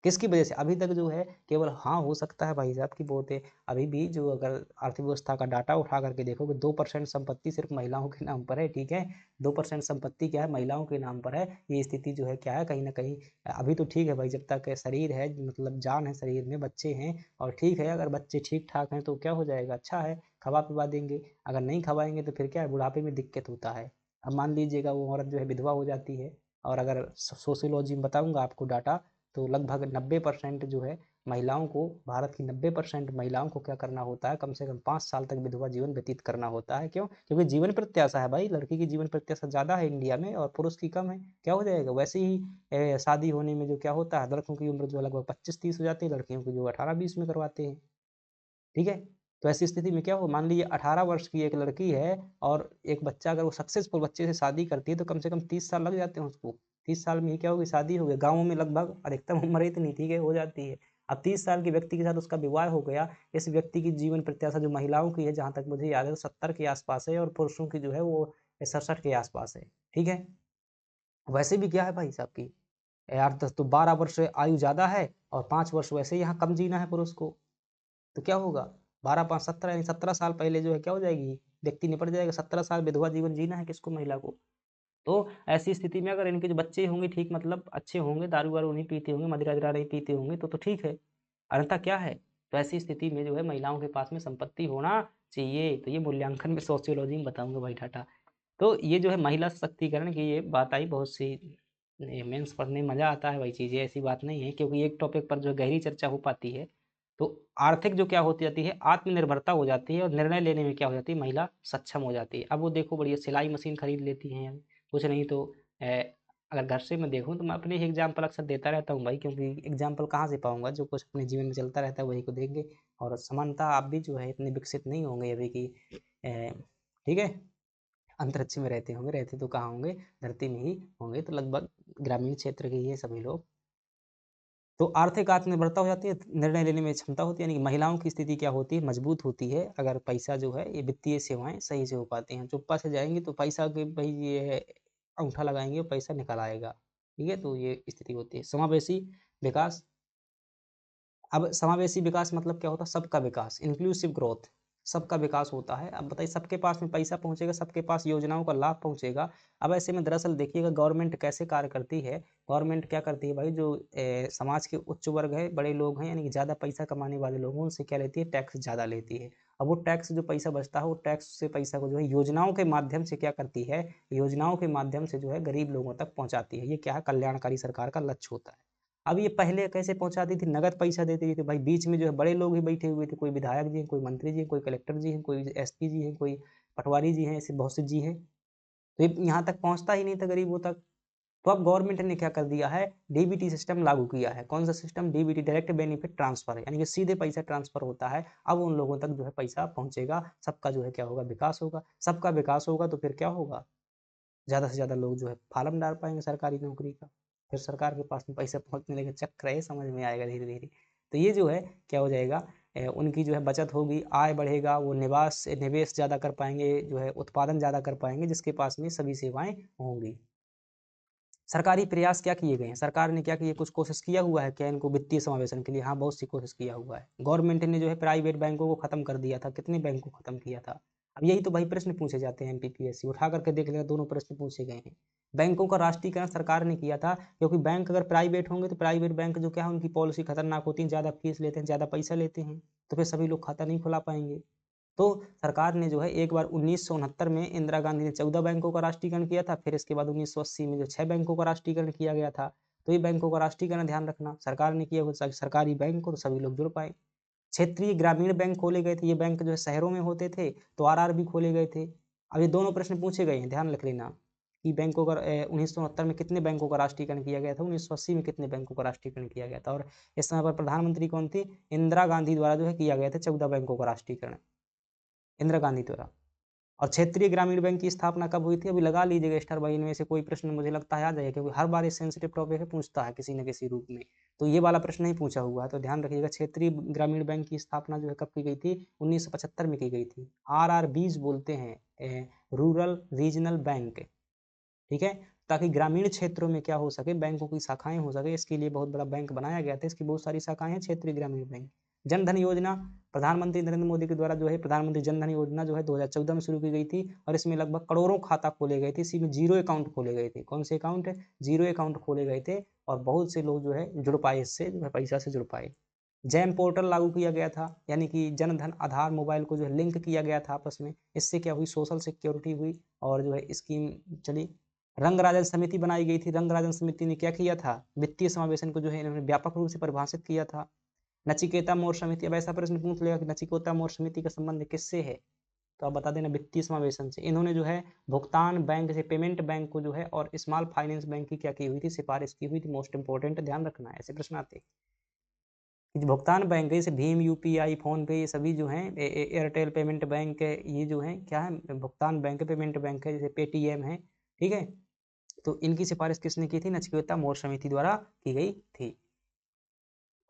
किसकी वजह से? अभी तक जो है केवल हाँ, हो सकता है भाई साहब कि बहुत अभी भी जो अगर अर्थव्यवस्था का डाटा उठा करके देखोगे 2% संपत्ति सिर्फ़ महिलाओं के नाम पर है, ठीक है? 2% संपत्ति क्या है? महिलाओं के नाम पर है। ये स्थिति जो है क्या है, कहीं न कहीं अभी तो ठीक है भाई, जब तक शरीर है मतलब जान है शरीर में, बच्चे हैं और ठीक है, अगर बच्चे ठीक-ठाक हैं तो क्या हो जाएगा? अच्छा है, खवा-पिवा देंगे। अगर नहीं खवाएँगे तो फिर क्या है? बुढ़ापे में दिक्कत होता है। अब मान लीजिएगा वो औरत जो है विधवा हो जाती है, और अगर सोशियोलॉजी में बताऊँगा आपको डाटा, तो लगभग 90% जो है महिलाओं को, भारत की 90% महिलाओं को क्या करना होता है, कम से कम 5 साल तक विधवा जीवन व्यतीत करना होता है। क्यों? क्योंकि जीवन प्रत्याशा है भाई, लड़की की जीवन प्रत्याशा ज़्यादा है इंडिया में और पुरुष की कम है। क्या हो जाएगा? वैसे ही शादी होने में जो क्या होता है, लड़कों की उम्र जो लगभग 25-30 हो जाती है, लड़कियों की जो 18-20 में करवाते हैं। ठीक है? तो ऐसी स्थिति में क्या हो, मान लीजिए 18 वर्ष की एक लड़की है और एक बच्चा, अगर वो सक्सेसफुल बच्चे से शादी करती है तो कम से कम 30 साल लग जाते हैं उसको। 30 साल में ही क्या होगी, शादी हो गई। गाँवों में लगभग अधिकतम उम्र इतनी, ठीक है, हो जाती है। अब 30 साल के व्यक्ति के साथ उसका विवाह हो गया। इस व्यक्ति की जीवन प्रत्याशा जो महिलाओं की है, जहाँ तक मुझे याद है, 70 के आसपास है और पुरुषों की जो है वो 67 के आसपास है। ठीक है? वैसे भी क्या है भाई साहब की, यार 10 तो 12 वर्ष आयु ज़्यादा है और 5 वर्ष वैसे ही यहाँ कम जीना है पुरुष को। तो क्या होगा, 12 5 17 यानी 17 साल पहले जो है क्या हो जाएगी, व्यक्ति निपट जाएगा। 17 साल विधवा जीवन जीना है किसको, महिला को। तो ऐसी स्थिति में अगर इनके जो बच्चे होंगे ठीक, मतलब अच्छे होंगे, दारू वारू नहीं पीते होंगे, मदिरा नहीं पीते होंगे, तो ठीक है। अन्यथा क्या है, तो ऐसी स्थिति में जो है महिलाओं के पास में संपत्ति होना चाहिए। तो ये मूल्यांकन में सोशियोलॉजी में बताऊंगा भाई टाटा। तो ये जो है महिला सशक्तिकरण की ये बात आई, बहुत सी मेंस पढ़ने में मजा आता है भाई चीज़ें, ऐसी बात नहीं है, क्योंकि एक टॉपिक पर जो गहरी चर्चा हो पाती है। तो आर्थिक जो क्या होती जाती है, आत्मनिर्भरता हो जाती है और निर्णय लेने में क्या हो जाती है, महिला सक्षम हो जाती है। अब वो देखो, बढ़िया सिलाई मशीन खरीद लेती हैं, कुछ नहीं तो अगर घर से मैं देखूँ तो मैं अपने ही एग्जाम्पल अक्सर देता रहता हूँ भाई, क्योंकि एग्जाम्पल कहाँ से पाऊंगा, जो कुछ अपने जीवन में चलता रहता है वही को देंगे। और समानता आप भी जो है इतने विकसित नहीं होंगे अभी की, ठीक है, अंतरिक्ष में रहते होंगे, रहते तो कहाँ होंगे, धरती में ही होंगे। तो लगभग ग्रामीण क्षेत्र के ही है सभी लोग। तो आर्थिक आत्मनिर्भरता हो जाती है, निर्णय लेने में क्षमता होती है, यानी कि महिलाओं की स्थिति क्या होती है, मजबूत होती है, अगर पैसा जो है, ये वित्तीय सेवाएं सही से हो पाती हैं। चुप्पा से जाएंगे तो पैसा के भाई ये है, अंगूठा लगाएंगे और पैसा निकल आएगा। ठीक है? तो ये स्थिति होती है। समावेशी विकास, अब समावेशी विकास मतलब क्या होता है, सबका विकास, इंक्लूसिव ग्रोथ, सबका विकास होता है। अब बताइए, सबके पास में पैसा पहुंचेगा, सबके पास योजनाओं का लाभ पहुंचेगा। अब ऐसे में दरअसल देखिएगा गवर्नमेंट कैसे कार्य करती है। गवर्नमेंट क्या करती है भाई, जो समाज के उच्च वर्ग है, बड़े लोग हैं, यानी कि ज़्यादा पैसा कमाने वाले लोग हैं, उनसे क्या लेती है, टैक्स ज़्यादा लेती है। अब वो टैक्स जो पैसा बचता है, वो टैक्स से पैसा को जो है योजनाओं के माध्यम से क्या करती है, योजनाओं के माध्यम से जो है गरीब लोगों तक पहुंचाती है। ये क्या है, कल्याणकारी सरकार का लक्ष्य होता है। अब ये पहले कैसे पहुंचाती थी, नगद पैसा देती थी भाई, बीच में जो है बड़े लोग ही बैठे हुए थे, कोई विधायक जी हैं, कोई मंत्री जी हैं, कोई कलेक्टर जी हैं, कोई एसपी जी हैं, कोई पटवारी जी हैं, ऐसे बहुत से जी हैं। तो ये यहाँ तक पहुँचता ही नहीं था गरीबों तक। तो अब गवर्नमेंट ने क्या कर दिया है, डीबीटी सिस्टम लागू किया है। कौन सा system, DBT, direct benefit transfer, यानी कि सीधे पैसा ट्रांसफर होता है। अब उन लोगों तक जो है पैसा पहुंचेगा, सबका जो है क्या होगा, विकास होगा। सबका विकास होगा तो फिर क्या होगा, ज़्यादा से ज़्यादा लोग जो है फार्म डाल पाएंगे सरकारी नौकरी का, फिर सरकार के पास में पैसा पहुंचने लगे। चक्र है, समझ में आएगा धीरे धीरे। तो ये जो है क्या हो जाएगा, उनकी जो है बचत होगी, आय बढ़ेगा, वो निवेश ज़्यादा कर पाएंगे, जो है उत्पादन ज़्यादा कर पाएंगे, जिसके पास में सभी सेवाएं होंगी। सरकारी प्रयास क्या किए गए हैं, सरकार ने क्या किया, कुछ कोशिश किया हुआ है क्या इनको वित्तीय समावेशन के लिए? हाँ, बहुत सी कोशिश किया हुआ है। गवर्नमेंट ने जो है प्राइवेट बैंकों को खत्म कर दिया था। कितने बैंक को खत्म किया था? अब यही तो भाई प्रश्न पूछे जाते हैं, एमपीपीएससी उठा करके देख लेना, दोनों प्रश्न पूछे गए हैं। बैंकों का राष्ट्रीयकरण सरकार ने किया था, क्योंकि बैंक अगर प्राइवेट होंगे तो प्राइवेट बैंक जो क्या है, उनकी पॉलिसी खतरनाक होती है, ज़्यादा फीस लेते हैं, ज़्यादा पैसा लेते हैं, तो फिर सभी लोग खाता नहीं खुला पाएंगे। तो सरकार ने जो है एक बार 1969 में इंदिरा गांधी ने 14 बैंकों का राष्ट्रीयकरण किया था, फिर इसके बाद 1980 में जो 6 बैंकों का राष्ट्रीयकरण किया गया था। तो ये बैंकों का राष्ट्रीयकरण ध्यान रखना, सरकार ने किया हुआ सरकारी बैंक को, तो सभी लोग जुड़ पाए। क्षेत्रीय ग्रामीण बैंक खोले गए थे, ये बैंक जो है शहरों में होते थे, तो आरआर भी खोले गए थे। अब ये दोनों प्रश्न पूछे गए हैं, ध्यान रख लेना कि बैंकों का 1969 में कितने बैंकों का राष्ट्रीयकरण किया गया था, 1980 में कितने बैंकों का राष्ट्रीयकरण किया गया था, और इस समय पर प्रधानमंत्री कौन थी, इंदिरा गांधी द्वारा जो है किया गया था 14 बैंकों का राष्ट्रीयकरण, इंदिरा गांधी द्वारा। और क्षेत्रीय ग्रामीण बैंक की स्थापना कब हुई थी, अभी लगा लीजिएगा स्टार भाई, इनमें से कोई प्रश्न मुझे लगता है आ जाएगा, क्योंकि हर बार ये सेंसिटिव टॉपिक है, पूछता है किसी न किसी रूप में। तो ये वाला प्रश्न नहीं पूछा हुआ है, तो ध्यान रखिएगा। क्षेत्रीय ग्रामीण बैंक की स्थापना जो है कब की गई थी, 1975 में की गई थी। RRBs बोलते हैं, रूरल रीजनल बैंक। ठीक है? ताकि ग्रामीण क्षेत्रों में क्या हो सके, बैंकों की शाखाएं हो सके, इसके लिए बहुत बड़ा बैंक बनाया गया था। इसकी बहुत सारी शाखाएं हैं, क्षेत्रीय ग्रामीण बैंक। जन धन योजना, प्रधानमंत्री नरेंद्र मोदी के द्वारा जो है प्रधानमंत्री जन धन योजना जो है 2014 में शुरू की गई थी, और इसमें लगभग करोड़ों खाता खोले गए थे। इसी में जीरो अकाउंट खोले गए थे। कौन से अकाउंट? जीरो अकाउंट खोले गए थे, और बहुत से लोग जो है जुड़ पाए, इससे जो है पैसा से जुड़ पाए। जैम पोर्टल लागू किया गया था, यानी कि जन धन आधार मोबाइल को जो है लिंक किया गया था आपस में। इससे क्या हुई, सोशल सिक्योरिटी हुई, और जो है स्कीम चली। रंग राजन समिति बनाई गई थी। रंग राजन समिति ने क्या किया था, वित्तीय समावेशन को जो है इन्होंने व्यापक रूप से परिभाषित किया था। नचिकेता मोर समिति, अब ऐसा प्रश्न पूछ लेगा कि नचिकेता मोर समिति का संबंध किससे है, तो आप बता देना वित्तीय समावेशन से। इन्होंने जो है भुगतान बैंक से, पेमेंट बैंक को जो है और स्मॉल फाइनेंस बैंक की क्या की हुई थी, सिफारिश की हुई थी। मोस्ट इंपोर्टेंट, ध्यान रखना है, ऐसे प्रश्न आते हैं कि भुगतान बैंक जैसे भीम, यूपीआई, फोन पे, ये सभी जो हैं, एयरटेल पेमेंट बैंक है, ये जो है क्या है, भुगतान बैंक, पेमेंट बैंक है, जैसे पेटीएम है, ठीक है। तो इनकी सिफारिश किसने की थी, नचिकेता मोर समिति द्वारा की गई थी।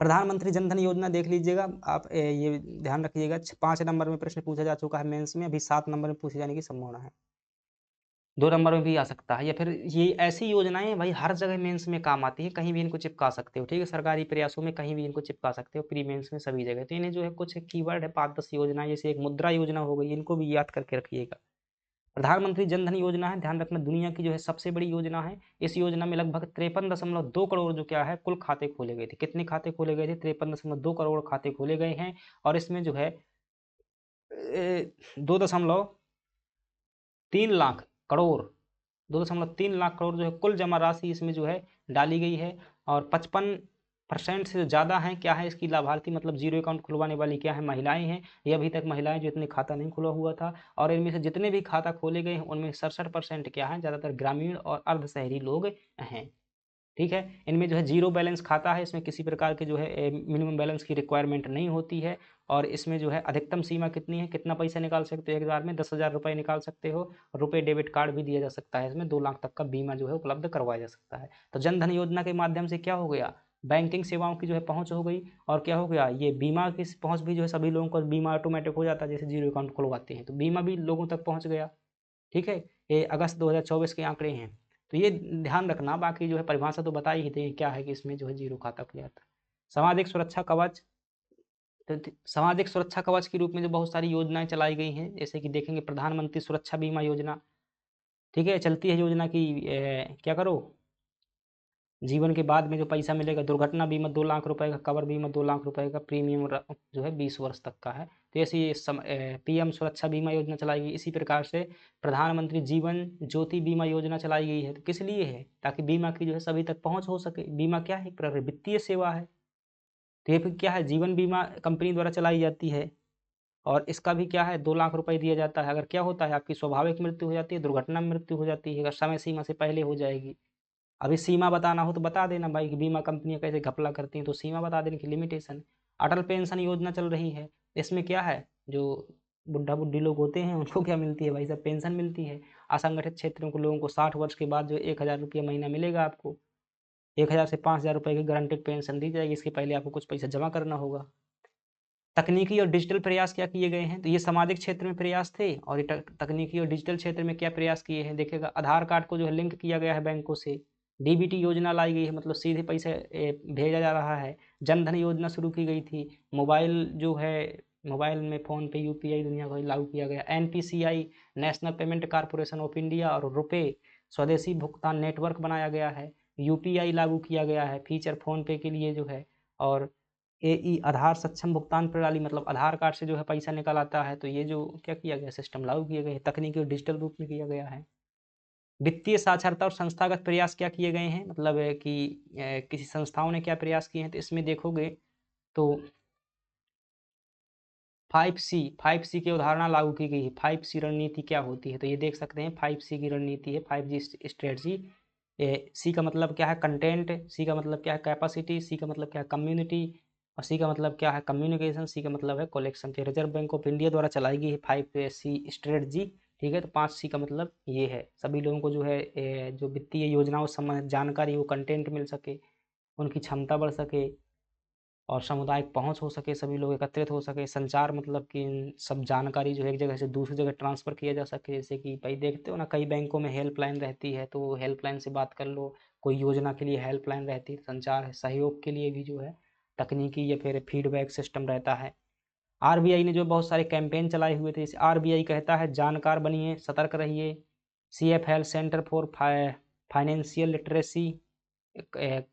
प्रधानमंत्री जन धन योजना देख लीजिएगा आप, ये ध्यान रखिएगा, 5 नंबर में प्रश्न पूछा जा चुका है मेंस में, अभी 7 नंबर में पूछे जाने की संभावना है, 2 नंबर में भी आ सकता है। या फिर ये ऐसी योजनाएं भाई हर जगह मेंस में काम आती है, कहीं भी इनको चिपका सकते हो, ठीक है, सरकारी प्रयासों में कहीं भी इनको चिपका सकते हो, प्री मेंस में सभी जगह। तो इन्हें जो है कुछ कीवर्ड है 5-10 योजनाएं, जैसे एक मुद्रा योजना हो गई, इनको भी याद करके रखिएगा। प्रधानमंत्री जन धन योजना है, ध्यान रखना, दुनिया की जो है सबसे बड़ी योजना है। इस योजना में लगभग 53.2 करोड़ जो क्या है कुल खाते खोले गए थे। कितने खाते खोले गए थे, 53.2 करोड़ खाते खोले गए हैं। और इसमें जो है 2.3 लाख करोड़, 2.3 लाख करोड़ जो है कुल जमा राशि इसमें जो है डाली गई है। और 55% से ज़्यादा है क्या है इसकी लाभार्थी, मतलब जीरो अकाउंट खुलवाने वाली क्या है, महिलाएं हैं। ये अभी तक महिलाएं जो इतने खाता नहीं खुला हुआ था। और इनमें से जितने भी खाता खोले गए हैं उनमें 67% क्या है, ज़्यादातर ग्रामीण और अर्ध शहरी लोग हैं, ठीक है। इनमें जो है जीरो बैलेंस खाता है, इसमें किसी प्रकार के जो है मिनिमम बैलेंस की रिक्वायरमेंट नहीं होती है। और इसमें जो है अधिकतम सीमा कितनी है, कितना पैसा निकाल सकते हो एक बार में, 10,000 रुपये निकाल सकते हो। रुपए डेबिट कार्ड भी दिया जा सकता है, इसमें 2 लाख तक का बीमा जो है उपलब्ध करवाया जा सकता है। तो जन धन योजना के माध्यम से क्या हो गया, बैंकिंग सेवाओं की जो है पहुंच हो गई। और क्या हो गया, ये बीमा की पहुंच भी जो है सभी लोगों को बीमा ऑटोमेटिक हो जाता है, जैसे जीरो अकाउंट खुलवाते हैं तो बीमा भी लोगों तक पहुंच गया, ठीक है। ये अगस्त 2024 के आंकड़े हैं, तो ये ध्यान रखना। बाकी जो है परिभाषा तो बता ही दें क्या है कि इसमें जो है जीरो खाता खुल जाता है। सामाजिक सुरक्षा कवच, तो सामाजिक सुरक्षा कवच के रूप में जो बहुत सारी योजनाएं चलाई गई हैं, जैसे कि देखेंगे प्रधानमंत्री सुरक्षा बीमा योजना, ठीक है, चलती है योजना की क्या करो, जीवन के बाद में जो पैसा मिलेगा, दुर्घटना बीमा 2 लाख रुपए का, कवर बीमा 2 लाख रुपए का, प्रीमियम जो है 20 वर्ष तक का है। तो ऐसी पीएम सुरक्षा बीमा योजना चलाई गई। इसी प्रकार से प्रधानमंत्री जीवन ज्योति बीमा योजना चलाई गई है। तो किस लिए है, ताकि बीमा की जो है सभी तक पहुंच हो सके। बीमा क्या है, एक प्रकार की वित्तीय सेवा है। तो ये फिर क्या है, जीवन बीमा कंपनी द्वारा चलाई जाती है। और इसका भी क्या है, 2 लाख रुपए दिया जाता है। अगर क्या होता है, आपकी स्वाभाविक मृत्यु हो जाती है, दुर्घटना में मृत्यु हो जाती है, अगर समय सीमा से पहले हो जाएगी। अभी सीमा बताना हो तो बता देना भाई कि बीमा कंपनियां कैसे घपला करती हैं, तो सीमा बता देने की लिमिटेशन। अटल पेंशन योजना चल रही है, इसमें क्या है, जो बुढ़ा बुढ़ी लोग होते हैं उनको क्या मिलती है भाई साहब, पेंशन मिलती है। असंगठित क्षेत्रों के लोगों को 60 वर्ष के बाद जो 1,000 रुपया महीना मिलेगा आपको, 1,000 से 5,000 रुपये की गारंटेड पेंशन दी जाएगी। इसके पहले आपको कुछ पैसा जमा करना होगा। तकनीकी और डिजिटल प्रयास क्या किए गए हैं, तो ये सामाजिक क्षेत्र में प्रयास थे। और ये तकनीकी और डिजिटल क्षेत्र में क्या प्रयास किए हैं, देखिएगा आधार कार्ड को जो है लिंक किया गया है बैंकों से। डीबीटी योजना लाई गई है, मतलब सीधे पैसे भेजा जा रहा है। जन धन योजना शुरू की गई थी। मोबाइल जो है, मोबाइल में फ़ोन पे, यूपीआई दुनिया भर लागू किया गया। NPCI, national payment corporation of India और रुपे स्वदेशी भुगतान नेटवर्क बनाया गया है। यूपीआई लागू किया गया है फीचर फ़ोन पे के लिए जो है। और एई आधार सक्षम भुगतान प्रणाली, मतलब आधार कार्ड से जो है पैसा निकल आता है। तो ये जो क्या किया गया, सिस्टम लागू किए गए, तकनीकी और डिजिटल रूप में किया गया है। वित्तीय साक्षरता और संस्थागत प्रयास क्या किए गए हैं, मतलब कि किसी संस्थाओं ने क्या प्रयास किए हैं, तो इसमें देखोगे तो 5C की अवधारणा लागू की गई है। 5C रणनीति क्या होती है, तो ये देख सकते हैं 5C की रणनीति है, 5G स्ट्रेटजी। सी का मतलब क्या है, कंटेंट। सी का मतलब क्या है, कैपेसिटी। सी का मतलब क्या है, कम्युनिटी। और सी का मतलब क्या है, कम्युनिकेशन। सी का मतलब है कलेक्शन। तो रिजर्व बैंक ऑफ इंडिया द्वारा चलाई गई है 5C स्ट्रेटजी, ठीक है। तो 5C का मतलब ये है, सभी लोगों को जो है जो वित्तीय योजनाओं संबंधित जानकारी, वो कंटेंट मिल सके, उनकी क्षमता बढ़ सके, और सामुदायिक पहुंच हो सके, सभी लोग एकत्रित हो सके। संचार मतलब कि सब जानकारी जो है एक जगह से दूसरी जगह ट्रांसफ़र किया जा सके। जैसे कि भाई देखते हो ना, कई बैंकों में हेल्पलाइन रहती है, तो हेल्पलाइन से बात कर लो। कोई योजना के लिए हेल्पलाइन रहती है। संचार सहयोग के लिए भी जो है तकनीकी या फिर फीडबैक सिस्टम रहता है। आरबीआई ने जो बहुत सारे कैंपेन चलाए हुए थे, जैसे आरबीआई कहता है जानकार बनिए, सतर्क रहिए। CFL, centre for financial literacy,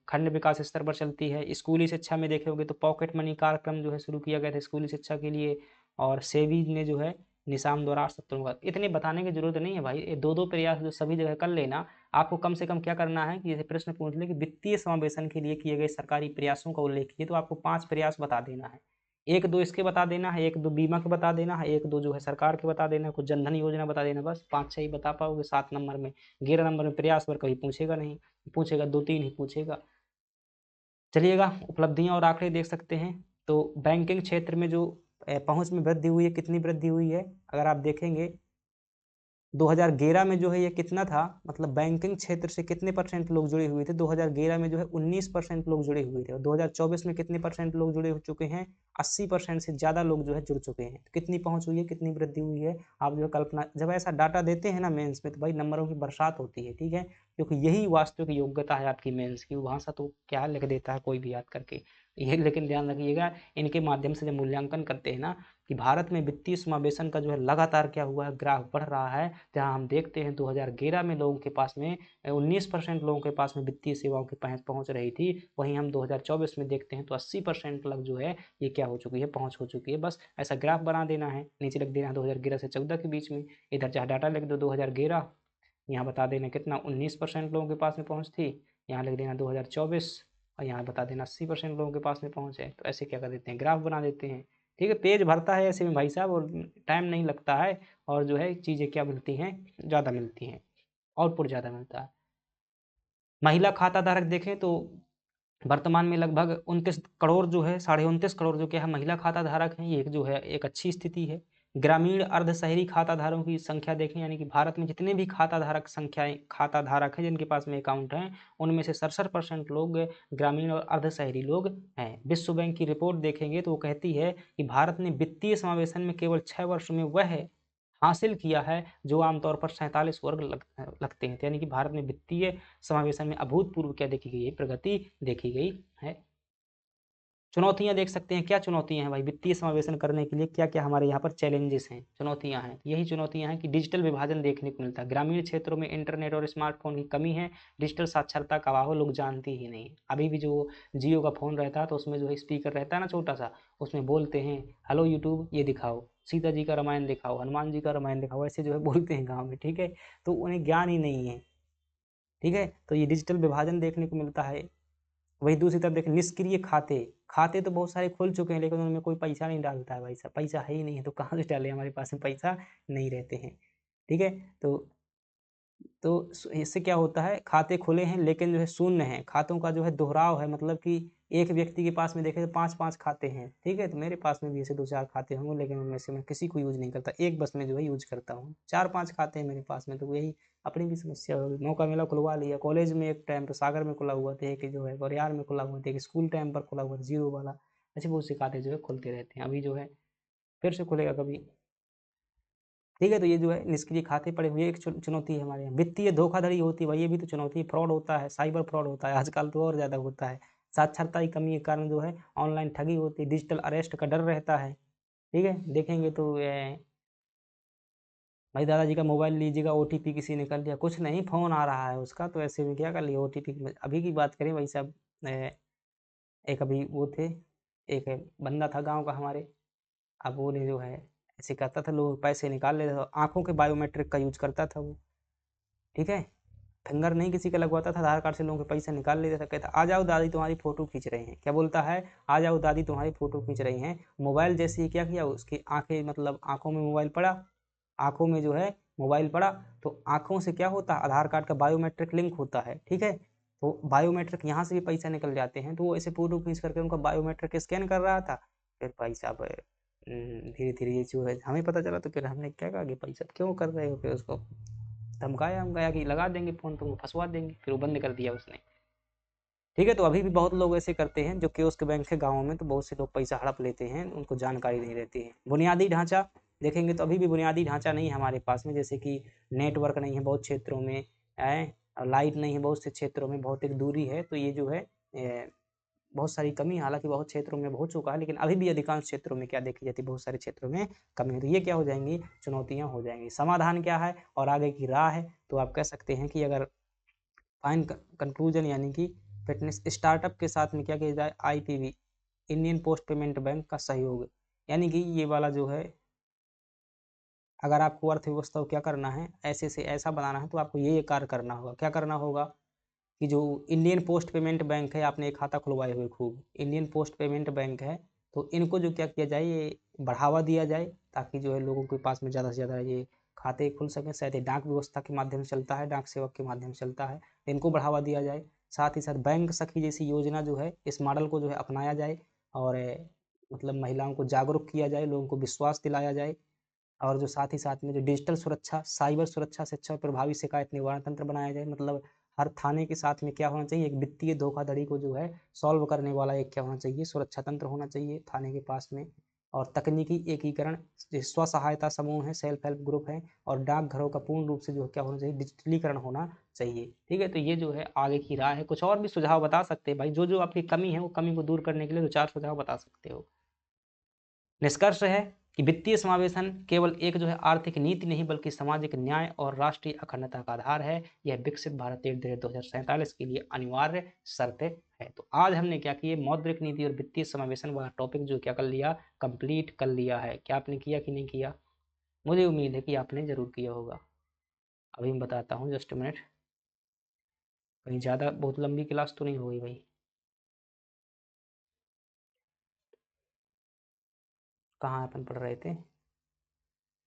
खंड विकास स्तर पर चलती है। स्कूली शिक्षा में देखे होंगे तो पॉकेट मनी कार्यक्रम जो है शुरू किया गया था स्कूली शिक्षा के लिए। और सेबी ने जो है निशान द्वारा 8 सप्तकों का। इतने बताने की जरूरत नहीं है भाई, ये 2-2 प्रयास जो सभी जगह कर लेना। आपको कम से कम क्या करना है कि जैसे प्रश्न पूछ ले कि वित्तीय समावेशन के लिए किए गए सरकारी प्रयासों का उल्लेख कीजिए, तो आपको 5 प्रयास बता देना है। 1-2 इसके बता देना है, 1-2 बीमा के बता देना है, 1-2 जो है सरकार के बता देना है, कुछ जनधन योजना बता देना, बस 5-6 ही बता पाओगे 7 नंबर में। 11 नंबर में प्रयास पर कभी पूछेगा नहीं, पूछेगा 2-3 ही पूछेगा। चलिएगा, उपलब्धियां और आंकड़े देख सकते हैं। तो बैंकिंग क्षेत्र में जो पहुंच में वृद्धि हुई है, कितनी वृद्धि हुई है अगर आप देखेंगे 2011 में जो है ये कितना था, मतलब बैंकिंग क्षेत्र से कितने परसेंट लोग जुड़े हुए थे, 2011 में जो है 19% लोग जुड़े हुए थे, और 2024 में कितने परसेंट लोग जुड़े हो चुके हैं, 80% से ज़्यादा लोग जो है जुड़ चुके हैं। तो कितनी पहुंच हुई है, कितनी वृद्धि हुई है, आप जो है कल्पना, जब ऐसा डाटा देते हैं ना मेंस में, तो भाई नंबरों की बरसात होती है, ठीक है, क्योंकि यही वास्तविक योग्यता है आपकी मेंस की। भाषा तो क्या लिख देता है कोई भी याद करके, ये लेकिन ध्यान रखिएगा, इनके माध्यम से जब मूल्यांकन करते हैं ना कि भारत में वित्तीय समावेशन का जो है लगातार क्या हुआ है, ग्राफ बढ़ रहा है। जहां हम देखते हैं 2011 में लोगों के पास में 19% लोगों के पास में वित्तीय सेवाओं की पहुंच रही थी, वहीं हम 2024 में देखते हैं तो 80% लग जो है ये क्या हो चुकी है, पहुंच हो चुकी है। बस ऐसा ग्राफ बना देना है, नीचे लिख देना है 2011 से 14 के बीच में, इधर चाहे डाटा लिख दो 2011, यहाँ बता देना कितना 19% लोगों के पास में पहुंच थी, यहाँ लिख देना 2024, और यहाँ बता देना 80% लोगों के पास में पहुंच है। तो ऐसे क्या कर देते हैं, ग्राफ बना देते हैं, ठीक है। पेज भरता है ऐसे में भाई साहब, और टाइम नहीं लगता है, और जो है चीज़ें क्या मिलती हैं, ज़्यादा मिलती हैं, आउटपुट ज़्यादा मिलता है। महिला खाता धारक देखें तो वर्तमान में लगभग 29 करोड़ जो है, 29.5 करोड़ जो क्या है महिला खाता धारक हैं, ये जो है एक अच्छी स्थिति है। ग्रामीण अर्ध शहरी खाता धारकों की संख्या देखें, यानी कि भारत में जितने भी खाता धारक हैं जिनके पास में अकाउंट हैं, उनमें से 67% लोग ग्रामीण और अर्ध शहरी लोग हैं। विश्व बैंक की रिपोर्ट देखेंगे तो वो कहती है कि भारत ने वित्तीय समावेशन में केवल 6 वर्ष में वह हासिल किया है जो आमतौर पर 47 वर्ग लगते हैं। तो यानी कि भारत में वित्तीय समावेशन में अभूतपूर्व क्या देखी गई है, प्रगति देखी गई है। चुनौतियां देख सकते हैं, क्या चुनौतियां हैं भाई वित्तीय समावेशन करने के लिए, क्या क्या हमारे यहाँ पर चैलेंजेस हैं, चुनौतियां हैं। यही चुनौतियां हैं कि डिजिटल विभाजन देखने को मिलता है, ग्रामीण क्षेत्रों में इंटरनेट और स्मार्टफोन की कमी है, डिजिटल साक्षरता का अभाव लोग जानते ही नहीं। अभी भी जो जियो का फोन रहता है तो उसमें जो है स्पीकर रहता है ना छोटा सा, उसमें बोलते हैं हेलो यूट्यूब ये दिखाओ, सीता जी का रामायण दिखाओ, हनुमान जी का रामायण दिखाओ, ऐसे जो है बोलते हैं गाँव में, ठीक है। तो उन्हें ज्ञान ही नहीं है, ठीक है। तो ये डिजिटल विभाजन देखने को मिलता है। वही दूसरी तरफ देखें निष्क्रिय खाते, खाते तो बहुत सारे खुल चुके हैं लेकिन उनमें कोई पैसा नहीं डालता है भाई साहब, पैसा है ही नहीं है तो कहाँ से डालें, हमारे पास में पैसा नहीं रहते हैं, ठीक है। तो इससे क्या होता है, खाते खुले हैं लेकिन जो है शून्य है, खातों का जो है दोहराव है, मतलब कि एक व्यक्ति के पास में देखें तो 5-5 खाते हैं, ठीक है। तो मेरे पास में भी ऐसे 2-4 खाते होंगे लेकिन उनमें से मैं किसी को यूज नहीं करता, एक बस में जो है यूज करता हूँ। 4-5 खाते हैं मेरे पास में, तो यही अपनी भी समस्या होगी। मौका मिला खुलवा लिया, कॉलेज में एक टाइम पर सागर में खुला हुआ था, एक जो है बरियार में खुला हुआ था, एक स्कूल टाइम पर खुला हुआ था जीरो वाला। ऐसे बहुत से खाते जो है खुलते रहते हैं, अभी जो है फिर से खुलेगा कभी, ठीक है। तो ये जो है निष्क्रिय खाते पड़े हुए एक चुनौती है हमारे यहाँ। वित्तीय धोखाधड़ी होती है भाई, ये भी तो चुनौती है, फ्रॉड होता है, साइबर फ्रॉड होता है आजकल तो और ज़्यादा होता है। साक्षरता की कमी के कारण जो है ऑनलाइन ठगी होती है, डिजिटल अरेस्ट का डर रहता है, ठीक है। देखेंगे तो भाई दादाजी का मोबाइल लीजिएगा, ओटीपी किसी ने कर लिया, कुछ नहीं फ़ोन आ रहा है उसका, तो ऐसे में क्या कर लिया ओटीपी। अभी की बात करें भाई साहब, एक अभी वो थे, एक बंदा था गाँव का हमारे, अब वो ने जो है ऐसे करता था, लोग पैसे निकाल लेता था, आँखों के बायोमेट्रिक का यूज़ करता था वो, ठीक है। फिंगर नहीं किसी का लगवाता था, आधार कार्ड से लोगों के पैसे निकाल लेता था। कहता आ जाओ दादी तुम्हारी फ़ोटो खींच रहे हैं, क्या बोलता है, आ जाओ दादी तुम्हारी फ़ोटो खींच रही हैं। मोबाइल जैसे ही क्या किया, उसकी आँखें मतलब आँखों में मोबाइल पड़ा, आँखों में जो है मोबाइल पड़ा, तो आँखों से क्या होता है, आधार कार्ड का बायोमेट्रिक लिंक होता है, ठीक है। तो बायोमेट्रिक यहाँ से भी पैसा निकल जाते हैं, तो वो ऐसे फ़ोटो खींच करके उनका बायोमेट्रिक स्कैन कर रहा था। फिर भाई साहब धीरे-धीरे ये जो है हमें पता चला, तो फिर हमने क्या कहा कि भाई साहब क्यों कर रहे हो, फिर उसको धमकाया कि लगा देंगे फ़ोन, तुमको फँसवा देंगे, फिर वो बंद कर दिया उसने, ठीक है। तो अभी भी बहुत लोग ऐसे करते हैं जो कियोस्क बैंक है गाँवों में, तो बहुत से लोग पैसा हड़प लेते हैं, उनको जानकारी नहीं रहती है। बुनियादी ढाँचा देखेंगे तो अभी भी बुनियादी ढाँचा नहीं है हमारे पास में, जैसे कि नेटवर्क नहीं है बहुत क्षेत्रों में, लाइट नहीं है बहुत से क्षेत्रों में, भौतिक दूरी है, तो ये जो है बहुत सारी कमी है। हालाँकि बहुत क्षेत्रों में हो चुका है, लेकिन अभी भी अधिकांश क्षेत्रों में क्या देखी जाती है, बहुत सारे क्षेत्रों में कमी है। तो ये क्या हो जाएँगी, चुनौतियाँ हो जाएँगी। समाधान क्या है और आगे की राह है, तो आप कह सकते हैं कि अगर फाइन कंक्लूजन यानी कि फिटनेस स्टार्टअप के साथ में क्या किया जाए, IPB Indian post payment bank का सहयोग, यानी कि ये वाला जो है अगर आपको अर्थव्यवस्था को क्या करना है, ऐसे से ऐसा बनाना है, तो आपको ये कार्य करना होगा। क्या करना होगा कि जो इंडियन पोस्ट पेमेंट बैंक है, आपने एक खाता खुलवाए हुए खूब, इंडियन पोस्ट पेमेंट बैंक है, तो इनको जो क्या किया जाए, ये बढ़ावा दिया जाए, ताकि जो है लोगों के पास में ज़्यादा से ज़्यादा ये खाते खुल सकें। शायद ये डाक व्यवस्था के माध्यम से चलता है, डाक सेवक के माध्यम से चलता है, इनको बढ़ावा दिया जाए। साथ ही साथ बैंक सखी जैसी योजना जो है, इस मॉडल को जो है अपनाया जाए, और मतलब महिलाओं को जागरूक किया जाए, लोगों को विश्वास दिलाया जाए। और जो साथ ही साथ में जो डिजिटल सुरक्षा, साइबर सुरक्षा से अच्छा और प्रभावी शिकायत निवारण तंत्र बनाया जाए। मतलब हर थाने के साथ में क्या होना चाहिए, एक वित्तीय धोखाधड़ी को जो है सॉल्व करने वाला एक क्या होना चाहिए, सुरक्षा तंत्र होना चाहिए थाने के पास में। और तकनीकी एकीकरण, स्व सहायता समूह है, सेल्फ हेल्प ग्रुप है, और डाकघरों का पूर्ण रूप से जो क्या होना चाहिए, डिजिटलीकरण होना चाहिए। ठीक है, तो ये जो है आगे की राय है। कुछ और भी सुझाव बता सकते हैं भाई, जो जो आपकी कमी है वो कमी को दूर करने के लिए 2-4 सुझाव बता सकते हो। निष्कर्ष है कि वित्तीय समावेशन केवल एक जो है आर्थिक नीति नहीं, बल्कि सामाजिक न्याय और राष्ट्रीय अखंडता का आधार है। यह विकसित भारत 2047 के लिए अनिवार्य शर्त है। तो आज हमने क्या किया, मौद्रिक नीति और वित्तीय समावेशन वाला टॉपिक जो क्या कर लिया, कंप्लीट कर लिया है। क्या आपने किया कि नहीं किया? मुझे उम्मीद है कि आपने जरूर किया होगा। अभी मैं बताता हूँ, जस्ट मिनट। कहीं ज़्यादा बहुत लंबी क्लास तो नहीं होगी भाई? कहाँ अपन पढ़ रहे थे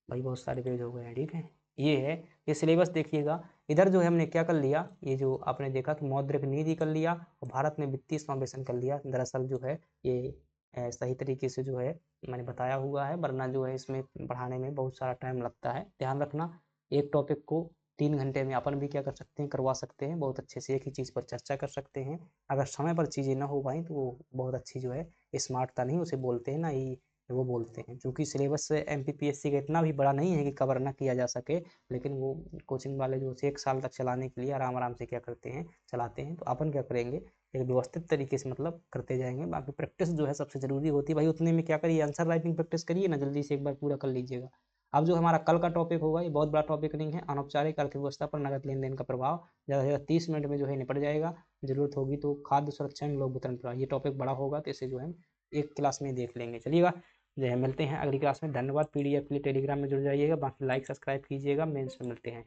भाई? बहुत सारे पेज हो गए हैं। ठीक है, ये है, ये सिलेबस देखिएगा। इधर जो है हमने क्या कर लिया, ये जो आपने देखा कि मौद्रिक नीति कर लिया और भारत में वित्तीय समावेशन कर लिया। दरअसल जो है ये सही तरीके से जो है मैंने बताया हुआ है, वरना जो है इसमें पढ़ाने में बहुत सारा टाइम लगता है। ध्यान रखना, एक टॉपिक को 3 घंटे में अपन भी क्या कर सकते हैं, करवा सकते हैं बहुत अच्छे से, एक ही चीज़ पर चर्चा कर सकते हैं। अगर समय पर चीज़ें ना हो पाई तो वो बहुत अच्छी जो है स्मार्टता नहीं उसे बोलते हैं ना, ये वो बोलते हैं। क्योंकि सिलेबस एमपीपीएससी का इतना भी बड़ा नहीं है कि कवर ना किया जा सके, लेकिन वो कोचिंग वाले जो 1 साल तक चलाने के लिए आराम आराम से क्या करते हैं, चलाते हैं। तो अपन क्या करेंगे, एक व्यवस्थित तरीके से मतलब करते जाएंगे। बाकी प्रैक्टिस जो है सबसे जरूरी होती है भाई, उतने में क्या करिए, आंसर राइटिंग प्रैक्टिस करिए ना, जल्दी से एक बार पूरा कर लीजिएगा। अब जो हमारा कल का टॉपिक होगा, ये बहुत बड़ा टॉपिक नहीं है, अनौपचारिक अर्थव्यवस्था पर नगद लेन देन का प्रभाव, ज़्यादा से ज़्यादा 30 मिनट में जो है निपट जाएगा। जरूरत होगी तो खाद्य सुरक्षा एवं लोक वितरण प्रभाव, ये टॉपिक बड़ा होगा, तो इसे जो है एक क्लास में देख लेंगे। चलिएगा, जो है मिलते हैं अगली क्लास में। धन्यवाद। पीडीएफ के लिए टेलीग्राम में जुड़ जाइएगा, बाकी लाइक सब्सक्राइब कीजिएगा। मेंस में मिलते हैं।